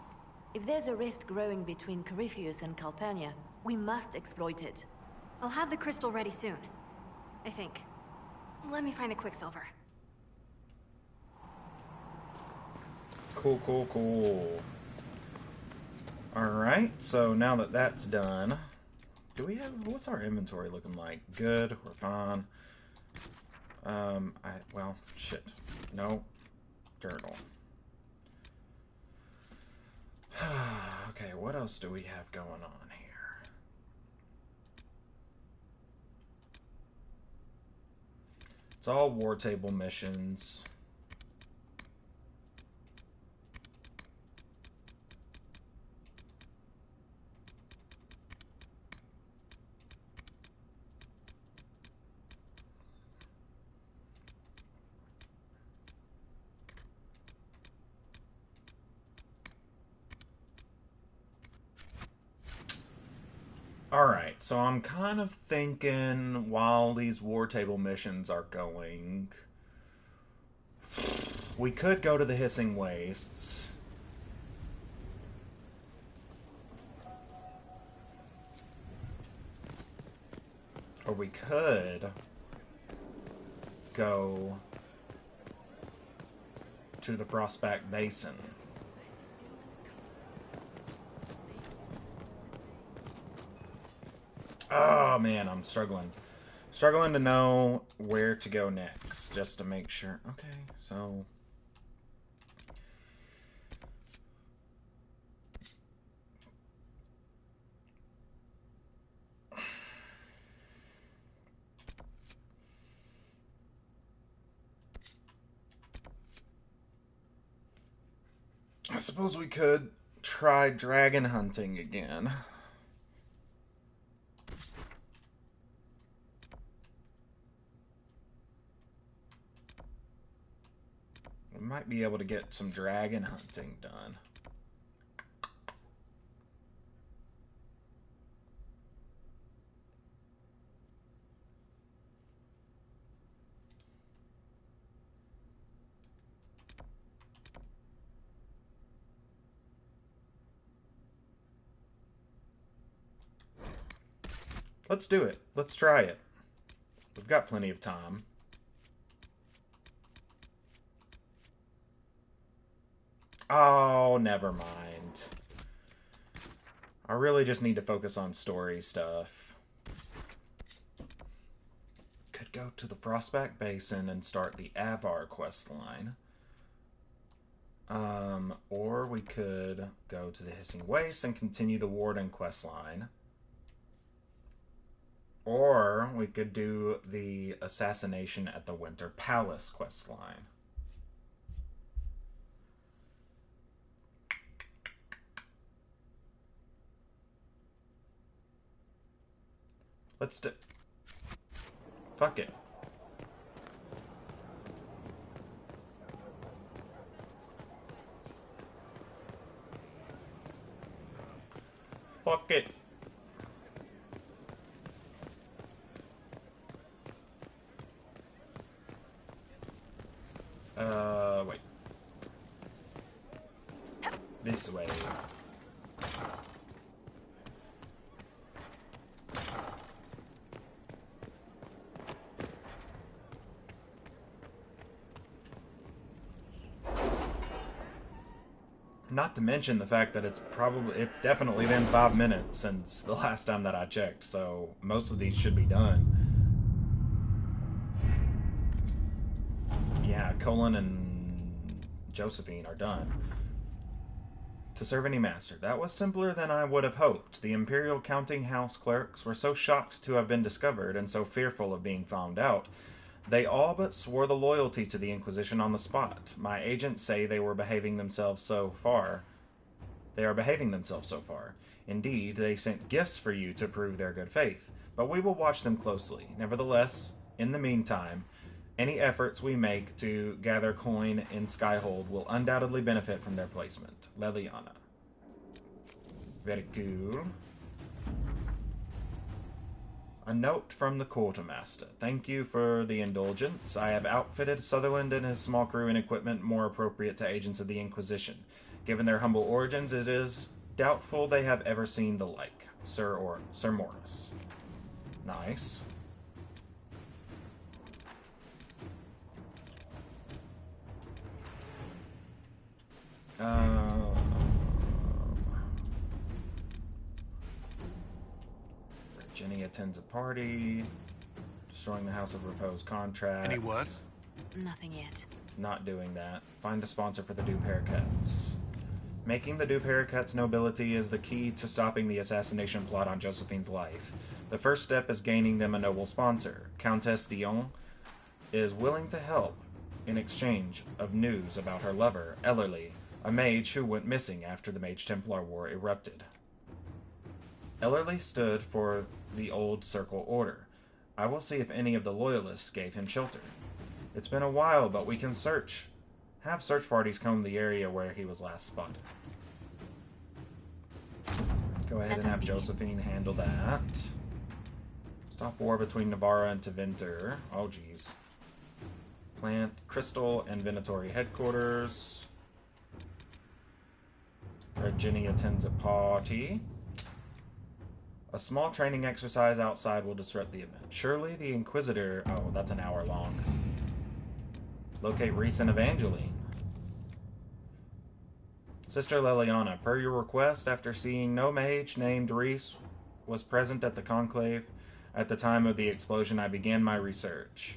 If there's a rift growing between Corypheus and Calpurnia, we must exploit it. I'll have the crystal ready soon. I think. Let me find the Quicksilver. Cool, cool, cool. Alright, so now that that's done, do we have, what's our inventory looking like? Good, we're fine. Well, shit. No. Journal. Okay, what else do we have going on here? It's all war table missions. Alright, so I'm kind of thinking while these war table missions are going, we could go to the Hissing Wastes. Or we could go to the Frostback Basin. Oh man, I'm struggling. Struggling to know where to go next, just to make sure. Okay, so... I suppose we could try dragon hunting again. We might be able to get some dragon hunting done. Let's do it. Let's try it. We've got plenty of time. Oh, never mind. I really just need to focus on story stuff. Could go to the Frostback Basin and start the Avar questline. Or we could go to the Hissing Wastes and continue the Warden questline. Or we could do the Assassination at the Winter Palace questline. Let's do... Fuck it. Fuck it. Wait. This way. Not to mention the fact that it's definitely been 5 minutes since the last time that I checked, so most of these should be done. Yeah, Colin and Josephine are done. To serve any master. That was simpler than I would have hoped. The Imperial Counting House clerks were so shocked to have been discovered and so fearful of being found out, they all but swore the loyalty to the Inquisition on the spot. My agents say they were behaving themselves so far. They are behaving themselves so far. Indeed, they sent gifts for you to prove their good faith, but we will watch them closely. Nevertheless, in the meantime, any efforts we make to gather coin in Skyhold will undoubtedly benefit from their placement. Leliana. Very cool. A note from the quartermaster. Thank you for the indulgence. I have outfitted Sutherland and his small crew in equipment more appropriate to agents of the Inquisition. Given their humble origins, it is doubtful they have ever seen the like. Sir Morris. Nice. Jenny attends a party. Destroying the House of Repose contract. Any word? Nothing yet. Not doing that. Find a sponsor for the dupe haircuts. Making the dupe haircuts nobility is the key to stopping the assassination plot on Josephine's life. The first step is gaining them a noble sponsor. Countess Dion is willing to help in exchange of news about her lover, Ellerly, a mage who went missing after the Mage Templar War erupted. Ellerly stood for the Old Circle Order. I will see if any of the Loyalists gave him shelter. It's been a while, but we can have search parties comb the area where he was last spotted. Go ahead and have Josephine handle that. Stop war between Navarra and Tevinter. Oh, geez. Plant Crystal and Venatory headquarters. Red Jenny attends a party. A small training exercise outside will disrupt the event. Surely the Inquisitor... Oh, that's an hour long. Locate Reese and Evangeline. Sister Leliana, per your request, after seeing no mage named Reese was present at the Conclave at the time of the explosion, I began my research.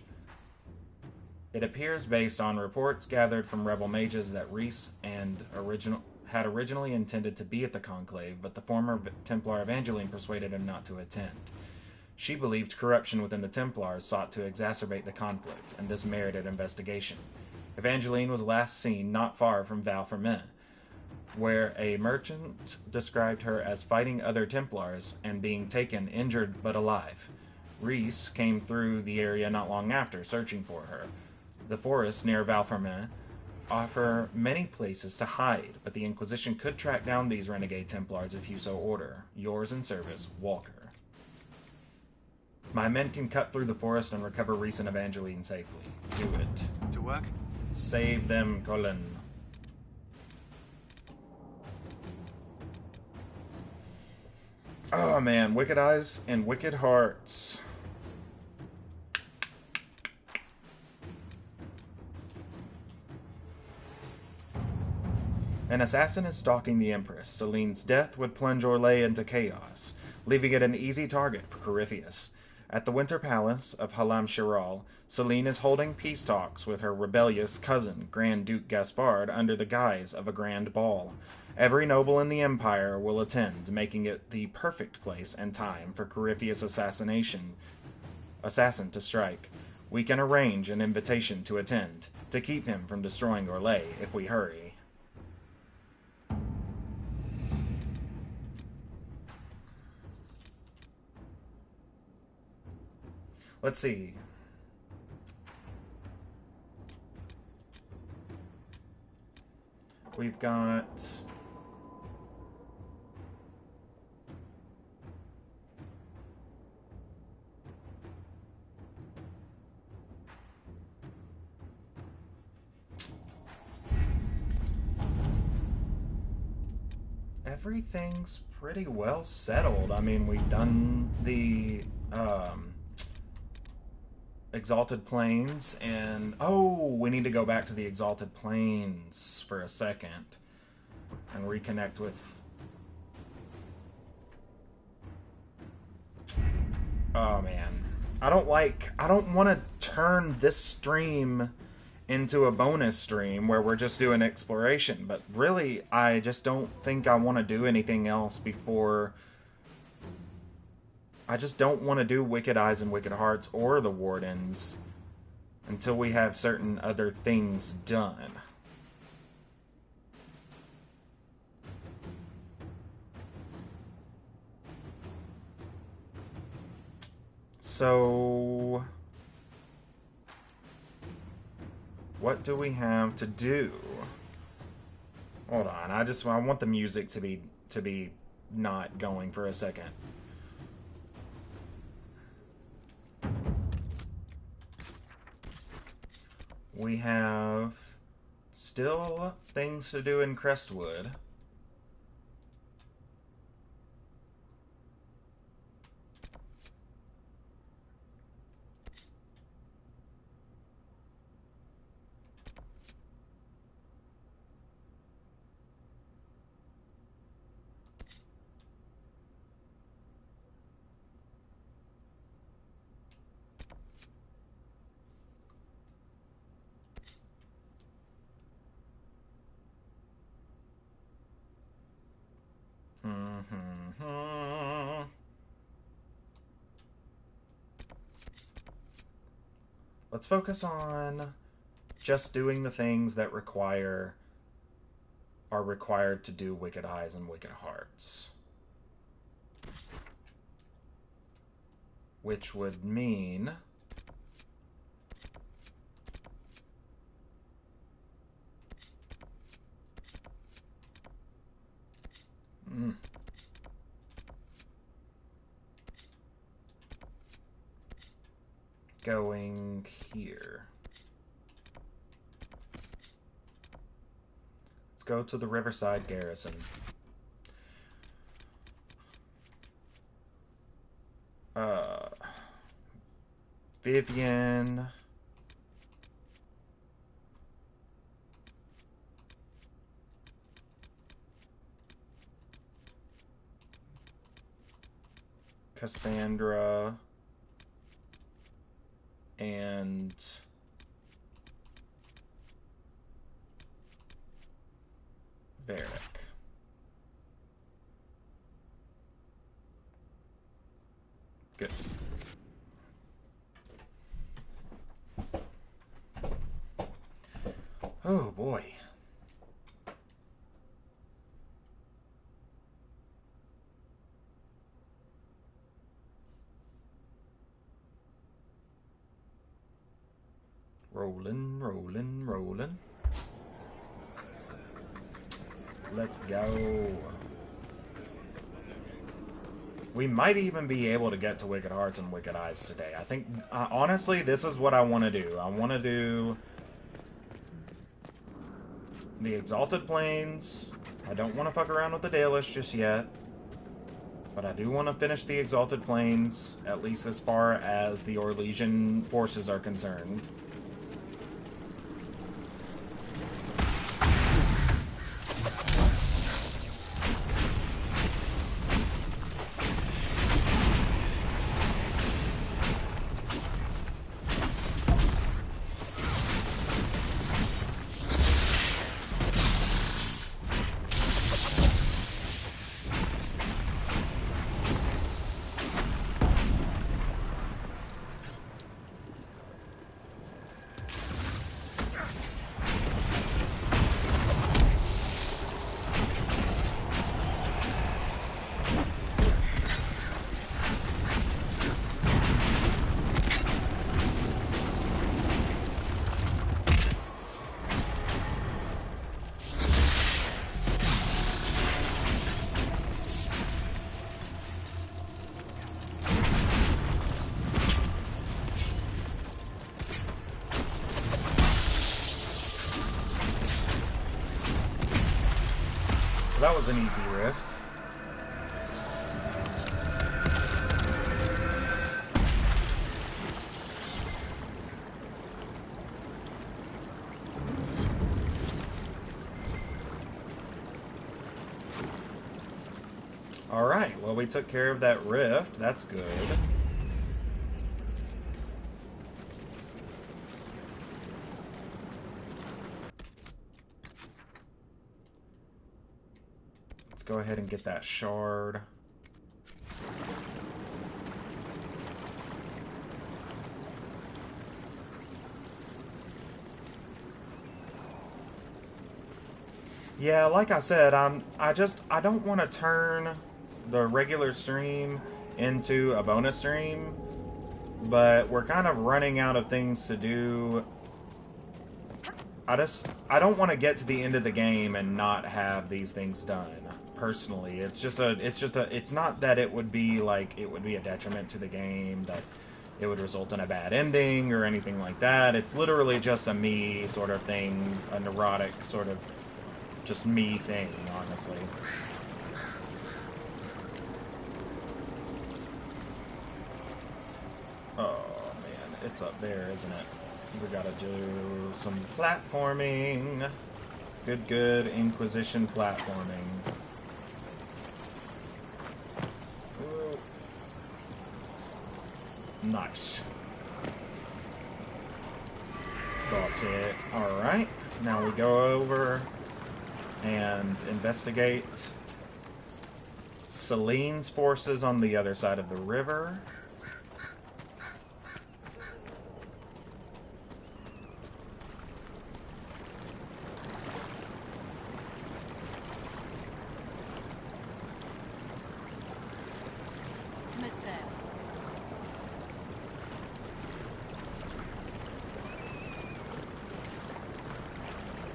It appears, based on reports gathered from rebel mages, that Reese had originally intended to be at the Conclave, but the former Templar Evangeline persuaded him not to attend. She believed corruption within the Templars sought to exacerbate the conflict, and this merited investigation. Evangeline was last seen not far from Val-Fermin, where a merchant described her as fighting other Templars and being taken injured but alive. Reese came through the area not long after, searching for her. The forests near Val-Fermin offer many places to hide, but the Inquisition could track down these renegade Templars if you so order. Yours in service, Walker. My men can cut through the forest and recover Reese and Evangeline safely. Do it. To work? Save them, Colin. Oh man, Wicked Eyes and Wicked Hearts. An assassin is stalking the Empress. Celine's death would plunge Orlais into chaos, leaving it an easy target for Corypheus. At the Winter Palace of Halam Shiral, Celine is holding peace talks with her rebellious cousin, Grand Duke Gaspard, under the guise of a grand ball. Every noble in the Empire will attend, making it the perfect place and time for Corypheus' assassin to strike. We can arrange an invitation to attend, to keep him from destroying Orlais if we hurry. Let's see. We've got... everything's pretty well settled. I mean, we've done the Exalted Plains, and we need to go back to the Exalted Plains for a second and reconnect with... Oh man, I don't want to turn this stream into a bonus stream where we're just doing exploration. But really, I just don't think I want to do anything else before... I just don't want to do Wicked Eyes and Wicked Hearts or the Wardens until we have certain other things done. So... what do we have to do? Hold on, I want the music to be not going for a second. We have still things to do in Crestwood. Let's focus on just doing the things that are required to do Wicked Eyes and Wicked Hearts. Which would mean... going here. Let's go to the Riverside Garrison. Vivian... Cassandra... and... Varric. Good. Oh boy. Rolling, rolling, rolling. Let's go. We might even be able to get to Wicked Hearts and Wicked Eyes today. I think, honestly, this is what I want to do. I want to do the Exalted Plains. I don't want to fuck around with the Dalish just yet. But I do want to finish the Exalted Plains, at least as far as the Orlesian forces are concerned. That was an easy rift. Alright, well we took care of that rift. That's good. go ahead and get that shard. Yeah, like I said, I don't want to turn the regular stream into a bonus stream, but we're kind of running out of things to do. I don't want to get to the end of the game and not have these things done. Personally, it's not that it would be a detriment to the game, that it would result in a bad ending or anything like that. It's literally just a me sort of thing, a neurotic sort of just me thing, honestly. Oh man, it's up there, isn't it? We gotta do some platforming. Good Inquisition platforming. Ooh. Nice. Got it. Alright, now we go over and investigate Celine's forces on the other side of the river.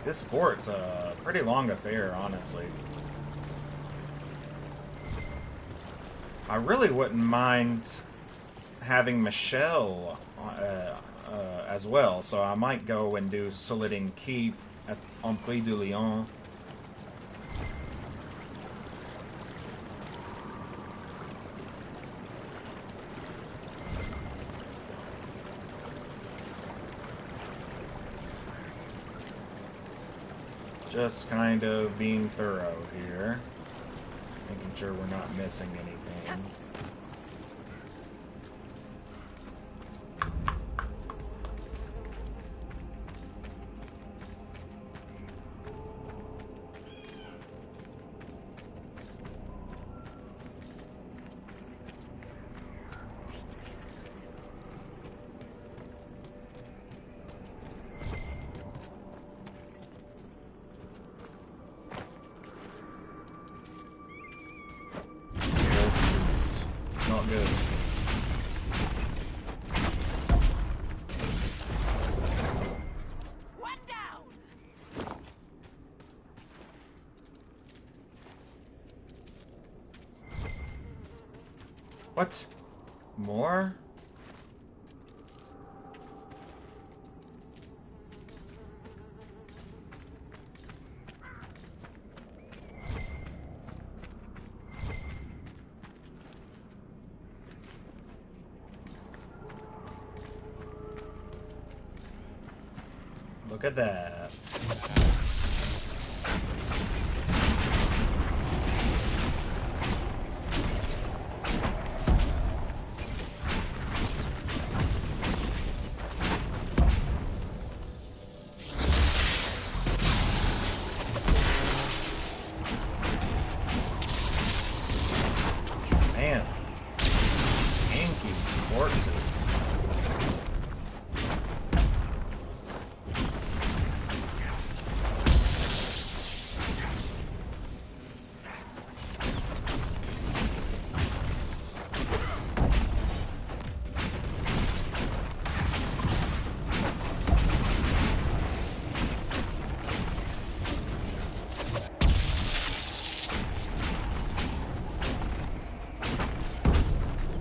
This fort's a pretty long affair, honestly. I really wouldn't mind having Michelle as well, so I might go and do Saladin Keep at Empire de Lyon. Just kind of being thorough here. Making sure we're not missing anything. What? More? Look at that. Man, Yankie's corpses.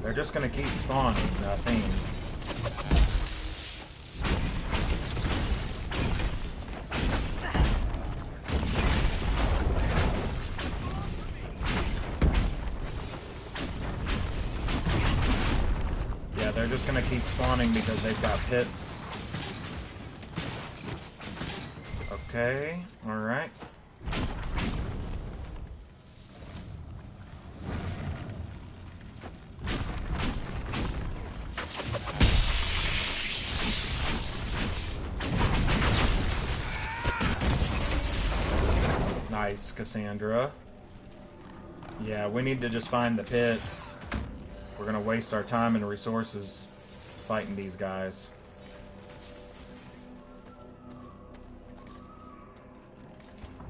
They're just gonna keep spawning, I think. Yeah, they're just gonna keep spawning because they've got pits. Okay, alright. Nice, Cassandra. Yeah, we need to just find the pits. We're gonna waste our time and resources fighting these guys.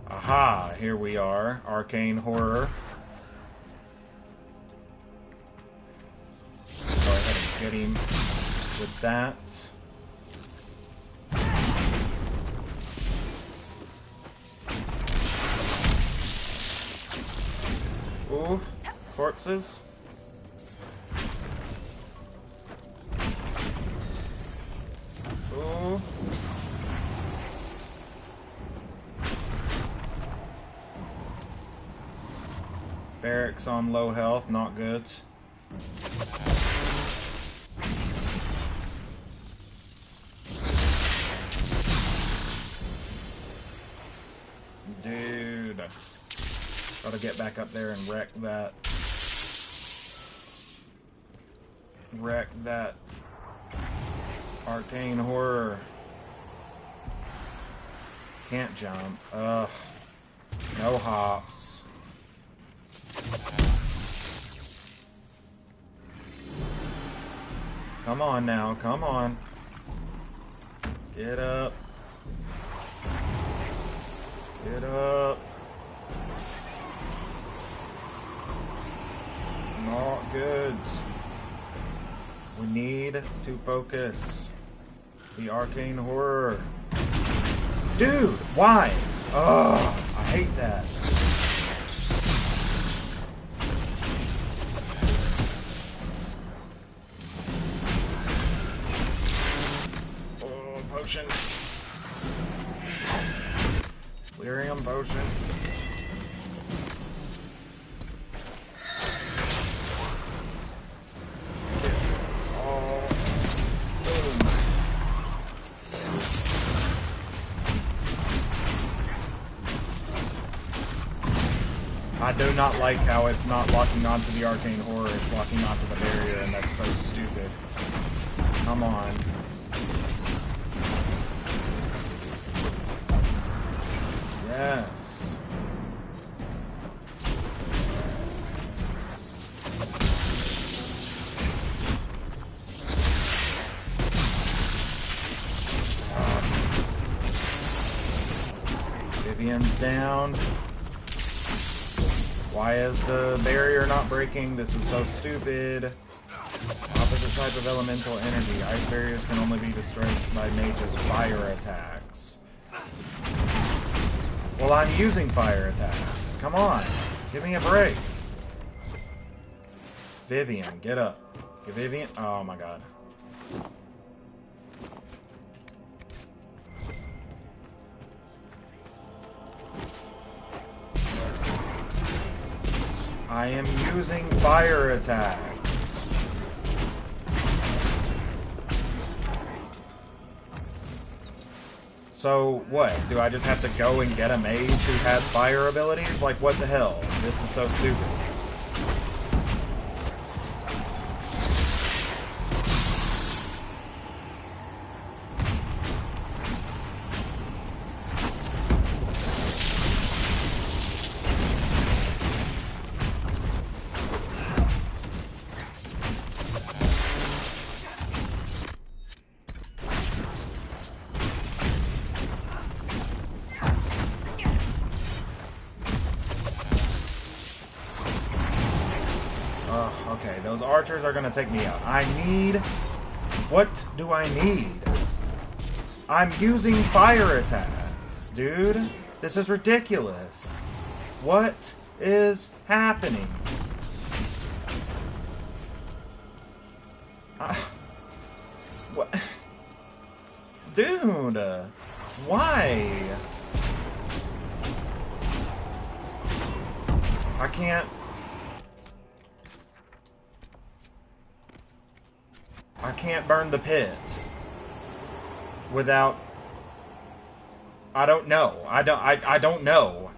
Aha, here we are. Arcane Horror. Go ahead and get him with that. Ooh, corpses. Ooh. Barracks on low health, not good. Dude. Gotta get back up there and wreck that. Wreck that arcane horror. Can't jump. Ugh. No hops. Come on now, come on. Get up. Get up. Not good. We need to focus. The arcane horror. Dude, why? Ugh, I hate that. Oh, potion. Lyrium potion. I do not like how it's not locking onto the arcane horror, it's locking onto the barrier, and that's so stupid. Come on. Yes. Vivian's down. Why is the barrier not breaking? This is so stupid. Opposite type of elemental energy. Ice barriers can only be destroyed by mages' fire attacks. Well, I'm using fire attacks. Come on. Give me a break. Vivian, get up. Get Vivian. Oh my god. I am using fire attacks. So, what? Do I just have to go and get a mage who has fire abilities? Like, what the hell? This is so stupid. Okay, those archers are gonna take me out. I need... What do I need? I'm using fire attacks, dude. This is ridiculous. What is happening? What? Dude, why? I can't... I can't burn the pits without... I don't know. I don't know.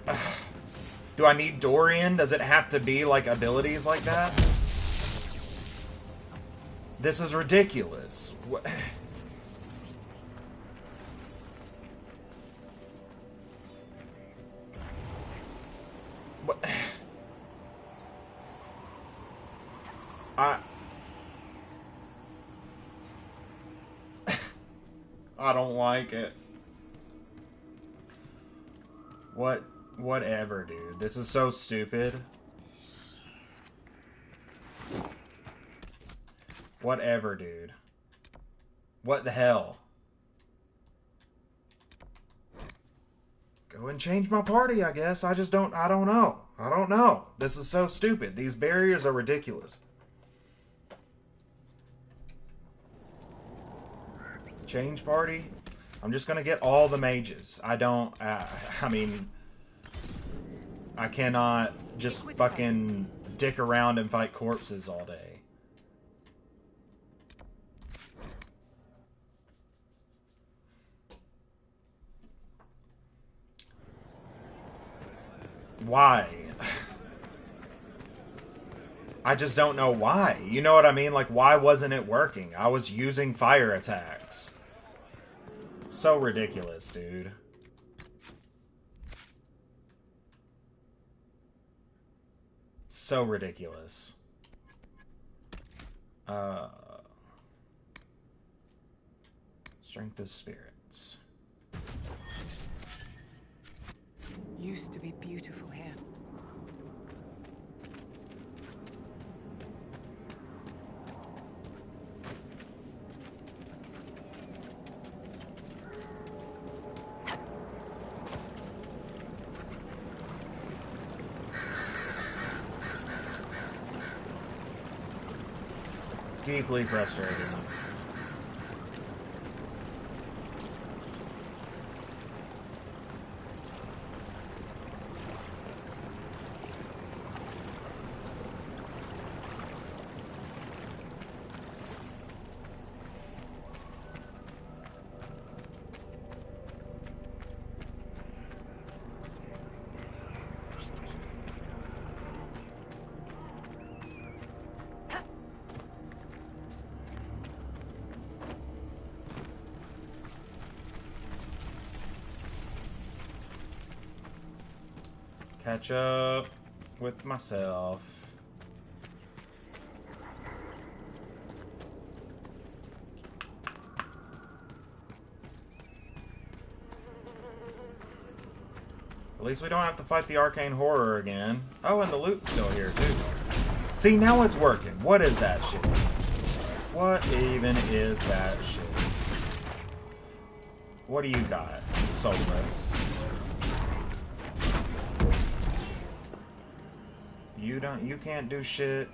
Do I need Dorian? Does it have to be like abilities like that? This is ridiculous. What? What? I don't like it. Whatever, dude. This is so stupid. Whatever, dude. What the hell? Go and change my party, I guess. I don't know. I don't know. This is so stupid. These barriers are ridiculous. Change party? I'm just gonna get all the mages. I mean, I cannot just fucking dick around and fight corpses all day. Why? I just don't know why. You know what I mean? Like, why wasn't it working? I was using fire attacks. So ridiculous, dude. So ridiculous. Strength of spirits. Used to be beautiful here. Deeply frustrating. Catch up with myself. At least we don't have to fight the arcane horror again. Oh, and the loot's still here, too. See, now it's working. What is that shit? What even is that shit? What do you got? Soulless. You can't do shit.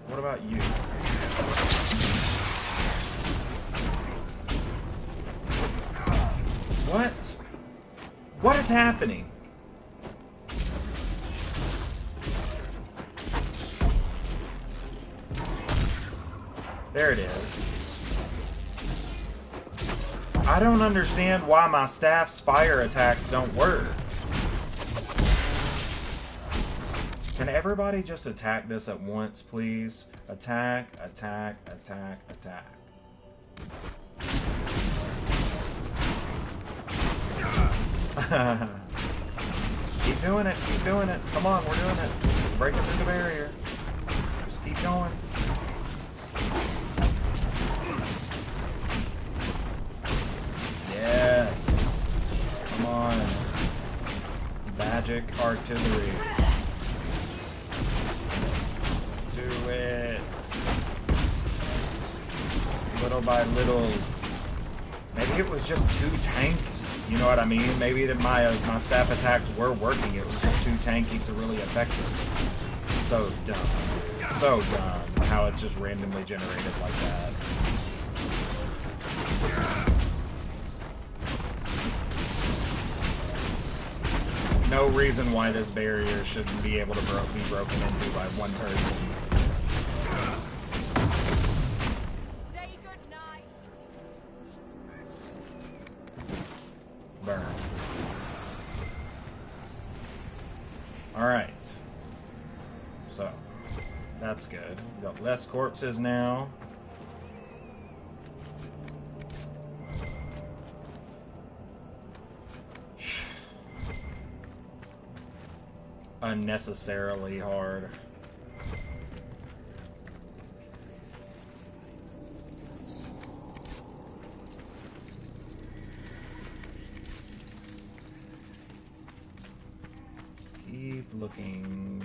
What about you? What? What is happening? There it is. I don't understand why my staff's fire attacks don't work. Can everybody just attack this at once, please? Attack, attack, attack, attack. Keep doing it, keep doing it. Come on, we're doing it. Breaking through the barrier. Just keep going. Yes. Come on. Magic artillery. Do it. Little by little. Maybe it was just too tanky. You know what I mean? Maybe that my staff attacks were working. It was just too tanky to really effective. So dumb. So dumb how it's just randomly generated like that. No reason why this barrier shouldn't be able to be broken into by one person. Say goodnight. Burn. Alright. So, that's good. We've got less corpses now. unnecessarily hard. Keep looking.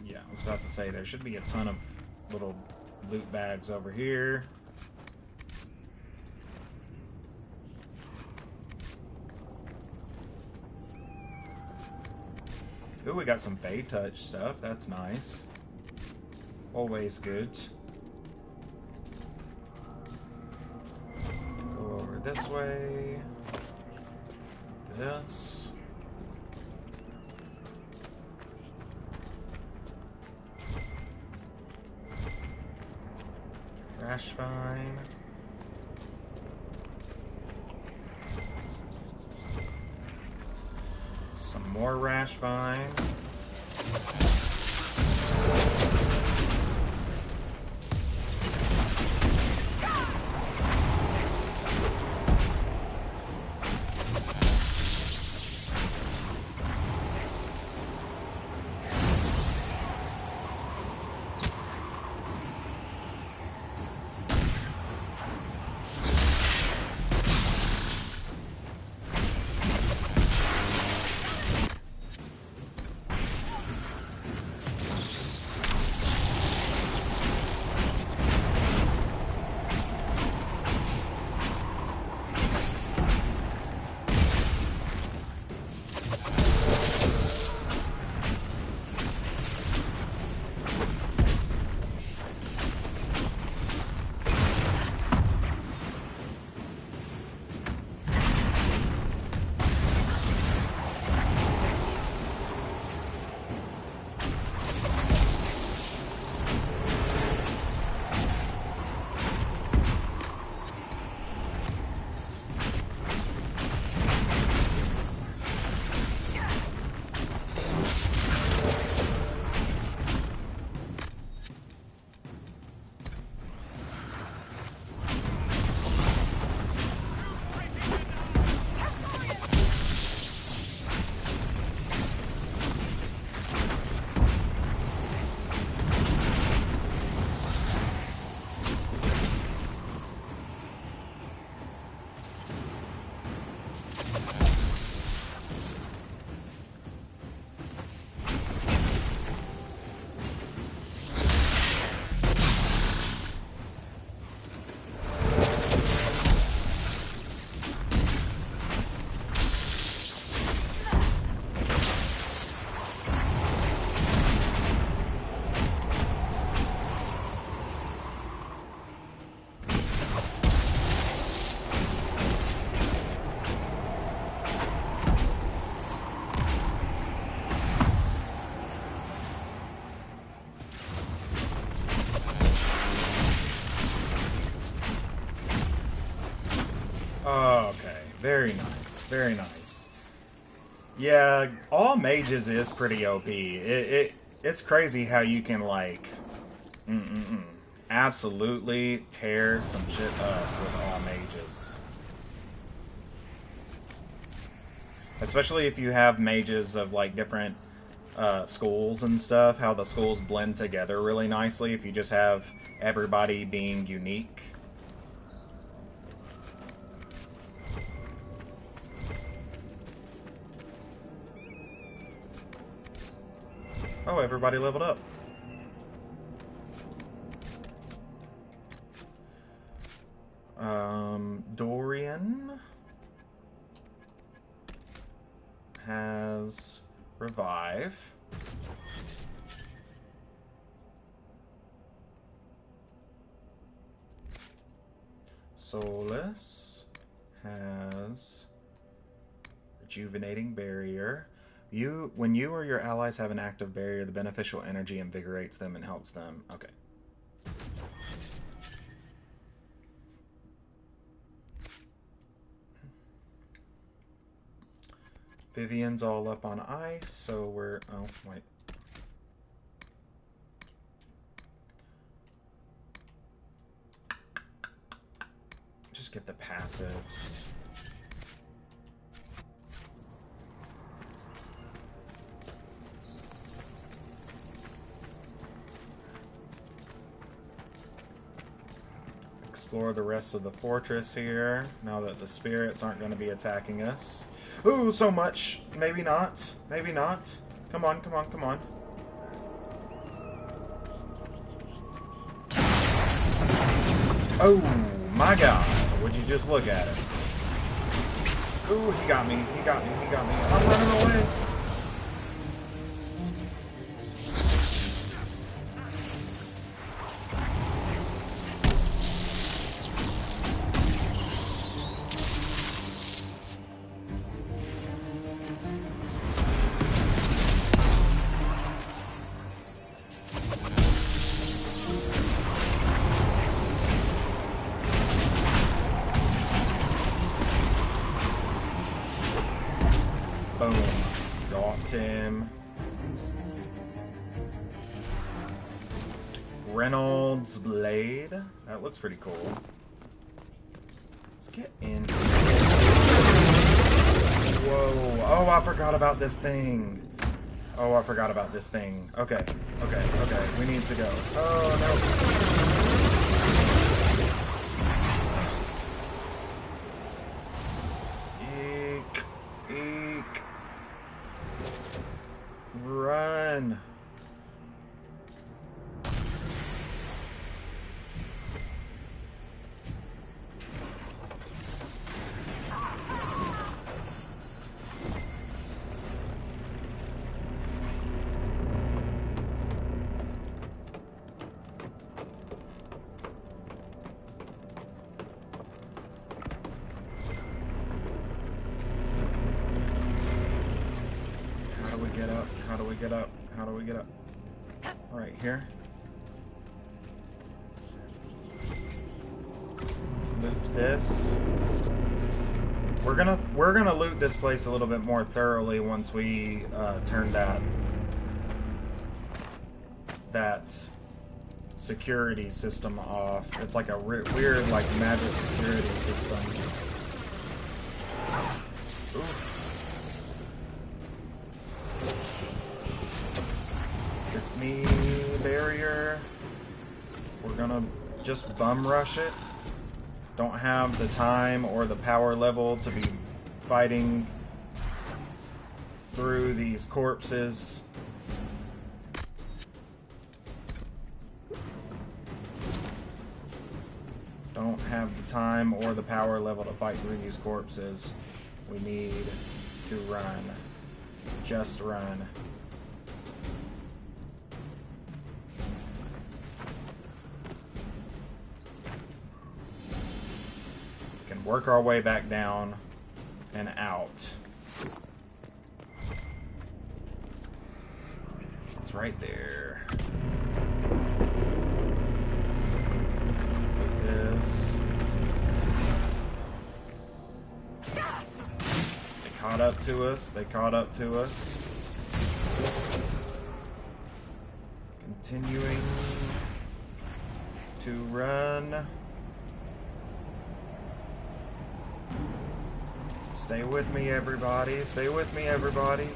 Yeah, I was about to say there should be a ton of little loot bags over here. Ooh, we got some Fey Touch stuff. That's nice. Always good. Go over this way. This. Rashvine. Some more Rashvine. Okay, very nice, very nice. Yeah, all mages is pretty OP. It's crazy how you can like absolutely tear some shit up with all mages. Especially if you have mages of like different schools and stuff, how the schools blend together really nicely if you just have everybody being unique. Oh, everybody leveled up. Dorian has Revive. Solus has Rejuvenating Barrier. When you or your allies have an active barrier, the beneficial energy invigorates them and helps them. Okay. Vivian's all up on ice, so we're... Oh, wait. Just get the passives. explore the rest of the fortress here, now that the spirits aren't going to be attacking us. Ooh, so much! Maybe not. Maybe not. Come on, come on, come on. Oh, my God. Would you just look at it? Ooh, he got me. He got me. He got me. I'm running away. Boom. Got him. Reynolds Blade. That looks pretty cool. Let's get in. Whoa. Oh, I forgot about this thing. Oh, I forgot about this thing. Okay. Okay. Okay. We need to go. Oh, no. Eek. Eek. Run. How do we get up? How do we get up? How do we get up? Right here. Loot this. We're gonna loot this place a little bit more thoroughly once we turn that security system off. It's like a weird like magic security system. Ooh. Get me barrier. We're gonna just bum rush it. Don't have the time or the power level to be fighting through these corpses. Don't have the time or the power level to fight through these corpses. We need to run. Just run. We can work our way back down and out. It's right there. This. They caught up to us. They caught up to us. Continuing to run. Stay with me, everybody. Stay with me, everybody.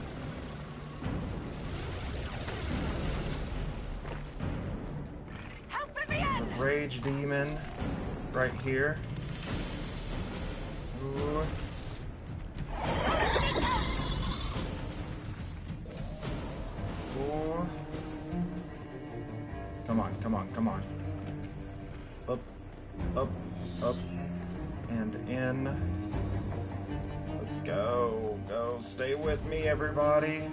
The rage demon right here. Ooh. Ooh. Come on, come on, come on. Up, up, up, and in. Let's go. Go. Stay with me, everybody.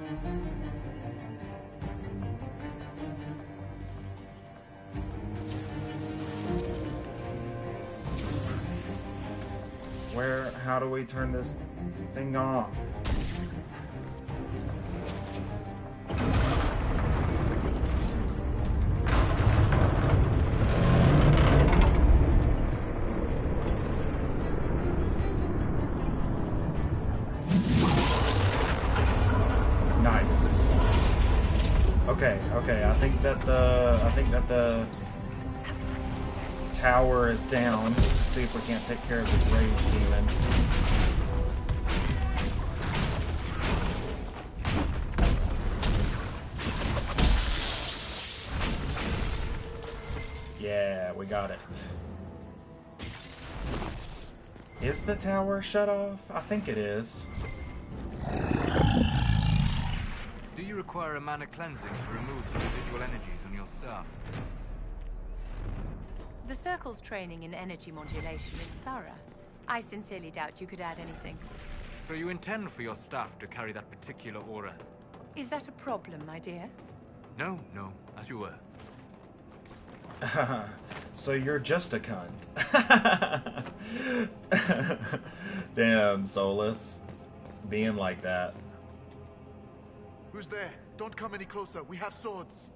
How do we turn this thing off? Nice. Okay, okay. I think that the tower is down. Let's see if we can't take care of this rage demon. Yeah, we got it. Is the tower shut off? I think it is. Do you require a mana cleansing to remove the residual energies on your staff? The Circle's training in energy modulation is thorough. I sincerely doubt you could add anything. So you intend for your staff to carry that particular aura? Is that a problem, my dear? No, no, as you were. So you're just a cunt. Damn, Solus. Being like that. Who's there? Don't come any closer. We have swords.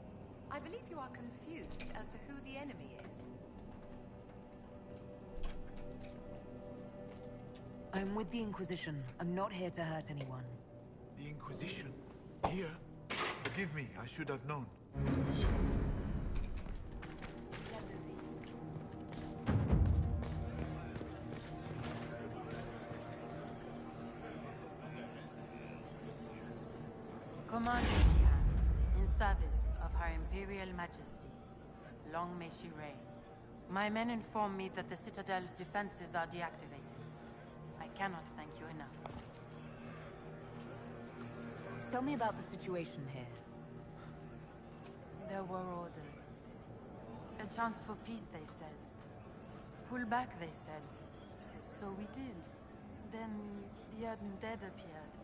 I believe you are confused as to who the enemy is. I'm with the Inquisition. I'm not here to hurt anyone. The Inquisition? Here? Forgive me, I should have known. Commander Jihan, in service of Her Imperial Majesty. Long may she reign. My men inform me that the Citadel's defenses are deactivated. I cannot thank you enough. Tell me about the situation here. There were orders. A chance for peace, they said. Pull back, they said. So we did. Then the undead appeared.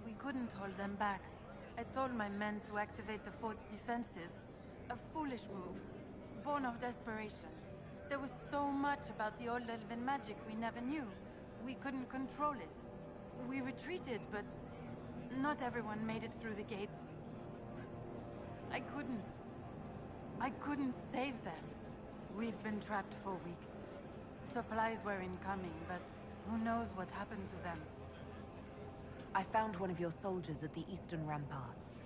We couldn't hold them back. I told my men to activate the fort's defenses. A foolish move, born of desperation. There was so much about the old elven magic we never knew. We couldn't control it. We retreated, but not everyone made it through the gates. I couldn't save them. We've been trapped for weeks. Supplies were incoming, but who knows what happened to them. I found one of your soldiers at the eastern ramparts.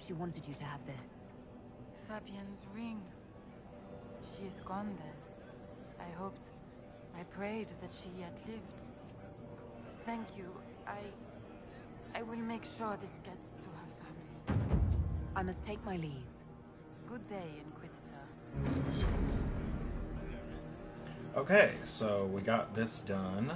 She wanted you to have this. Fabienne's ring. She is gone then. I prayed that she yet lived. Thank you. I will make sure this gets to her family. I must take my leave. Good day, Inquisitor. Okay, so we got this done.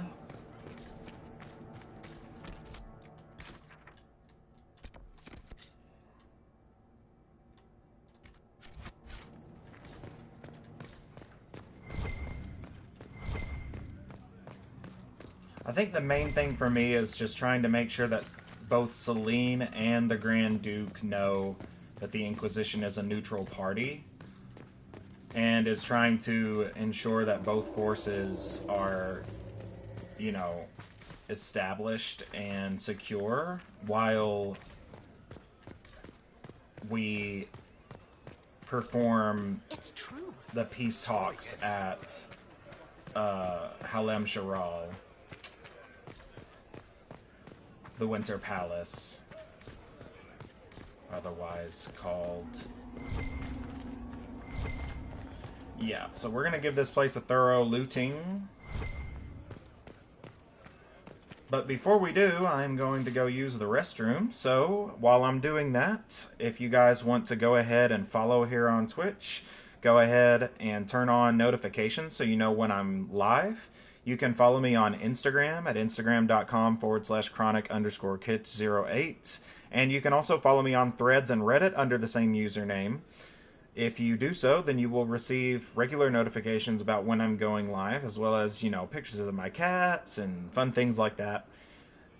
I think the main thing for me is just trying to make sure that both Celine and the Grand Duke know that the Inquisition is a neutral party, and is trying to ensure that both forces are, you know, established and secure while we perform the peace talks at Halem Sharal, the Winter Palace, otherwise called... Yeah, so we're going to give this place a thorough looting. But before we do, I'm going to go use the restroom. So while I'm doing that, if you guys want to go ahead and follow here on Twitch, go ahead and turn on notifications so you know when I'm live. You can follow me on Instagram at instagram.com/chronic_kits08. And you can also follow me on Threads and Reddit under the same username. If you do so, then you will receive regular notifications about when I'm going live, as well as, you know, pictures of my cats and fun things like that.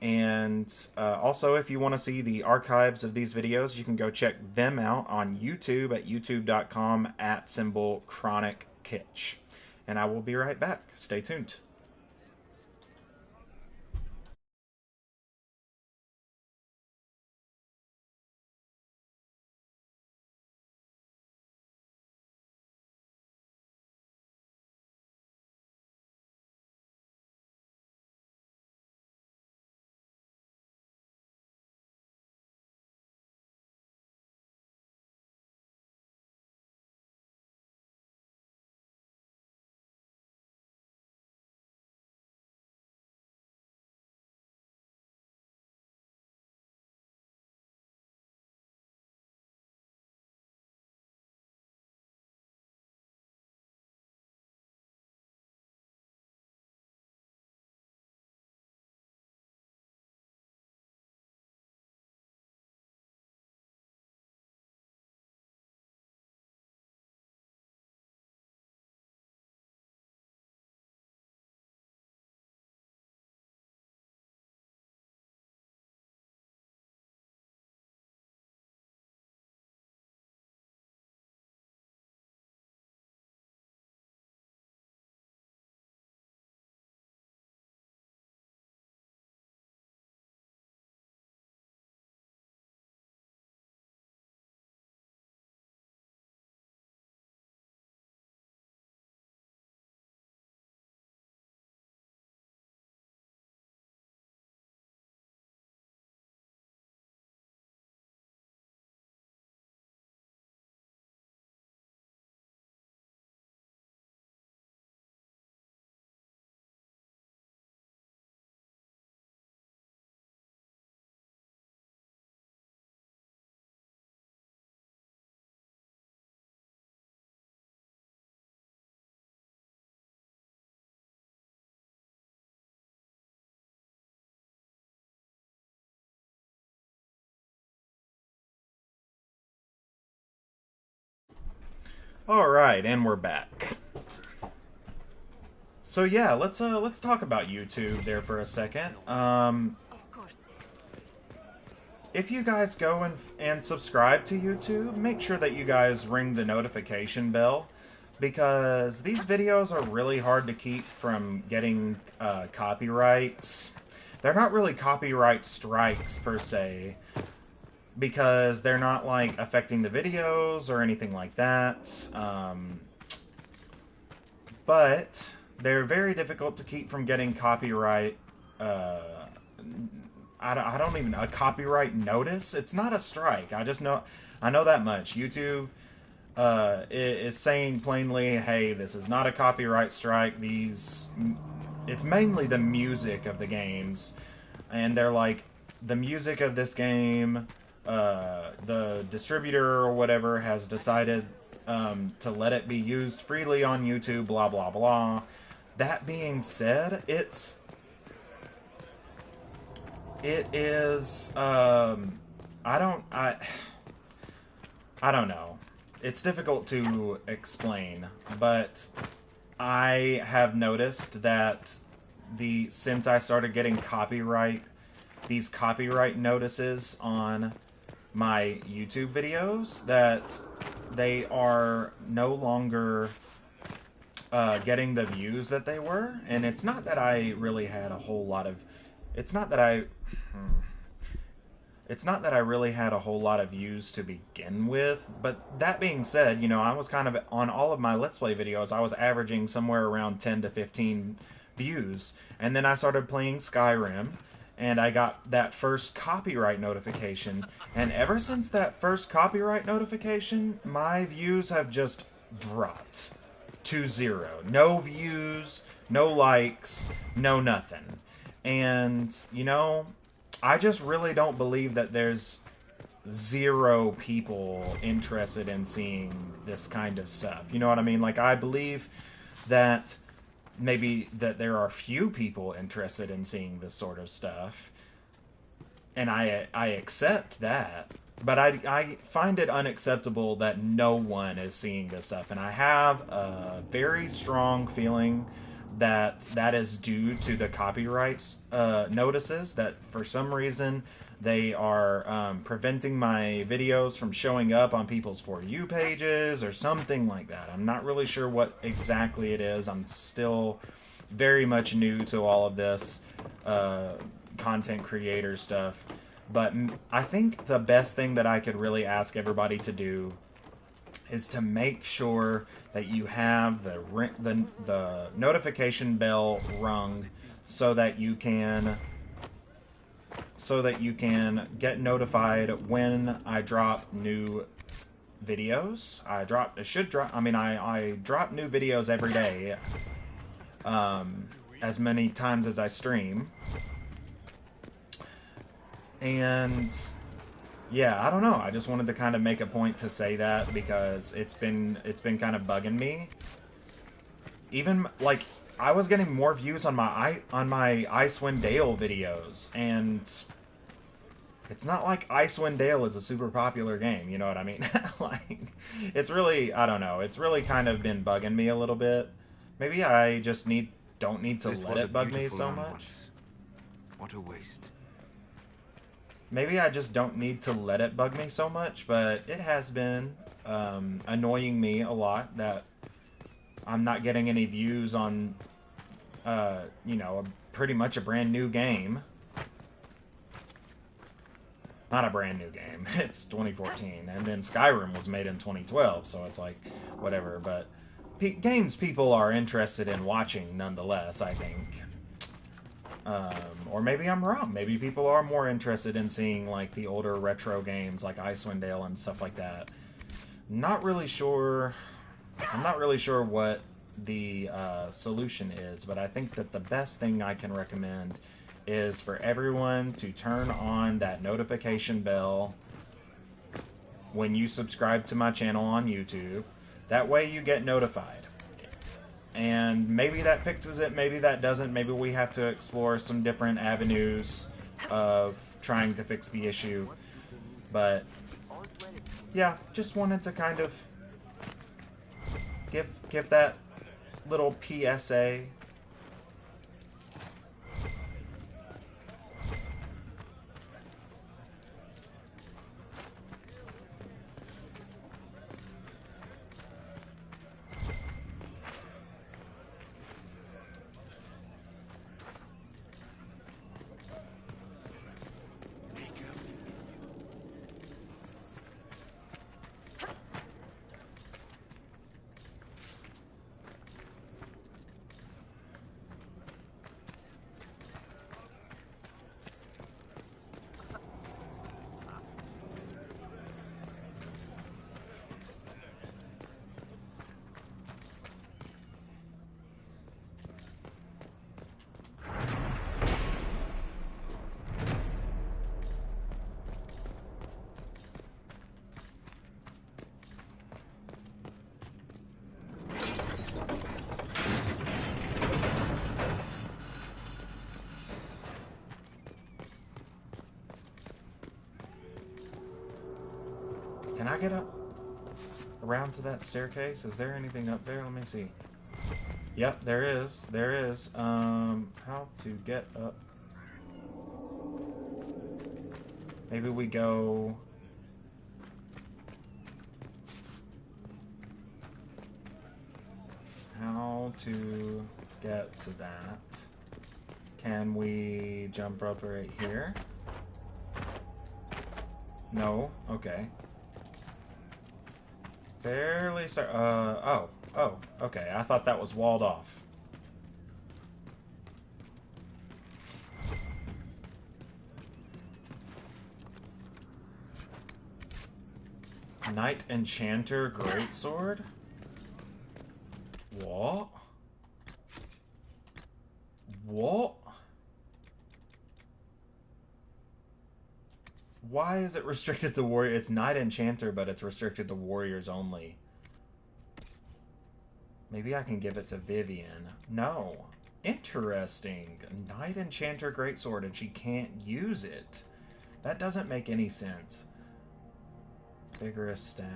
And also, if you want to see the archives of these videos, you can go check them out on YouTube at youtube.com/ChroniCkitch. And I will be right back. Stay tuned. Alright, and we're back. So yeah, let's talk about YouTube there for a second. If you guys go and subscribe to YouTube, make sure that you guys ring the notification bell, because these videos are really hard to keep from getting copyrights. They're not really copyright strikes per se, because they're not like affecting the videos or anything like that. But they're very difficult to keep from getting copyright. I don't even a copyright notice. It's not a strike. I know that much. YouTube is saying plainly, hey, this is not a copyright strike. It's mainly the music of the games, and they're like, the music of this game, the distributor or whatever has decided to let it be used freely on YouTube, blah blah blah. That being said, it is I don't know. It's difficult to explain, but I have noticed that since I started getting these copyright notices on my YouTube videos, that they are no longer getting the views that they were. And it's not that I really had a whole lot of really had a whole lot of views to begin with. But that being said, you know, I was kind of, on all of my Let's Play videos, I was averaging somewhere around 10 to 15 views. And then I started playing Skyrim, and I got that first copyright notification. And ever since that first copyright notification, my views have just dropped to 0. No views, no likes, no nothing. And, you know, I just really don't believe that there's 0 people interested in seeing this kind of stuff. You know what I mean? Like, I believe that maybe that there are few people interested in seeing this sort of stuff, and I accept that. But I find it unacceptable that no one is seeing this stuff, and I have a very strong feeling that that is due to the copyright notices, that for some reason they are preventing my videos from showing up on people's For You pages or something like that. I'm not really sure what exactly it is. I'm still very much new to all of this content creator stuff. But I think the best thing that I could really ask everybody to do is to make sure that you have the notification bell rung, so that you can get notified when I drop new videos. I drop new videos every day, as many times as I stream. And yeah, I don't know. I just wanted to kind of make a point to say that, because it's been kind of bugging me. Even like, I was getting more views on my Icewind Dale videos, and it's not like Icewind Dale is a super popular game, you know what I mean? Like, it's really, I don't know, it's really kind of been bugging me a little bit. Maybe I just don't need to let it bug me so much. What a waste. Maybe I just don't need to let it bug me so much, but it has been annoying me a lot that I'm not getting any views on, you know, pretty much a brand new game. Not a brand new game. It's 2014, and then Skyrim was made in 2012, so it's like, whatever. But games people are interested in watching nonetheless, I think. Or maybe I'm wrong. Maybe people are more interested in seeing like the older retro games like Icewind Dale and stuff like that. Not really sure. I'm not really sure what the solution is, but I think that the best thing I can recommend is for everyone to turn on that notification bell when you subscribe to my channel on YouTube. That way you get notified. And maybe that fixes it, maybe that doesn't. Maybe we have to explore some different avenues of trying to fix the issue. But yeah, just wanted to kind of Give that little PSA. Can I get up around to that staircase? Is there anything up there? Let me see. Yep, there is. There is. How to get up? Maybe we go... How to get to that? Can we jump up right here? No? Okay. Barely start. Oh, okay. I thought that was walled off. Knight Enchanter Greatsword? What? What? Why is it restricted to warrior? It's Knight Enchanter, but it's restricted to warriors only. Maybe I can give it to Vivian. No. Interesting. Knight Enchanter Greatsword, and she can't use it. That doesn't make any sense. Vigorous Staff.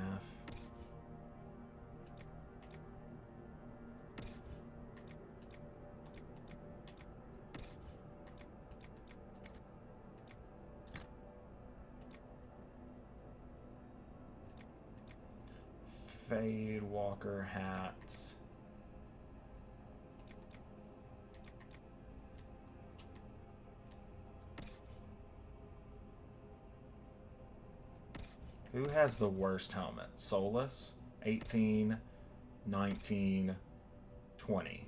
Fade Walker hat. Who has the worst helmet? Solus? 18, 19, 20.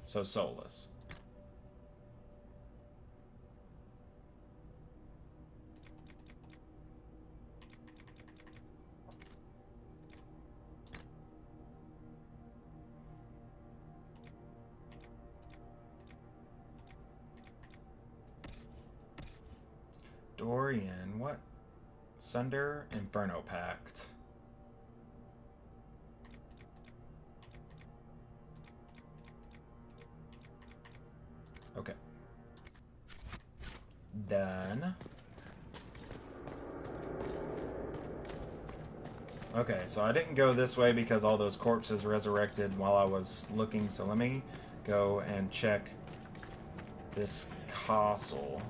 So Solus. Dorian, what? Sunder Inferno Pact. Okay. Done. Okay, so I didn't go this way because all those corpses resurrected while I was looking, so let me go and check this castle.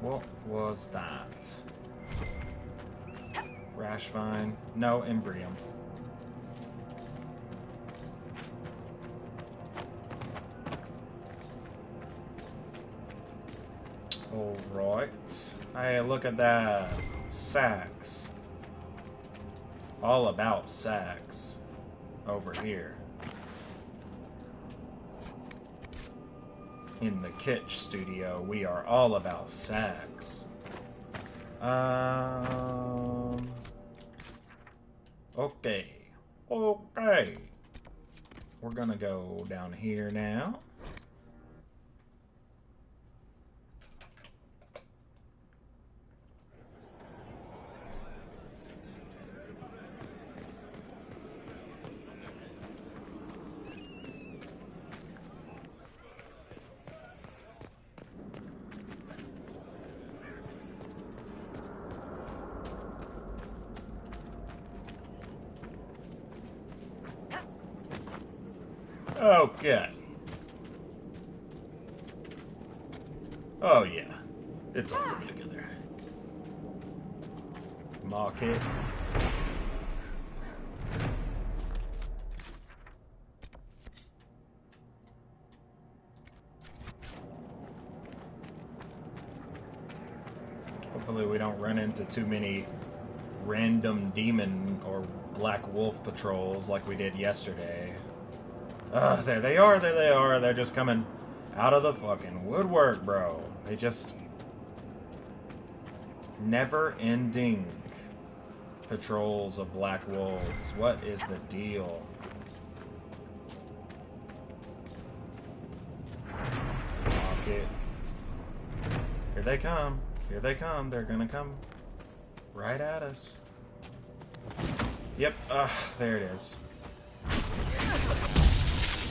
What was that? Rashvine. No, Embrium. Alright. Hey, look at that. Sax. All about sax. Over here. In the Kitsch studio, we are all about sax. Okay. Okay. We're gonna go down here now. Okay. Oh yeah. It's all coming together. Market. Hopefully we don't run into too many random demon or black wolf patrols like we did yesterday. There they are, there they are. They're just coming out of the fucking woodwork, bro. They just... never-ending patrols of black wolves. What is the deal? Okay. Here they come. Here they come. They're gonna come right at us. Yep. There it is.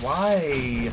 Why?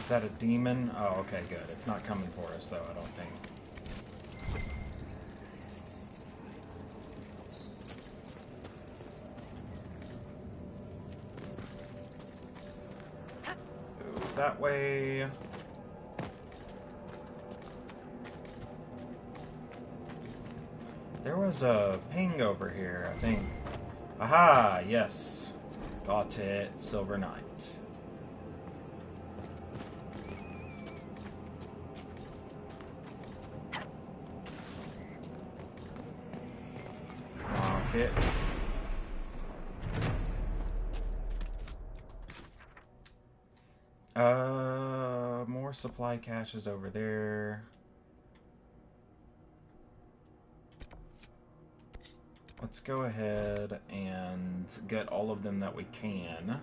Is that a demon? Oh, okay, good. It's not coming for us, though, I don't think. Go that way. There was a ping over here, I think. Aha! Yes. Got it. Silver Knight. It. More supply caches over there. Let's go ahead and get all of them that we can.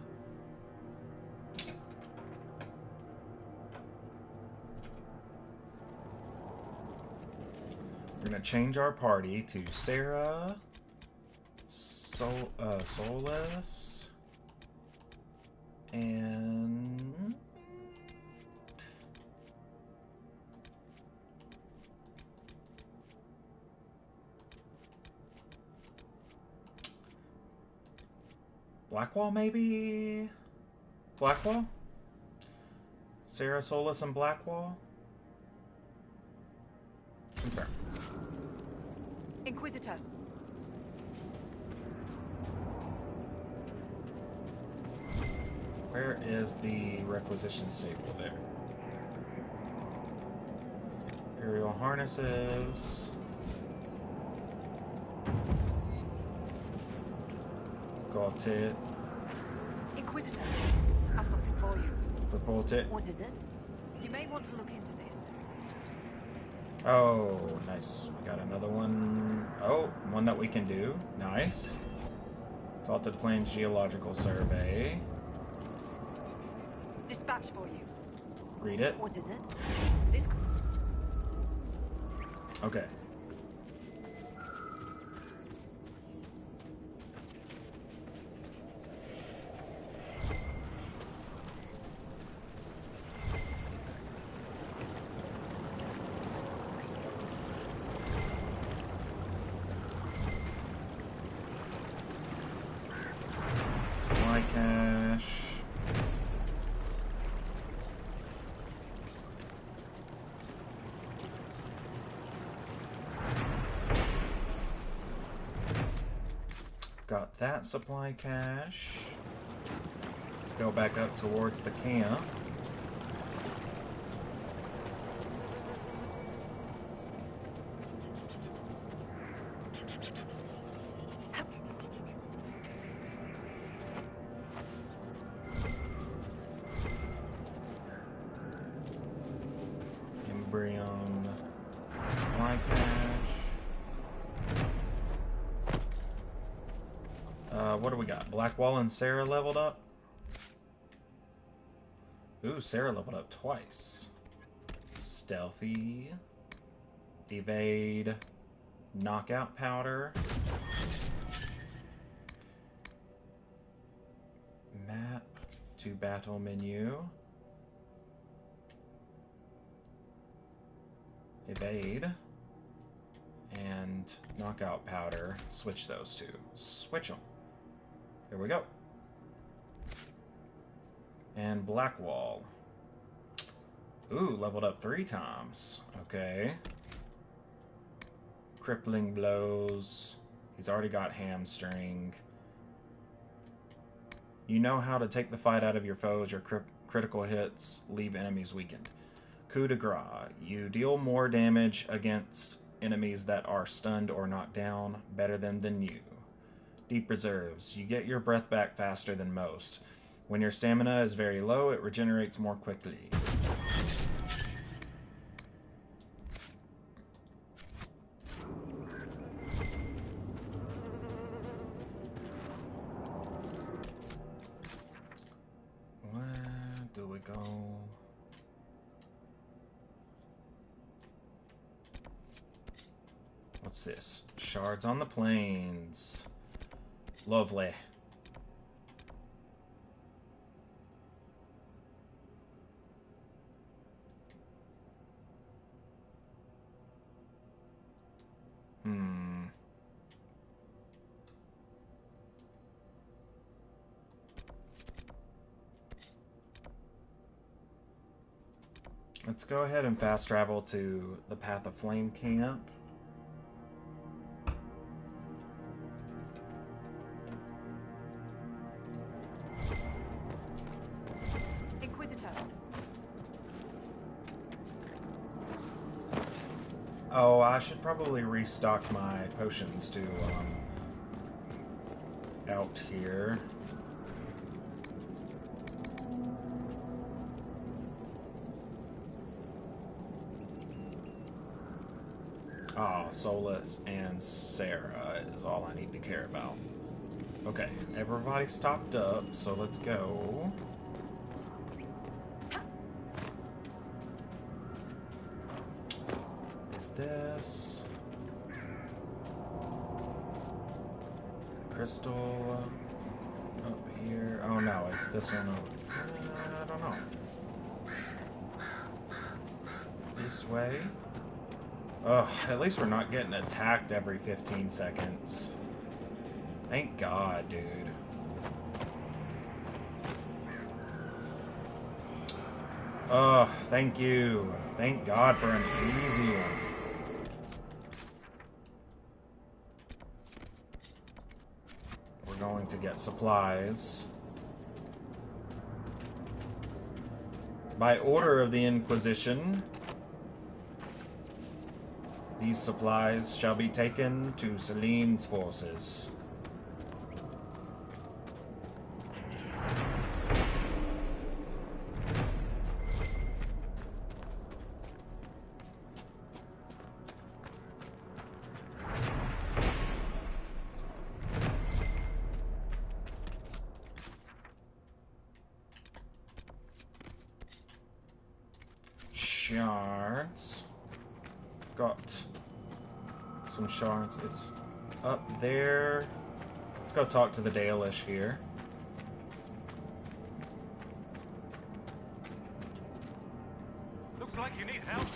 We're gonna change our party to Sarah, Solus, and Blackwall, maybe? Blackwall? Sarah, Solus, and Blackwall? Confirm. Inquisitor. Where is the requisition stable there? Imperial harnesses. Got it. Inquisitor, I have something for you. Report it. What is it? You may want to look into this. Oh, nice. We got another one. Oh, one that we can do. Nice. Salted Plains Geological Survey. Dispatch for you. Read it. What is it? This. Okay. Supply cache. Got that supply cache. Go back up towards the camp. Embryon supply cache. What do we got? Blackwall and Sarah leveled up? Ooh, Sarah leveled up twice. Stealthy. Evade. Knockout powder. Map to battle menu. Evade. And knockout powder. Switch those two. Switch them. Here we go. And Blackwall. Ooh, leveled up 3 times. Okay. Crippling blows. He's already got hamstring. You know how to take the fight out of your foes. Your critical hits leave enemies weakened. Coup de grace. You deal more damage against enemies that are stunned or knocked down better than you. Deep reserves. You get your breath back faster than most. When your stamina is very low, it regenerates more quickly. Where do we go? What's this? Shards on the plains. Lovely. Let's go ahead and fast travel to the Path of Flame camp. Inquisitor. Oh, I should probably restock my potions to out here. Ah, Solus and Sarah is all I need to care about. Okay, everybody stocked up, so let's go. Is this crystal up here? Oh no, it's this one over. I don't know. This way? Ugh, at least we're not getting attacked every 15 seconds. Thank God, dude. Ugh, thank you. Thank God for an easy one. We're going to get supplies. By order of the Inquisition, these supplies shall be taken to Celine's forces. Shards. Got some shards. It's up there. Let's go talk to the Dalish here. Looks like you need help.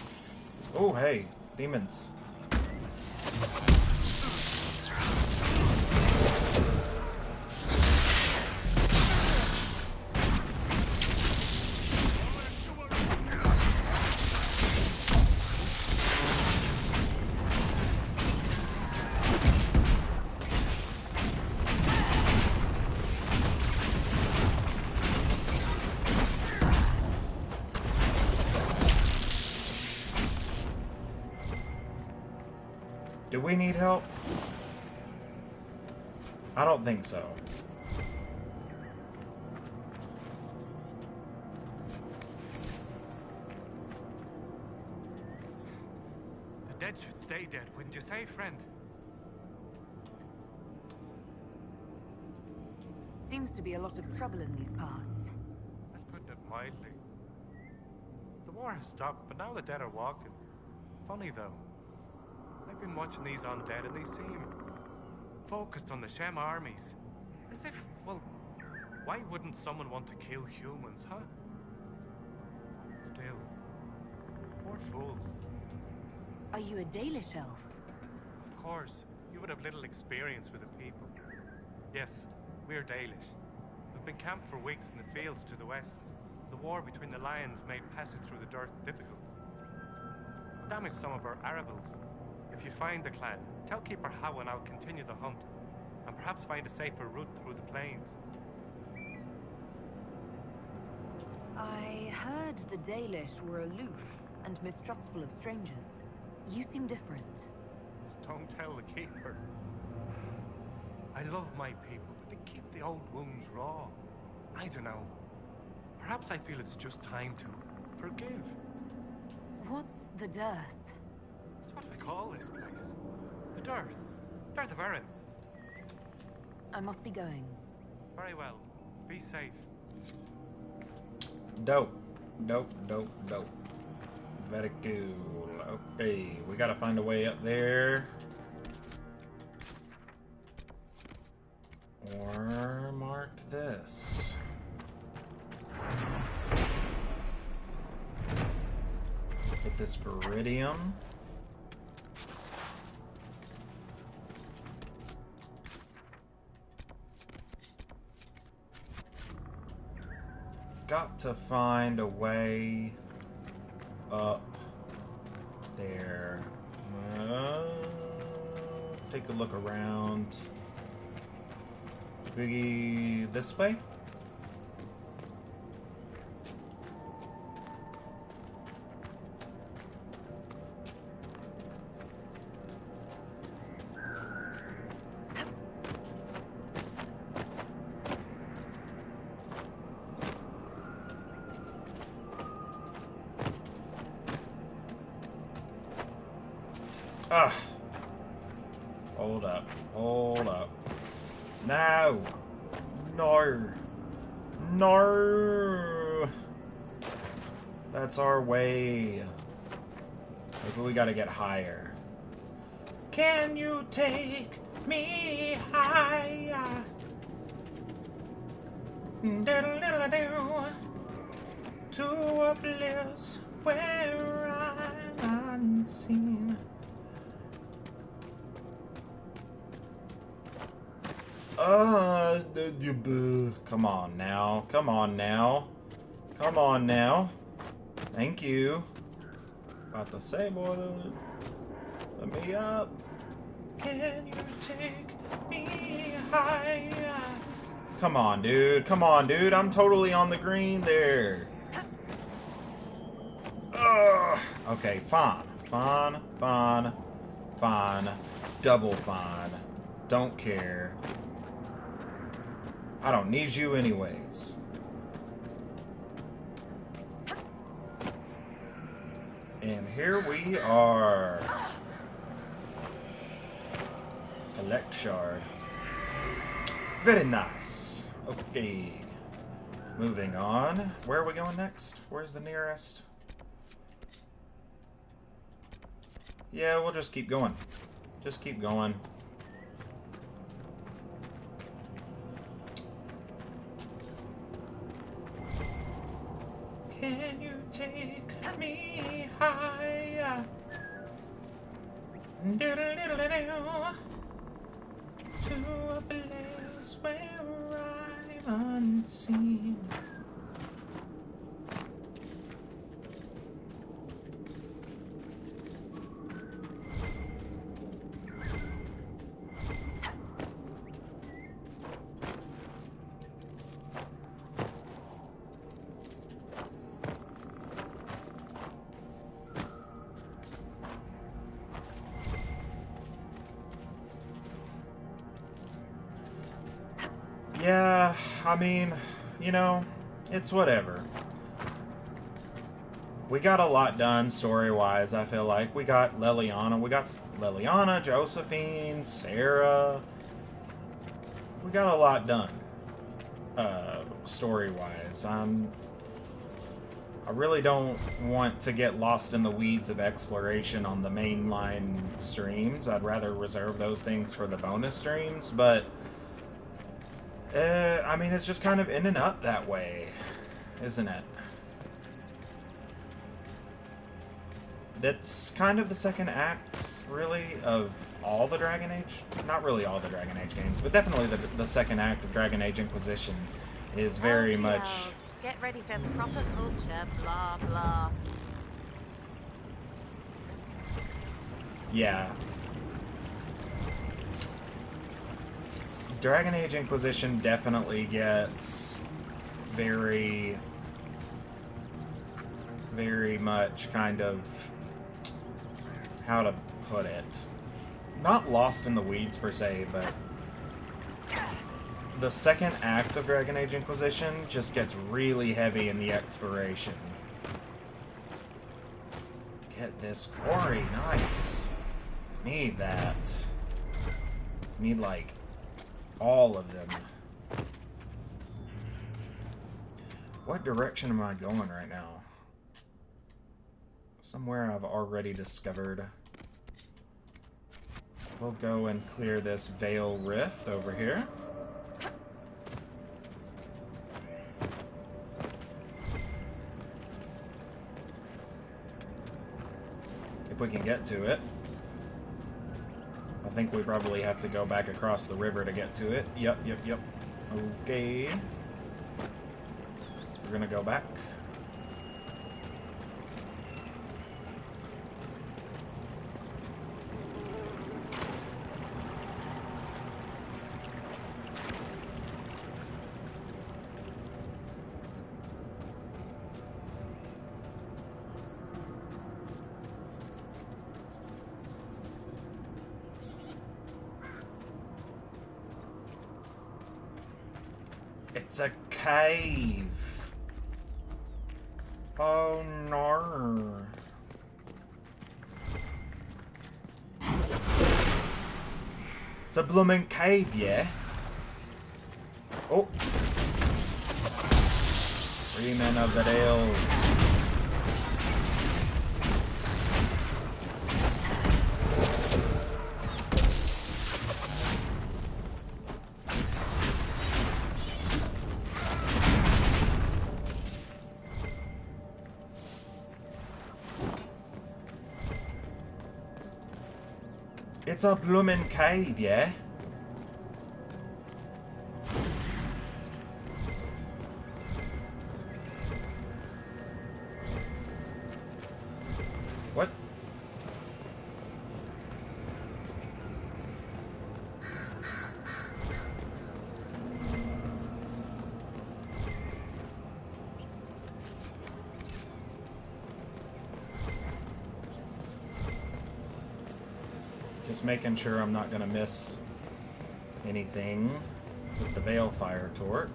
Oh, hey, demons. Do we need help? I don't think so. The dead should stay dead, wouldn't you say, friend? seems to be a lot of trouble in these parts. That's putting it mildly. The war has stopped, but now the dead are walking. Funny though. I've been watching these undead and they seem focused on the Shem armies. As if, well, why wouldn't someone want to kill humans, huh? Still, poor fools. Are you a Dalish elf? Of course, you would have little experience with the people. Yes, we're Dalish. We've been camped for weeks in the fields to the west. The war between the lions made passage through the dirt difficult. Damaged some of our arivals. If you find the clan, tell Keeper How and I'll continue the hunt, and perhaps find a safer route through the plains. I heard the Dalish were aloof and mistrustful of strangers. You seem different. Don't tell the Keeper. I love my people, but they keep the old wounds raw. I don't know. Perhaps I feel it's just time to forgive. What's the dearth? That's what we call this place. The Dearth. Dearth of Erin. I must be going. Very well. Be safe. Dope. Dope, dope, dope. Very cool. Okay, we gotta find a way up there. Or mark this. Get this Viridium. Got to find a way up there. Take a look around. Biggie, this way? Ah! Hold up. Hold up. No! No! No! That's our way. Maybe we gotta get higher. Can you take me higher? To a place where I'm unseen. Come on now. Come on now. Come on now. Thank you. About to say, boy, let me up. Can you take me higher? Come on, dude. Come on, dude. I'm totally on the green there. Ugh. Okay, fine. Fine. Fine. Fine. Double fine. Don't care. I don't need you anyways. And here we are. Elect shard. Very nice. Okay. Moving on. Where are we going next? Where's the nearest? Yeah, we'll just keep going. Just keep going. Can you take me higher? Doodle-doodle-doo. To a place where I'm unseen. Yeah, I mean, you know, it's whatever. We got a lot done story-wise, I feel like. We got Leliana, Josephine, Sarah. We got a lot done. story-wise. I really don't want to get lost in the weeds of exploration on the mainline streams. I'd rather reserve those things for the bonus streams, but I mean, it's just kind of ending up that way, isn't it? That's kind of the second act, really, of all the Dragon Age. Not really all the Dragon Age games, but definitely the second act of Dragon Age Inquisition is very much... Get ready for proper culture, blah, blah. Yeah. Dragon Age Inquisition definitely gets very much kind of... how to put it? Not lost in the weeds, per se, but... the second act of Dragon Age Inquisition just gets really heavy in the exploration. Get this quarry, nice. Need that. Need, like, all of them. What direction am I going right now? Somewhere I've already discovered. We'll go and clear this Veil Rift over here. If we can get to it. I think we probably have to go back across the river to get to it. Yep. Okay. We're gonna go back. It's a cave. Oh no. It's a blooming cave, yeah? Oh. Freeman of the Dales. It's a bloomin' cave, yeah? What? Just making sure I'm not going to miss anything with the Balefire torch.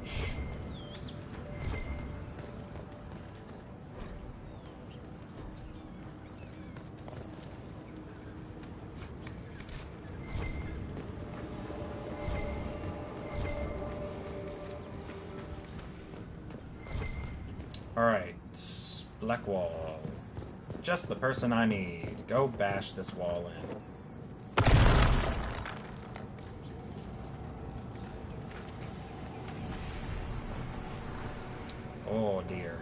Alright, Black Wall. Just the person I need. Go bash this wall in. Oh dear.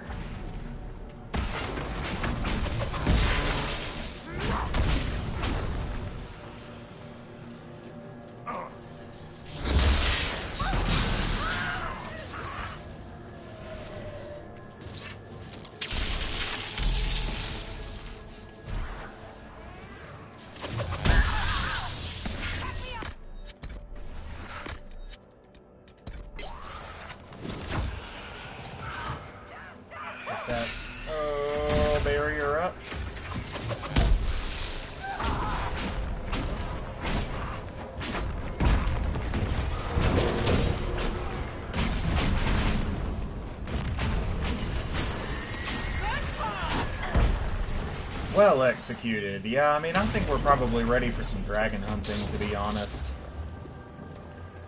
Well executed. Yeah, I mean, I think we're probably ready for some dragon hunting, to be honest.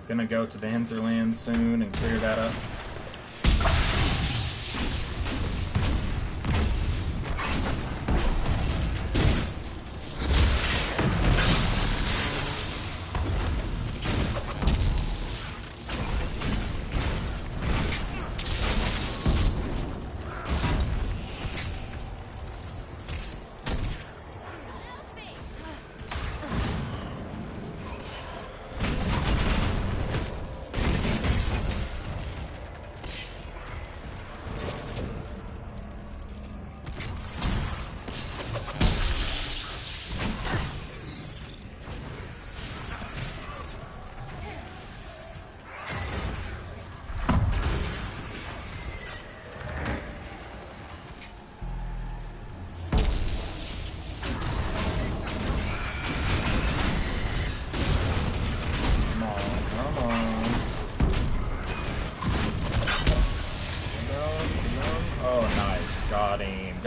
Gonna go to the hinterland soon and clear that up.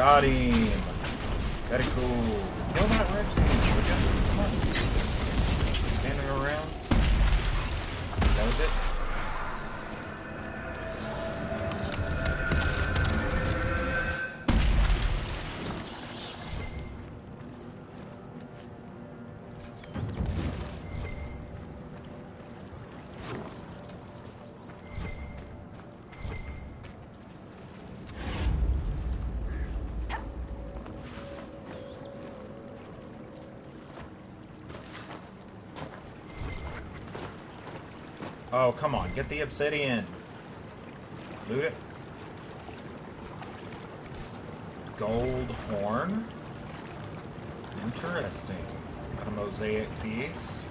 Got him. Very cool. Kill that red team, would ya? Come on. Standing around. That was it. Oh, come on. Get the obsidian. Loot it. Gold horn. Interesting. Got a mosaic piece.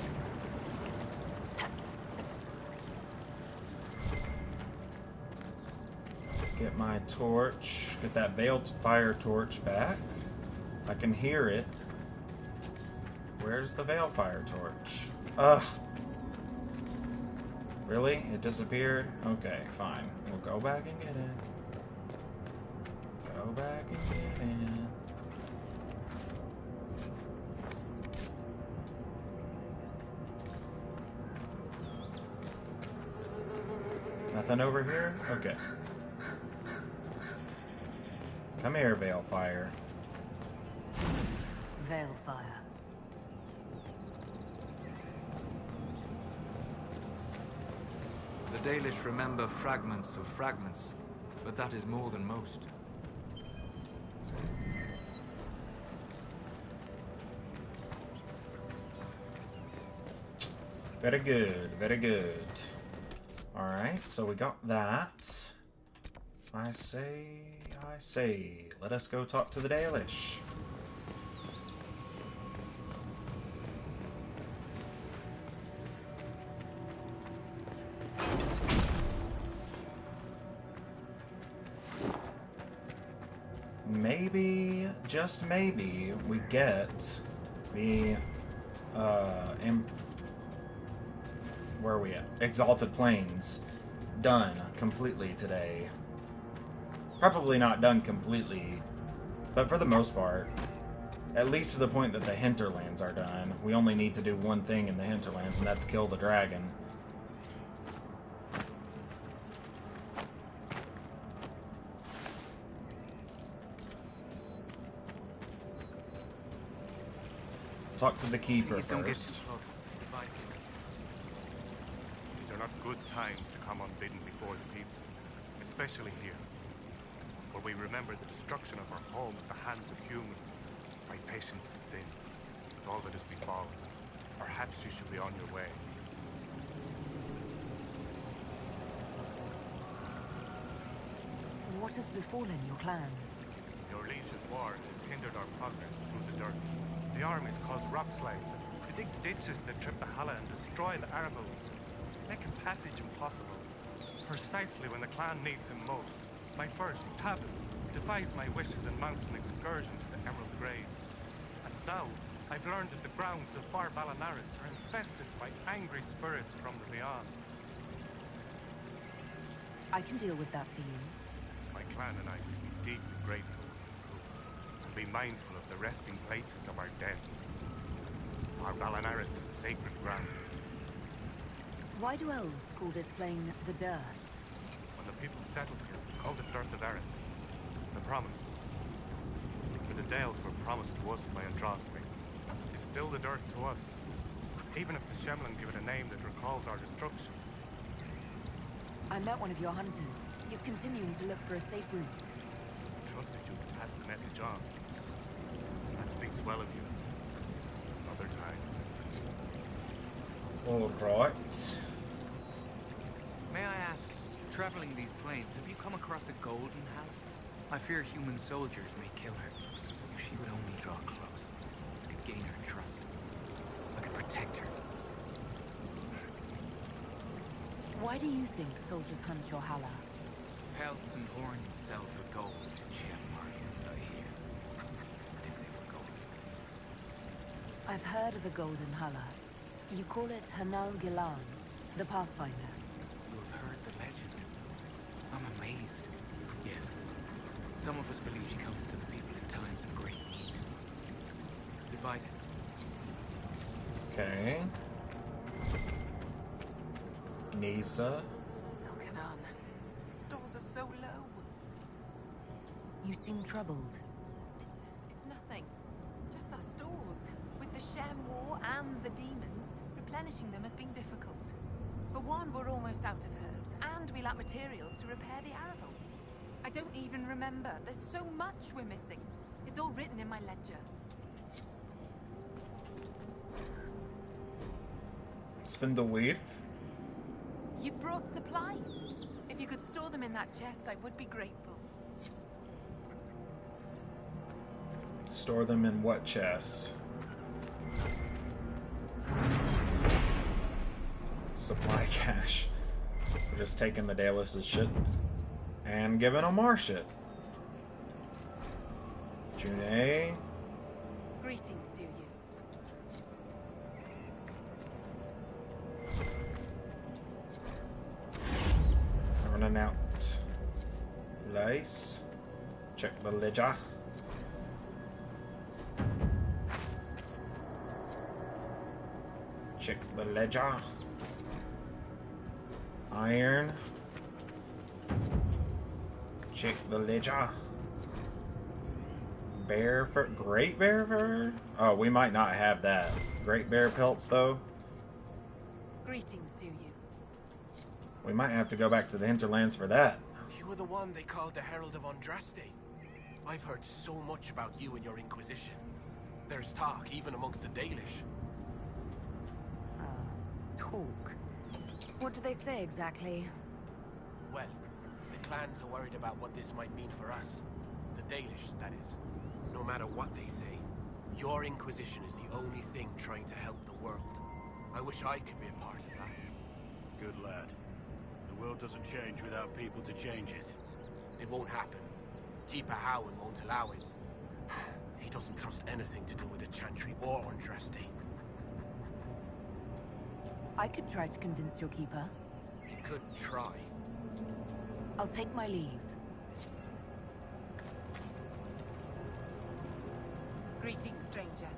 Get my torch. Get that Balefire torch back. I can hear it. Where's the Balefire torch? Ugh. Really? It disappeared? Okay, fine. We'll go back and get it. Go back and get it. Nothing over here? Okay. Come here, Balefire. Balefire. The Dalish remember fragments of fragments, but that is more than most. Very good, very good. Alright, so we got that. I say, let us go talk to the Dalish. Maybe, just maybe, we get the, where are we at? Exalted Plains done completely today. Probably not done completely, but for the most part, at least to the point that the hinterlands are done. We only need to do one thing in the hinterlands, and that's kill the dragon. Talk to the keeper first. These are not good times to come unbidden before the people, especially here, where we remember the destruction of our home at the hands of humans. My patience is thin, with all that has befallen. Perhaps you should be on your way. What has befallen your clan? Your Legion war has hindered our progress through the dirt. The armies cause rock slides. They dig ditches that trip the Hala and destroy the Arabos, making passage impossible. Precisely when the clan needs him most, my first, Tabin, defies my wishes and mounts an excursion to the Emerald Graves. And now, I've learned that the grounds of Far Balanaris are infested by angry spirits from the beyond. I can deal with that for you. My clan and I will be deeply grateful if you could, and be mindful of the resting places of our dead. Our Balanaris is sacred ground. Why do elves call this plane the Dearth? When the people settled here, called it Dearth of Erin. The promise. For the Dales were promised to us by Andraste. It's still the Dearth to us, even if the Shemlin give it a name that recalls our destruction. I met one of your hunters. He's continuing to look for a safe route. Trusted you to pass the message on. That speaks well of you. Another time. Alright. May I ask, traveling these plains, have you come across a golden Hal? I fear human soldiers may kill her. If she would only draw close, I could gain her trust. I could protect her. Why do you think soldiers hunt your Hala? Pelts and horns sell for gold in gem markets, I hear. If they were gold. I've heard of a golden Hala. You call it Hanal Gilan, the Pathfinder. You have heard the legend. I'm amazed. Yes. Some of us believe she comes to the people in times of great need. Goodbye then. Okay. Nisa. Elkanan, the stores are so low. You seem troubled. It's nothing. Just our stores. With the Shem War and the demons, replenishing them has been difficult. For one, we're almost out of herbs, and we lack materials to repair the Aravals. I don't even remember. There's so much we're missing. It's all written in my ledger. Spin the weed. You brought supplies. If you could store them in that chest, I would be grateful. Store them in what chest? Supply cache. We're just taking the Daedalus' shit and giving them our shit. June. Greetings to you. Running out. Lace. Check the ledger. Check the ledger. Iron. Check the ledger. Bear fur. Great bear fur? Oh, we might not have that. Great bear pelts, though. Greetings to you. We might have to go back to the hinterlands for that. You were the one they called the Herald of Andraste. I've heard so much about you and your Inquisition. There's talk, even amongst the Dalish. Talk. What do they say exactly? Well, the clans are worried about what this might mean for us. The Dalish, that is. No matter what they say, your Inquisition is the only thing trying to help the world. I wish I could be a part of that. Good lad. The world doesn't change without people to change it. It won't happen. Keeper Howin won't allow it. He doesn't trust anything to do with the Chantry or Andraste. I could try to convince your keeper. You could try. I'll take my leave. Greetings, stranger.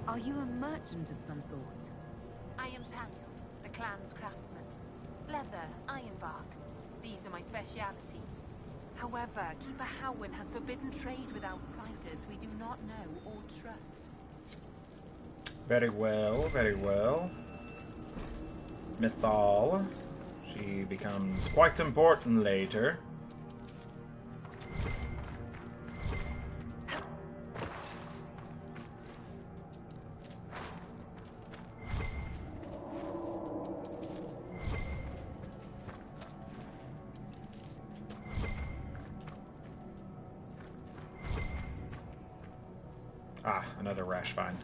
Are you a merchant of some sort? I am Tamiel, the clan's craftsman. Leather, ironbark. These are my specialities. However, Keeper Howin has forbidden trade with outsiders we do not know or trust. Very well, very well. Mythal. She becomes quite important later. Ah, another rash find.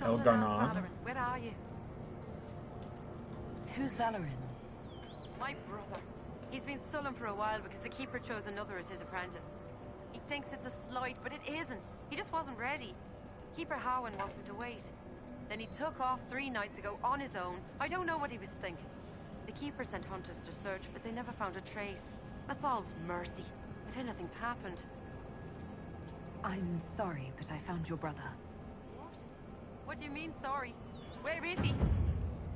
Elgarnon. Where are you? Who's Valorin? My brother. He's been sullen for a while because the Keeper chose another as his apprentice. He thinks it's a slight, but it isn't. He just wasn't ready. Keeper Howin wants him to wait. Then he took off 3 nights ago on his own. I don't know what he was thinking. The Keeper sent hunters to search, but they never found a trace. Mathal's mercy. If anything's happened... I'm sorry, but I found your brother. What? What do you mean, sorry? Where is he?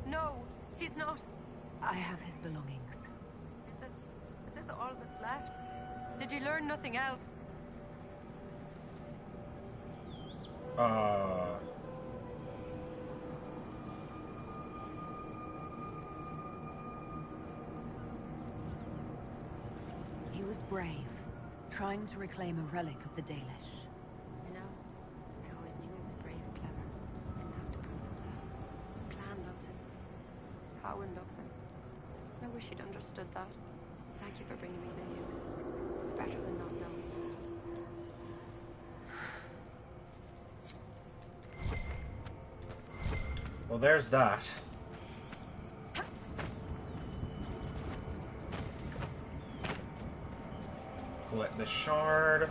No, he's not. I have his belongings. Is this all that's left? Did you learn nothing else? He was brave, trying to reclaim a relic of the Dalish. I know. I always knew he was brave and clever. Didn't have to prove himself. Clan loves him. Howin loves him. I wish he'd understood that. Thank you for bringing me the news. It's better than not knowing. Well, there's that. Collect the shard.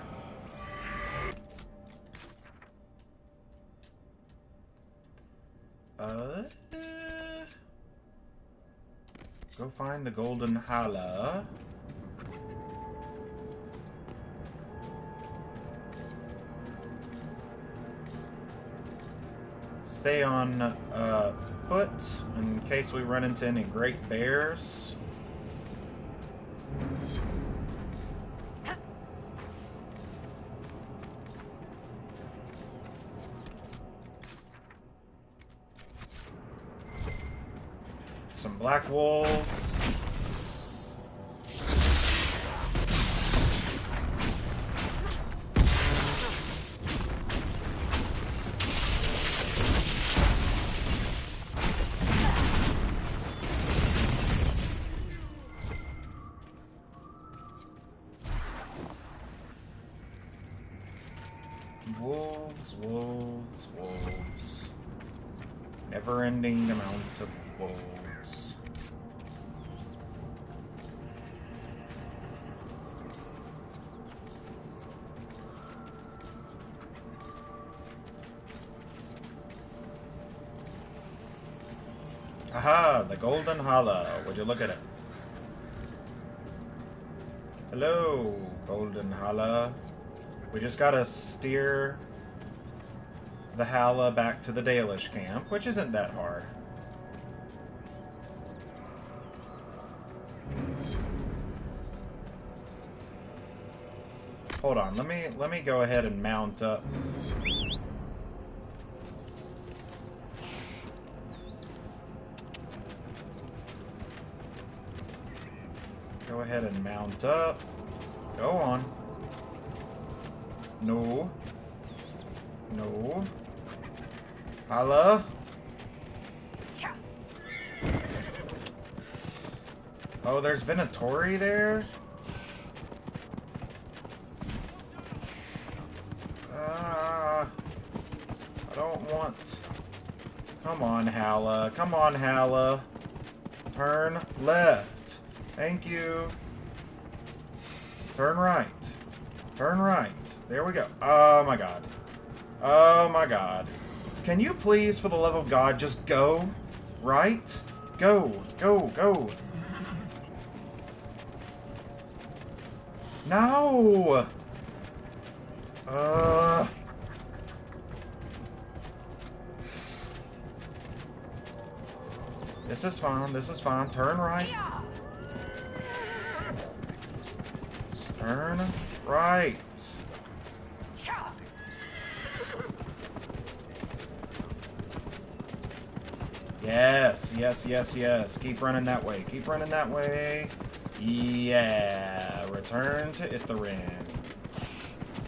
Go find the golden hala. Stay on foot in case we run into any great bears. Some black wolves. Wolves, wolves, wolves. Never-ending amount of wolves. Aha, the golden hala. Would you look at it? Hello, golden hala. We just gotta steer the hala back to the Dalish camp, which isn't that hard. Hold on, let me go ahead and mount up. Go ahead and mount up. Go on. No. No. Hala? Oh, there's Venatori there? I don't want... Come on, Hala. Come on, Hala. Turn left. Thank you. Turn right. Turn right. There we go. Oh my god. Oh my god. Can you please, for the love of God, just go? Right? Go. Go. Go. No! This is fine. This is fine. Turn right. Turn right. Yes, yes, yes, yes. Keep running that way. Keep running that way. Yeah. Return to Ithrin.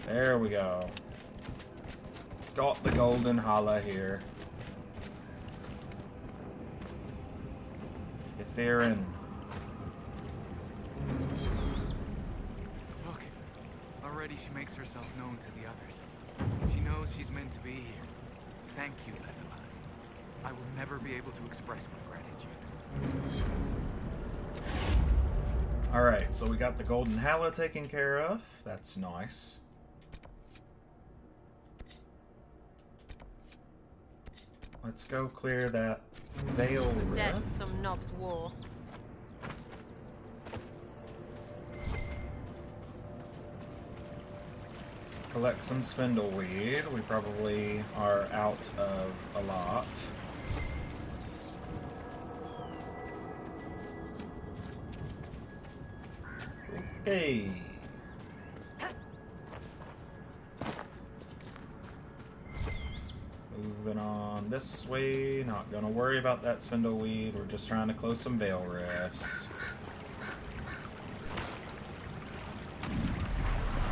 There we go. Got the golden hala here. Ithrin. Look. Already she makes herself known to the others. She knows she's meant to be here. Thank you, Lethala. I will never be able to express my gratitude. Alright, so we got the golden hala taken care of. That's nice. Let's go clear that veil rift. Dead for some knob's war. Collect some spindleweed. We probably are out of a lot. Okay. Moving on this way. Not gonna worry about that spindleweed. We're just trying to close some veil rifts.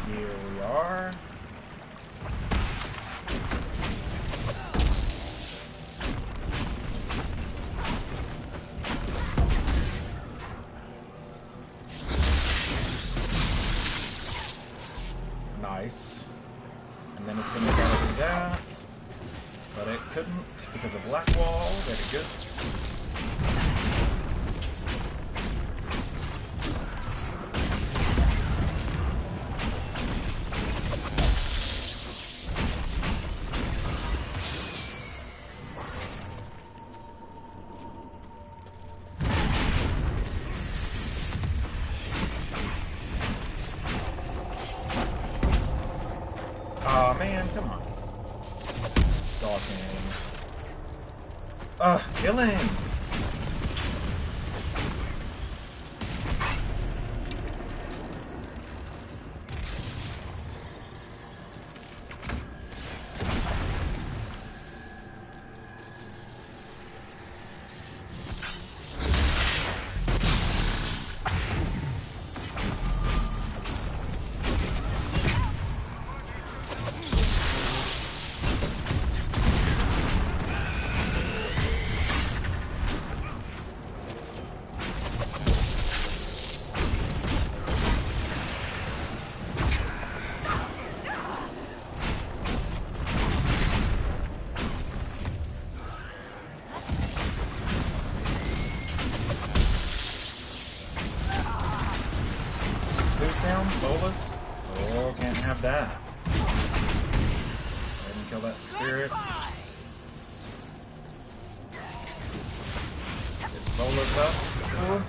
Here we are. Nice. And then it's going to try to do that. But it couldn't because of black wall. Very good. Come on. Stalking. Ugh, killing! Down, soulless. Oh, can't have that. Go ahead and kill that spirit. Get soulless up. Oh.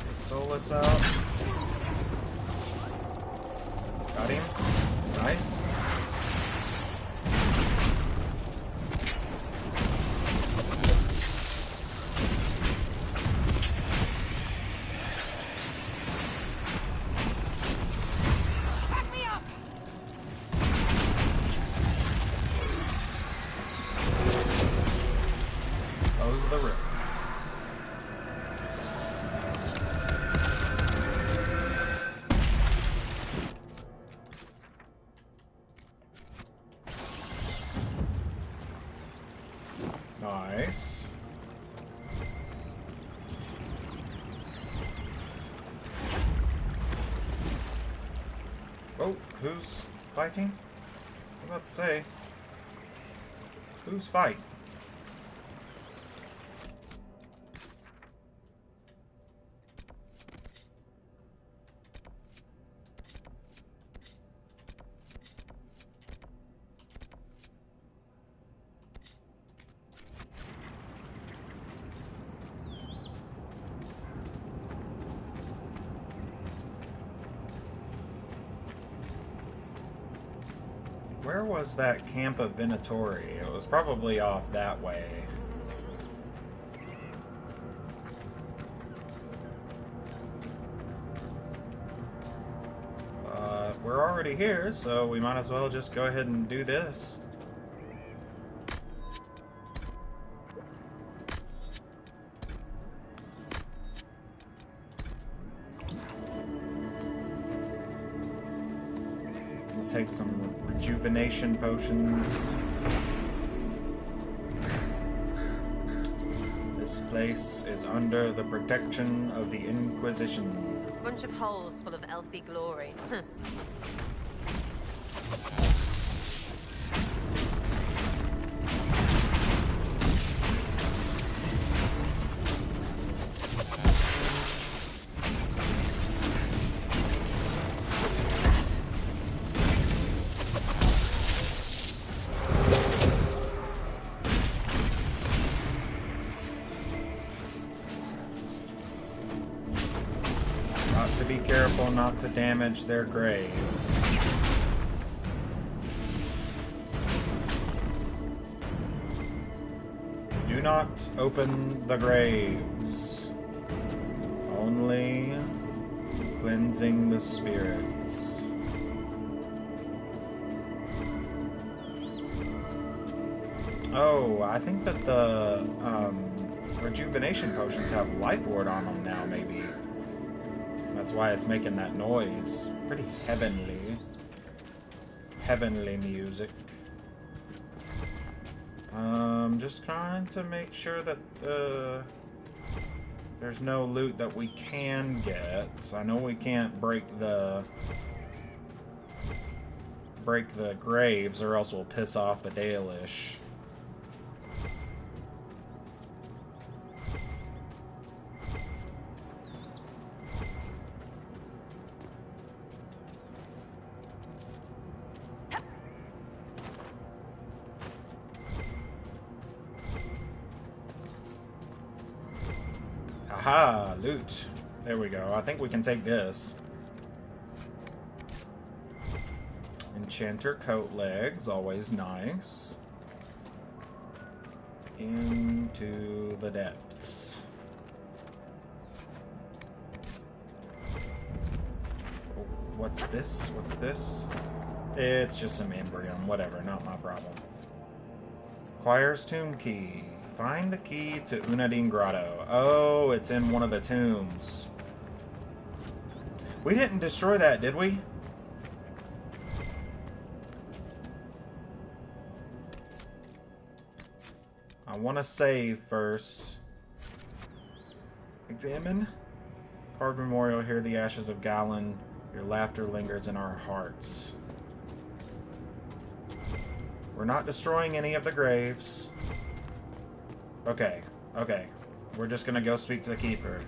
Get soulless out. Got him. Nice. Nice. Oh, who's fighting? I'm about to say. Who's fighting? Where was that camp of Venatori? It was probably off that way. We're already here, so we might as well just go ahead and do this. Take some rejuvenation potions. This place is under the protection of the Inquisition. Bunch of holes full of elfy glory. Be careful not to damage their graves. Do not open the graves. Only cleansing the spirits. Oh, I think that the rejuvenation potions have life ward on them now, maybe. That's why it's making that noise. Pretty heavenly. Heavenly music. Just trying to make sure that there's no loot that we can get. I know we can't break the graves, or else we'll piss off the Dalish. Aha, loot. There we go. I think we can take this. Enchanter coat legs, always nice. Into the depths. Oh, what's this? What's this? It's just some embryon. Whatever, not my problem. Acquires tomb key. Find the key to Unadin Grotto. Oh, it's in one of the tombs. We didn't destroy that, did we? I want to save first. Examine. Carved memorial. Here the ashes of Galen. Your laughter lingers in our hearts. We're not destroying any of the graves. Okay. Okay. We're just gonna go speak to the keeper.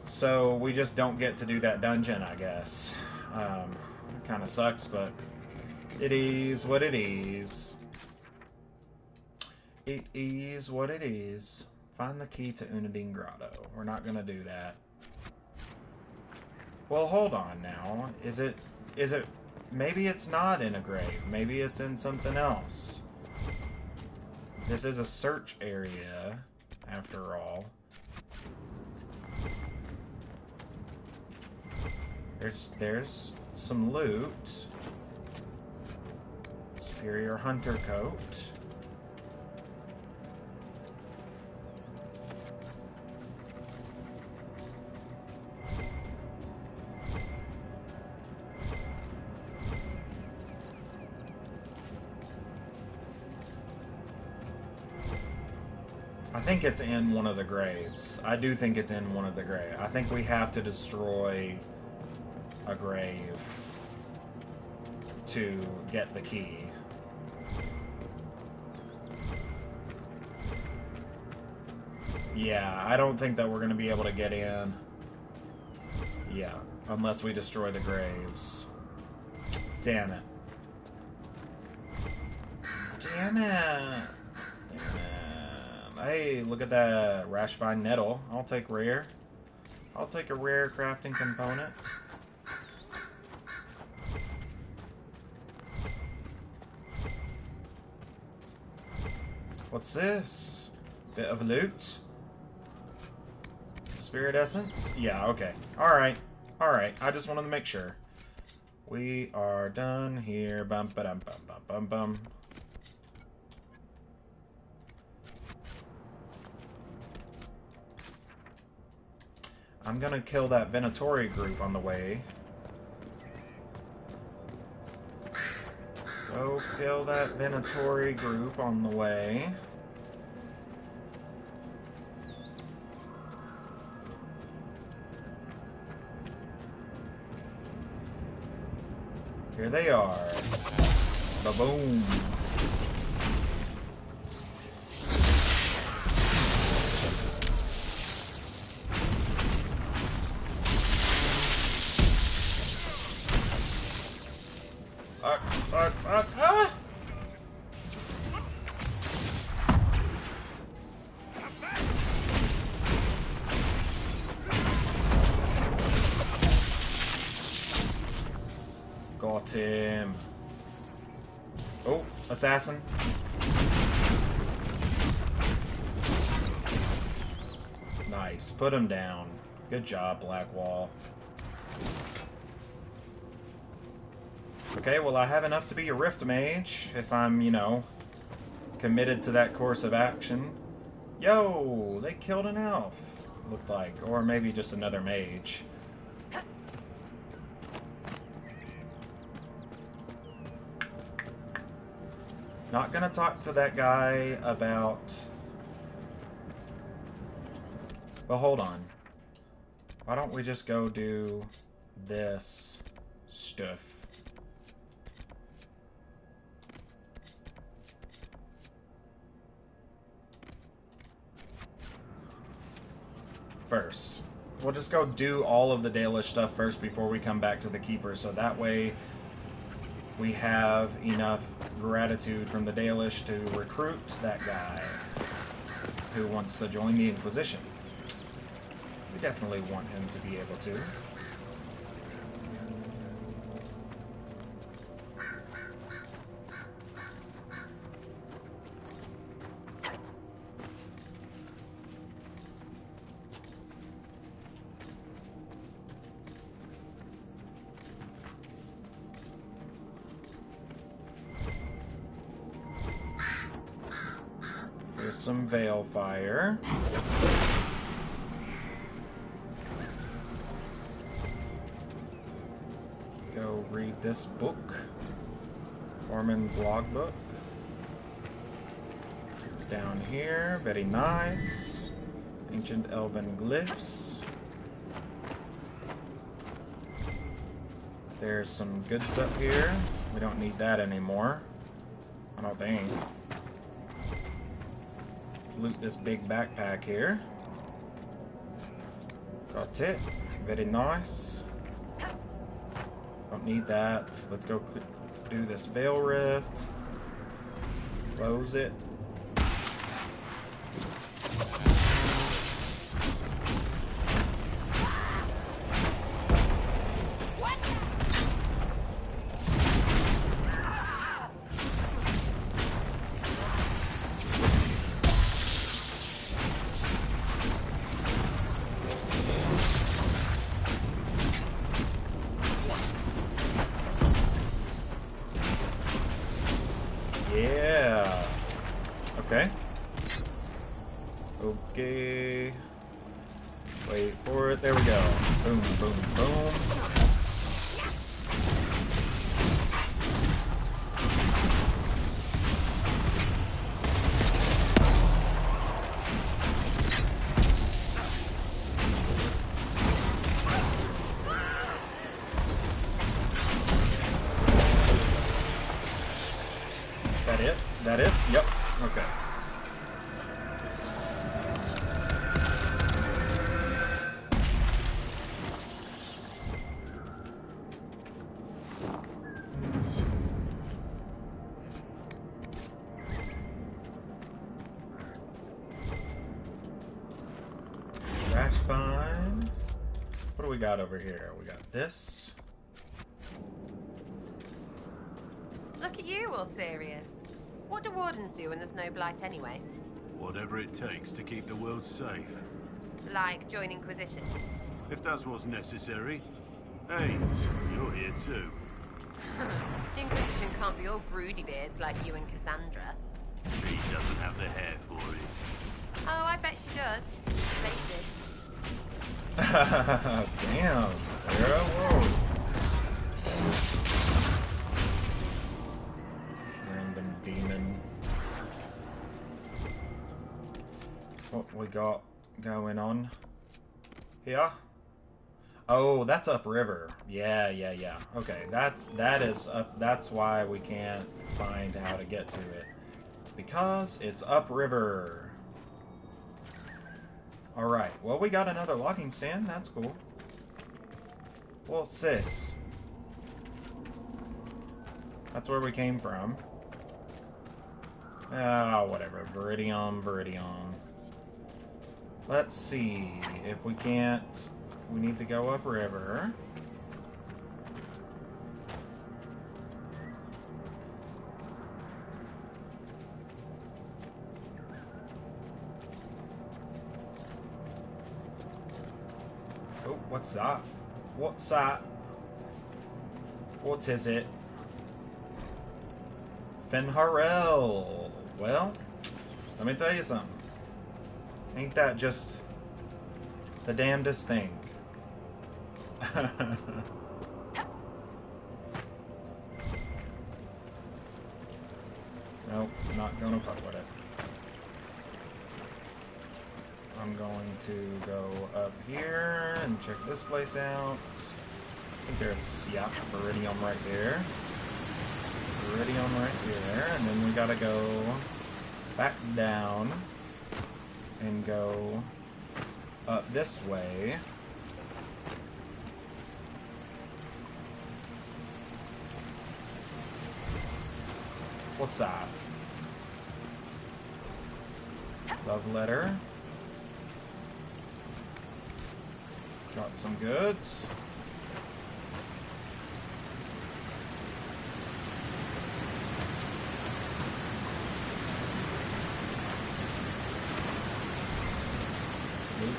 So we just don't get to do that dungeon, I guess. It kind of sucks, but it is what it is. It is what it is. Find the key to Unadin Grotto. We're not gonna do that. Well, hold on now. Is it... Maybe it's not in a grave. Maybe it's in something else. This is a search area, after all. There's some loot. Superior hunter coat. I think it's in one of the graves. I do think it's in one of the graves. I think we have to destroy a grave to get the key. Yeah, I don't think that we're going to be able to get in. Yeah, unless we destroy the graves. Damn it. Damn it. Hey, look at that Rashfine Nettle. I'll take rare. I'll take a rare crafting component. What's this? Bit of loot? Spirit essence? Yeah, okay. Alright. Alright. I just wanted to make sure. We are done here. Bum ba dum bum bum bum bum. I'm gonna kill that Venatori group on the way. Go kill that Venatori group on the way. Here they are. Ba-boom. Got him. Oh, assassin. Nice. Put him down. Good job, Blackwall. Okay, well, I have enough to be a Rift Mage, if I'm, you know, committed to that course of action. Yo, they killed an elf, looked like. Or maybe just another mage. Not gonna talk to that guy about... Well, hold on. Why don't we just go do this stuff? First. We'll just go do all of the Dalish stuff first before we come back to the Keeper, so that way we have enough gratitude from the Dalish to recruit that guy who wants to join the Inquisition. We definitely want him to be able to. Here's some veil fire. Go read this book. Foreman's logbook. It's down here. Very nice. Ancient elven glyphs. There's some goods up here. We don't need that anymore. I don't think. Loot this big backpack here. Got it. Very nice. Don't need that. Let's go do this veil rift. Close it. Yeah. Okay. Okay. Wait for it. There we go. Boom, boom, boom. That it? Yep. Okay. Trash find. What do we got over here? We got this. Look at you, all serious. What do wardens do when there's no blight anyway? Whatever it takes to keep the world safe. Like join Inquisition? If that's what's necessary. Hey, you're here too. The Inquisition can't be all broody beards like you and Cassandra. She doesn't have the hair for it. Oh, I bet she does. Places. Damn, Sarah, whoa. Random demon. What we got going on here? Oh, that's upriver. Yeah. Okay, that is up. That's why we can't find how to get to it, because it's upriver. All right. Well, we got another logging stand. That's cool. What's this? That's where we came from. Ah, whatever. Viridium. Let's see if we can't. We need to go upriver. Oh, what's that? What's that? What is it? Fenharel. Well, let me tell you something. Ain't that just the damnedest thing? Nope, not gonna fuck with it. I'm going to go up here and check this place out. I think there's, yeah, Viridium right there. Viridium right there, and then we gotta go back down and go up this way. What's that? Love letter. Got some goods. Loot.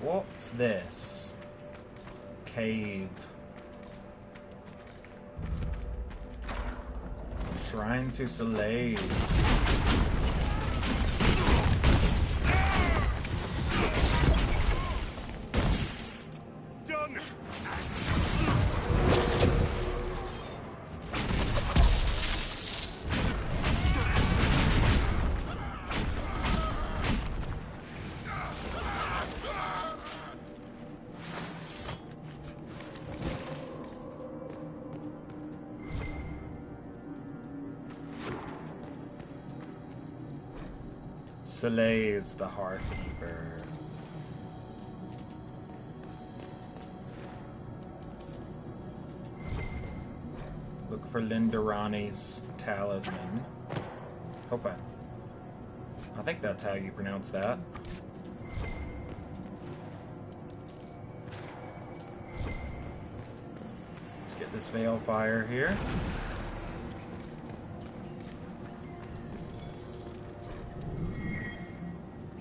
What's this? Cave. Shrine to Slaves. Done! Slays the Hearthkeeper. Look for Lindarani's talisman. Hope I think that's how you pronounce that. Let's get this Veil Fire here.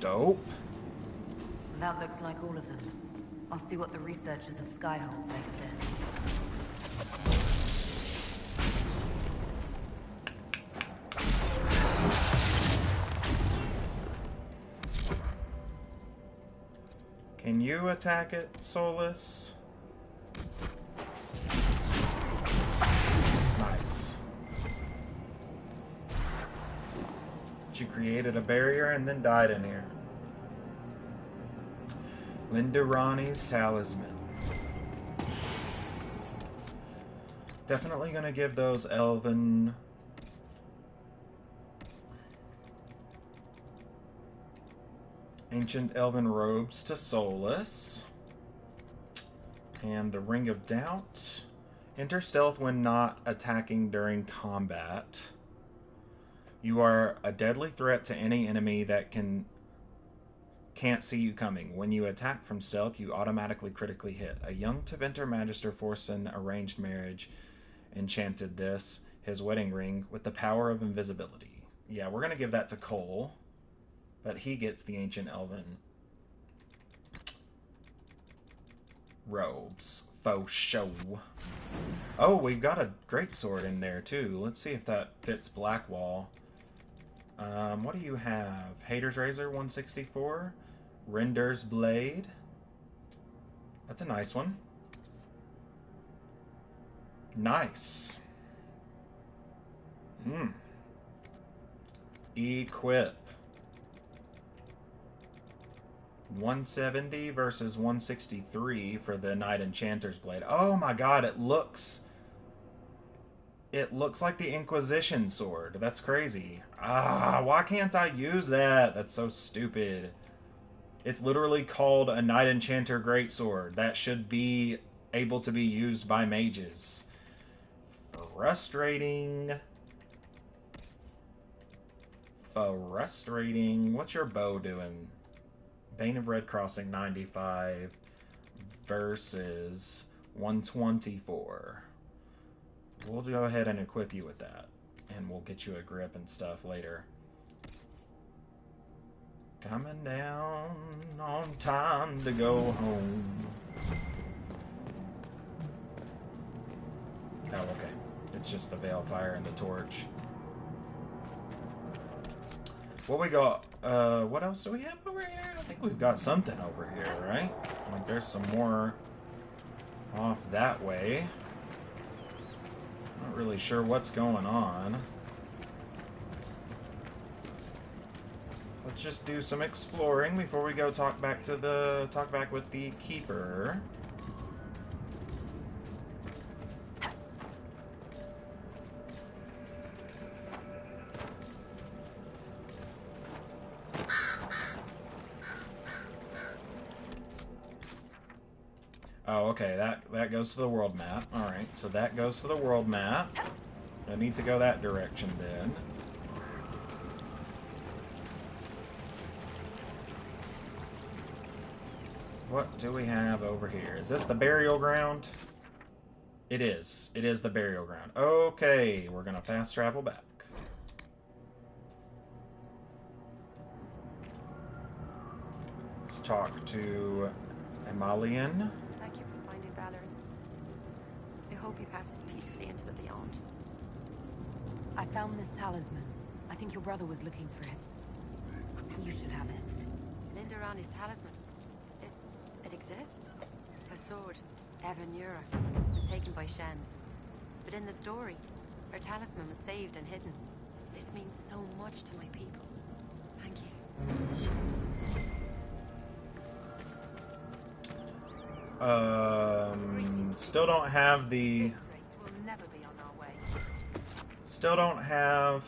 Dope. That looks like all of them. I'll see what the researchers of Skyhold make of this. Can you attack it, Solus? Nice. She created a barrier and then died in here. Lindarani's talisman. Definitely gonna give those elven ancient elven robes to Solus. And the Ring of Doubt. Enter stealth when not attacking during combat. You are a deadly threat to any enemy that can't see you coming. When you attack from stealth, you automatically critically hit. A young Teventer Magister forced an arranged marriage enchanted this, his wedding ring, with the power of invisibility. Yeah, we're going to give that to Cole, but he gets the Ancient Elven robes. Faux show. Oh, we've got a greatsword in there, too. Let's see if that fits Blackwall. What do you have? Hater's Razor, 164. Render's Blade. That's a nice one. Nice. Equip. 170 versus 163 for the Knight Enchanter's Blade. Oh my god, it looks like the Inquisition sword. That's crazy. Why can't I use that? That's so stupid. It's literally called a Knight Enchanter Greatsword. That should be able to be used by mages. Frustrating. Frustrating. What's your bow doing? Bane of Red Crossing 95 versus 124. We'll go ahead and equip you with that. And we'll get you a grip and stuff later. Coming down on time to go home. Oh, okay. It's just the Veilfire and the torch. What we got? What else do we have over here? I think we've got something over here, right? Like there's some more off that way. Not really sure what's going on. Let's just do some exploring before we go talk back with the keeper. Oh, okay, that goes to the world map. Alright, so that goes to the world map. I need to go that direction then. What do we have over here? Is this the burial ground? It is. It is the burial ground. Okay, we're gonna fast travel back. Let's talk to Emalian. Thank you for finding Valerie. I hope he passes peacefully into the beyond. I found this talisman. I think your brother was looking for it. You should have it. Lindarani's talisman. It exists? Her sword, Evanura, was taken by Shens. But in the story, her talisman was saved and hidden. This means so much to my people. Thank you. Still don't have the... Still don't have...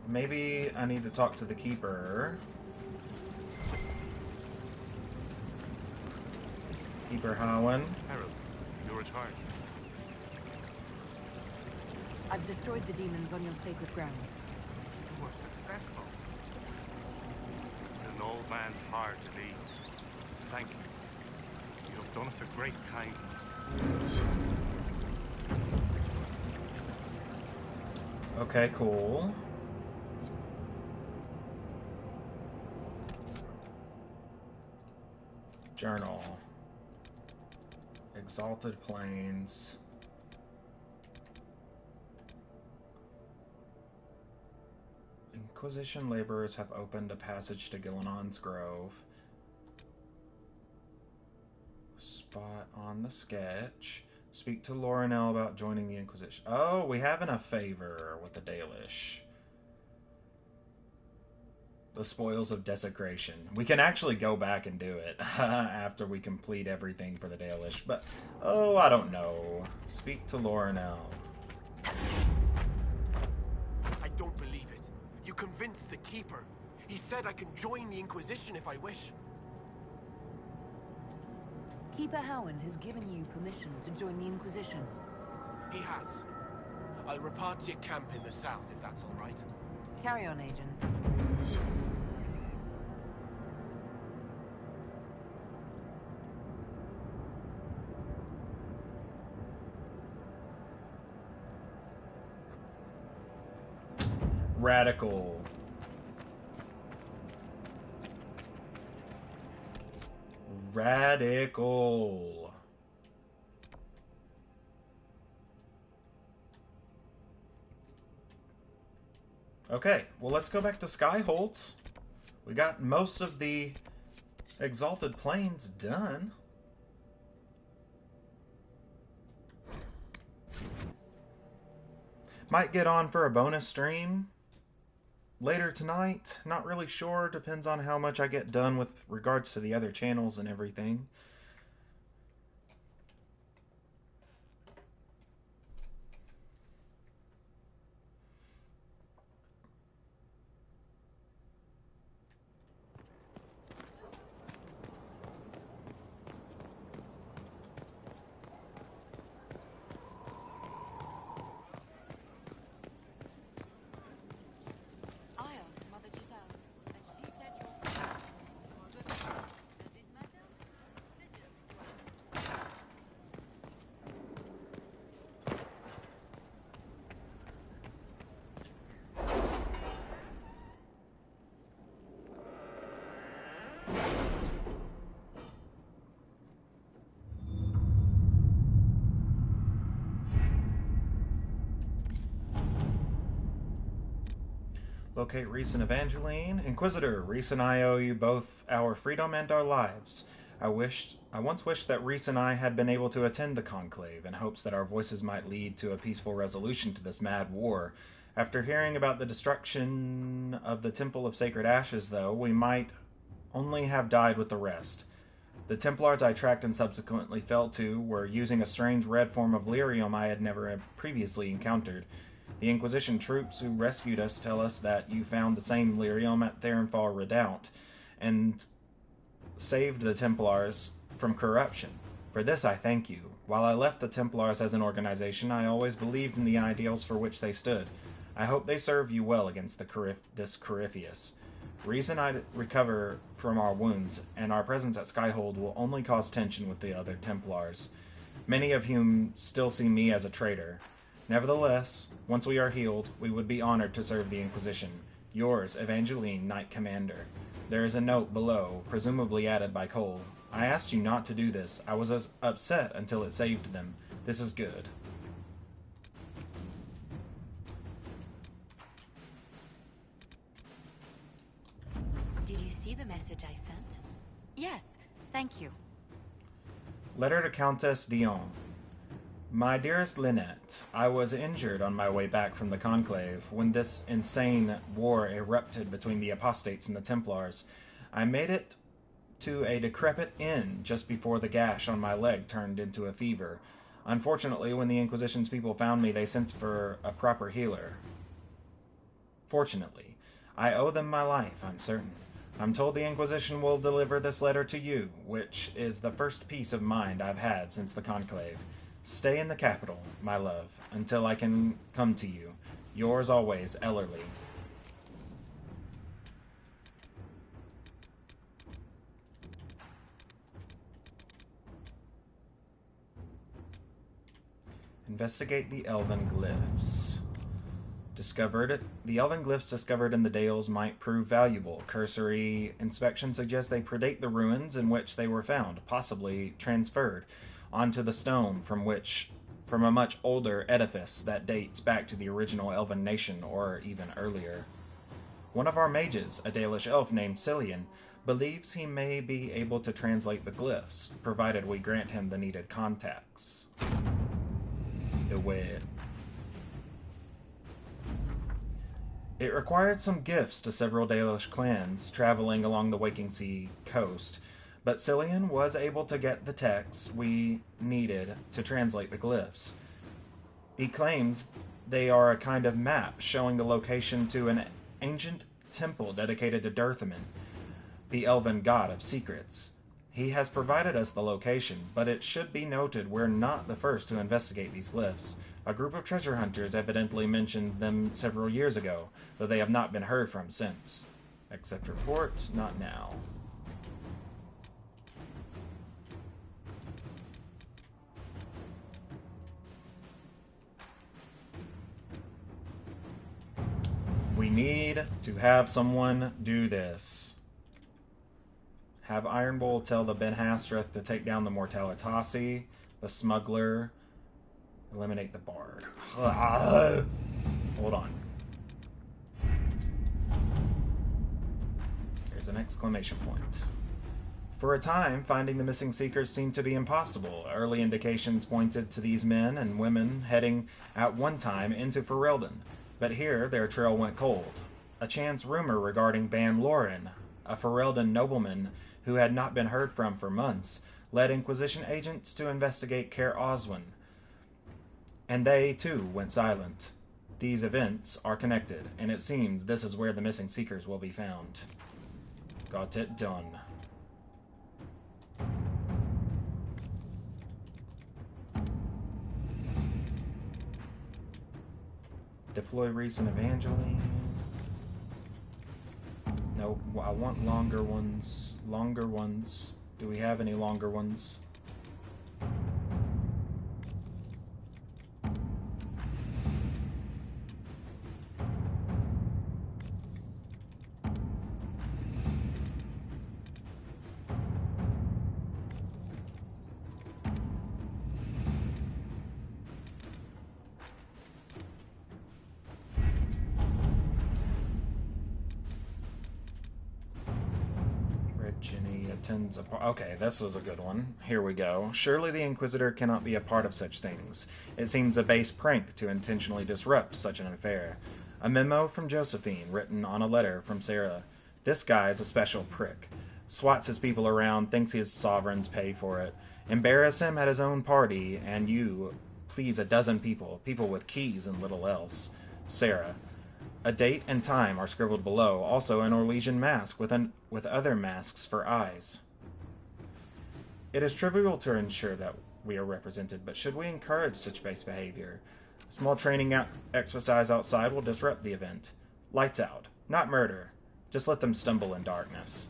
Maybe I need to talk to the Keeper. Keeper Howen. Harold, you're retired. I've destroyed the demons on your sacred ground. You were successful. An old man's heart at ease. Thank you. You have done us a great kindness. Okay, cool. Journal. Exalted Plains. Inquisition laborers have opened a passage to Gillenon's Grove. Spot on the sketch. Speak to Lorinel about joining the Inquisition. Oh, we have a favor with the Dalish. The Spoils of Desecration. We can actually go back and do it after we complete everything for the Dalish, but oh, I don't know. Speak to Lorinel. I don't believe it. You convinced the Keeper. He said I can join the Inquisition if I wish. Keeper Howen has given you permission to join the Inquisition. He has. I'll report to your camp in the south, if that's all right. Carry on, Agent. Radical. Radical. Okay, well, let's go back to Skyholt. We got most of the Exalted Plains done. Might get on for a bonus stream later tonight. Not really sure. Depends on how much I get done with regards to the other channels and everything. Locate Reese and Evangeline. Inquisitor, Reese and I owe you both our freedom and our lives. I once wished that Reese and I had been able to attend the Conclave in hopes that our voices might lead to a peaceful resolution to this mad war. After hearing about the destruction of the Temple of Sacred Ashes, though, we might only have died with the rest. The Templars I tracked and subsequently fell to were using a strange red form of lyrium I had never previously encountered. The Inquisition troops who rescued us tell us that you found the same lyrium at Therenfall Redoubt and saved the Templars from corruption. For this I thank you. While I left the Templars as an organization, I always believed in the ideals for which they stood. I hope they serve you well against this Corypheus. Reason I recover from our wounds, and our presence at Skyhold will only cause tension with the other Templars, many of whom still see me as a traitor. Nevertheless, once we are healed, we would be honored to serve the Inquisition. Yours, Evangeline, Knight Commander. There is a note below, presumably added by Cole. I asked you not to do this. I was upset until it saved them. This is good. Did you see the message I sent? Yes, thank you. Letter to Countess Dion. My dearest Lynette, I was injured on my way back from the Conclave when this insane war erupted between the Apostates and the Templars. I made it to a decrepit inn just before the gash on my leg turned into a fever. Unfortunately, when the Inquisition's people found me, they sent for a proper healer. Fortunately, I owe them my life, I'm certain. I'm told the Inquisition will deliver this letter to you, which is the first peace of mind I've had since the Conclave. Stay in the capital, my love, until I can come to you. Yours always, Ellerly. Investigate the Elven Glyphs. The Elven Glyphs discovered in the Dales might prove valuable. Cursory inspection suggests they predate the ruins in which they were found, possibly transferred onto the stone from a much older edifice that dates back to the original Elven nation, or even earlier. One of our mages, a Dalish elf named Cillian, believes he may be able to translate the glyphs, provided we grant him the needed contacts. It required some gifts to several Dalish clans traveling along the Waking Sea coast, but Cillian was able to get the texts we needed to translate the glyphs. He claims they are a kind of map showing the location to an ancient temple dedicated to Durthaman, the elven god of secrets. He has provided us the location, but it should be noted we're not the first to investigate these glyphs. A group of treasure hunters evidently mentioned them several years ago, though they have not been heard from since. Accept report, not now. We need to have someone do this. Have Iron Bull tell the Ben Hastreth to take down the Mortalitasi, the Smuggler, eliminate the Bard. Hold on. There's an exclamation point. For a time, finding the missing Seekers seemed to be impossible. Early indications pointed to these men and women heading at one time into Ferelden, but here their trail went cold. A chance rumor regarding Ban Loren, a Ferelden nobleman who had not been heard from for months, led Inquisition agents to investigate Caer Oswin, and they, too, went silent. These events are connected, and it seems this is where the missing Seekers will be found. Got it done. Deploy Reese and Evangeline. Nope, I want longer ones. Longer ones. Do we have any longer ones? Okay, this was a good one. Here we go. Surely the Inquisitor cannot be a part of such things. It seems a base prank to intentionally disrupt such an affair. A memo from Josephine, written on a letter from Sarah. This guy is a special prick. Swats his people around, thinks his sovereigns pay for it. Embarrass him at his own party, and you please a dozen people with keys and little else. Sarah. A date and time are scribbled below, also an Orlesian mask with other masks for eyes. It is trivial to ensure that we are represented, but should we encourage such base behavior? A small training exercise outside will disrupt the event. Lights out. Not murder. Just let them stumble in darkness.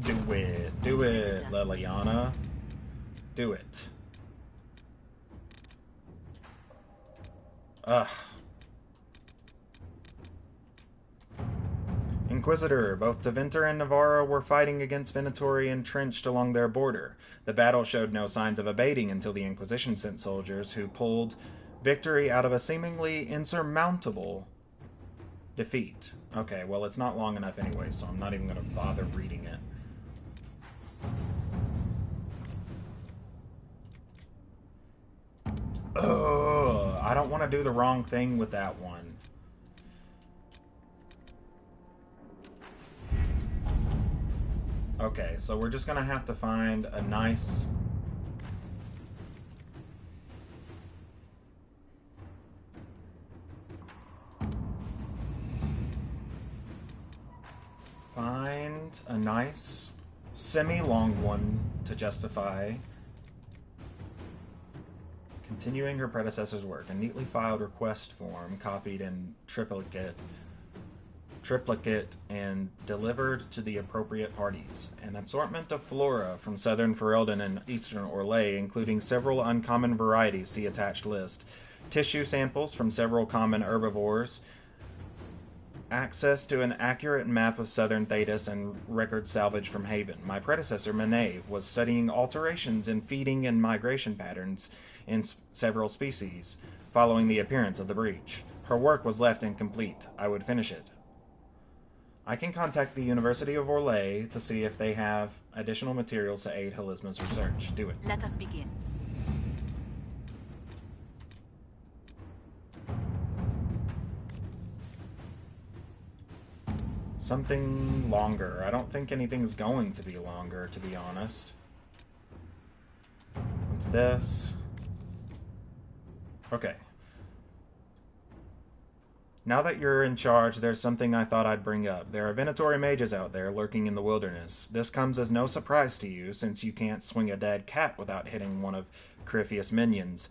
Do it. Do it, Liliana. Do it. Ugh. Inquisitor, both Deventer and Navarro were fighting against Venatori entrenched along their border. The battle showed no signs of abating until the Inquisition sent soldiers who pulled victory out of a seemingly insurmountable defeat. Okay, well, it's not long enough anyway, so I'm not even going to bother reading it. Ugh, I don't want to do the wrong thing with that one. Okay, so we're just gonna have to find a nice... Find a nice semi-long one to justify continuing her predecessor's work. A neatly filed request form, copied in triplicate and delivered to the appropriate parties. An assortment of flora from southern Ferelden and eastern Orlais, including several uncommon varieties, see attached list. Tissue samples from several common herbivores. Access to an accurate map of southern Thedas and record salvage from Haven. My predecessor, Menave, was studying alterations in feeding and migration patterns in several species, following the appearance of the breach. Her work was left incomplete. I would finish it. I can contact the University of Orlais to see if they have additional materials to aid Helisma's research. Do it. Let us begin. Something longer. I don't think anything's going to be longer, to be honest. What's this? Okay. Now that you're in charge, there's something I thought I'd bring up. There are Venatori mages out there lurking in the wilderness. This comes as no surprise to you, since you can't swing a dead cat without hitting one of Corypheus' minions.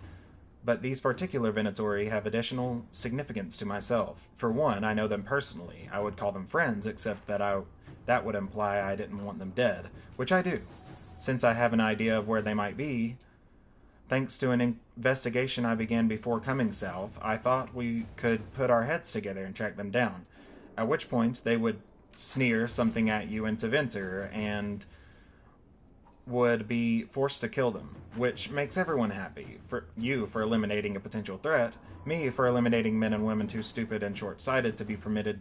But these particular Venatori have additional significance to myself. For one, I know them personally. I would call them friends, except that that would imply I didn't want them dead, which I do. Since I have an idea of where they might be, thanks to an investigation I began before coming south, I thought we could put our heads together and track them down. At which point, they would sneer something at you into Venter, and would be forced to kill them, which makes everyone happy. For you for eliminating a potential threat, me for eliminating men and women too stupid and short-sighted to be permitted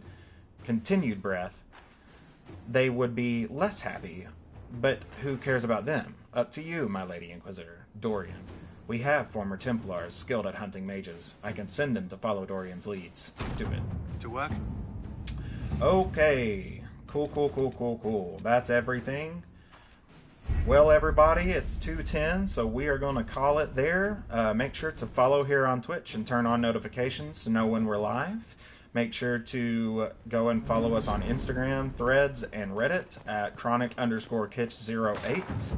continued breath. They would be less happy, but who cares about them? Up to you, my Lady Inquisitor. Dorian. We have former Templars skilled at hunting mages. I can send them to follow Dorian's leads. Do it. To work? Okay. Cool. That's everything. Well, everybody, it's 2:10, so we are going to call it there. Make sure to follow here on Twitch and turn on notifications to know when we're live. Make sure to go and follow us on Instagram, Threads, and Reddit at chronic_kitch08.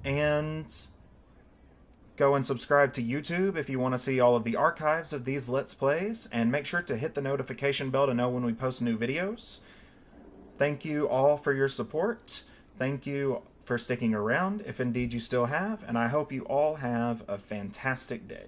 And go and subscribe to YouTube if you want to see all of the archives of these Let's Plays. And make sure to hit the notification bell to know when we post new videos. Thank you all for your support. Thank you for sticking around, if indeed you still have, and I hope you all have a fantastic day.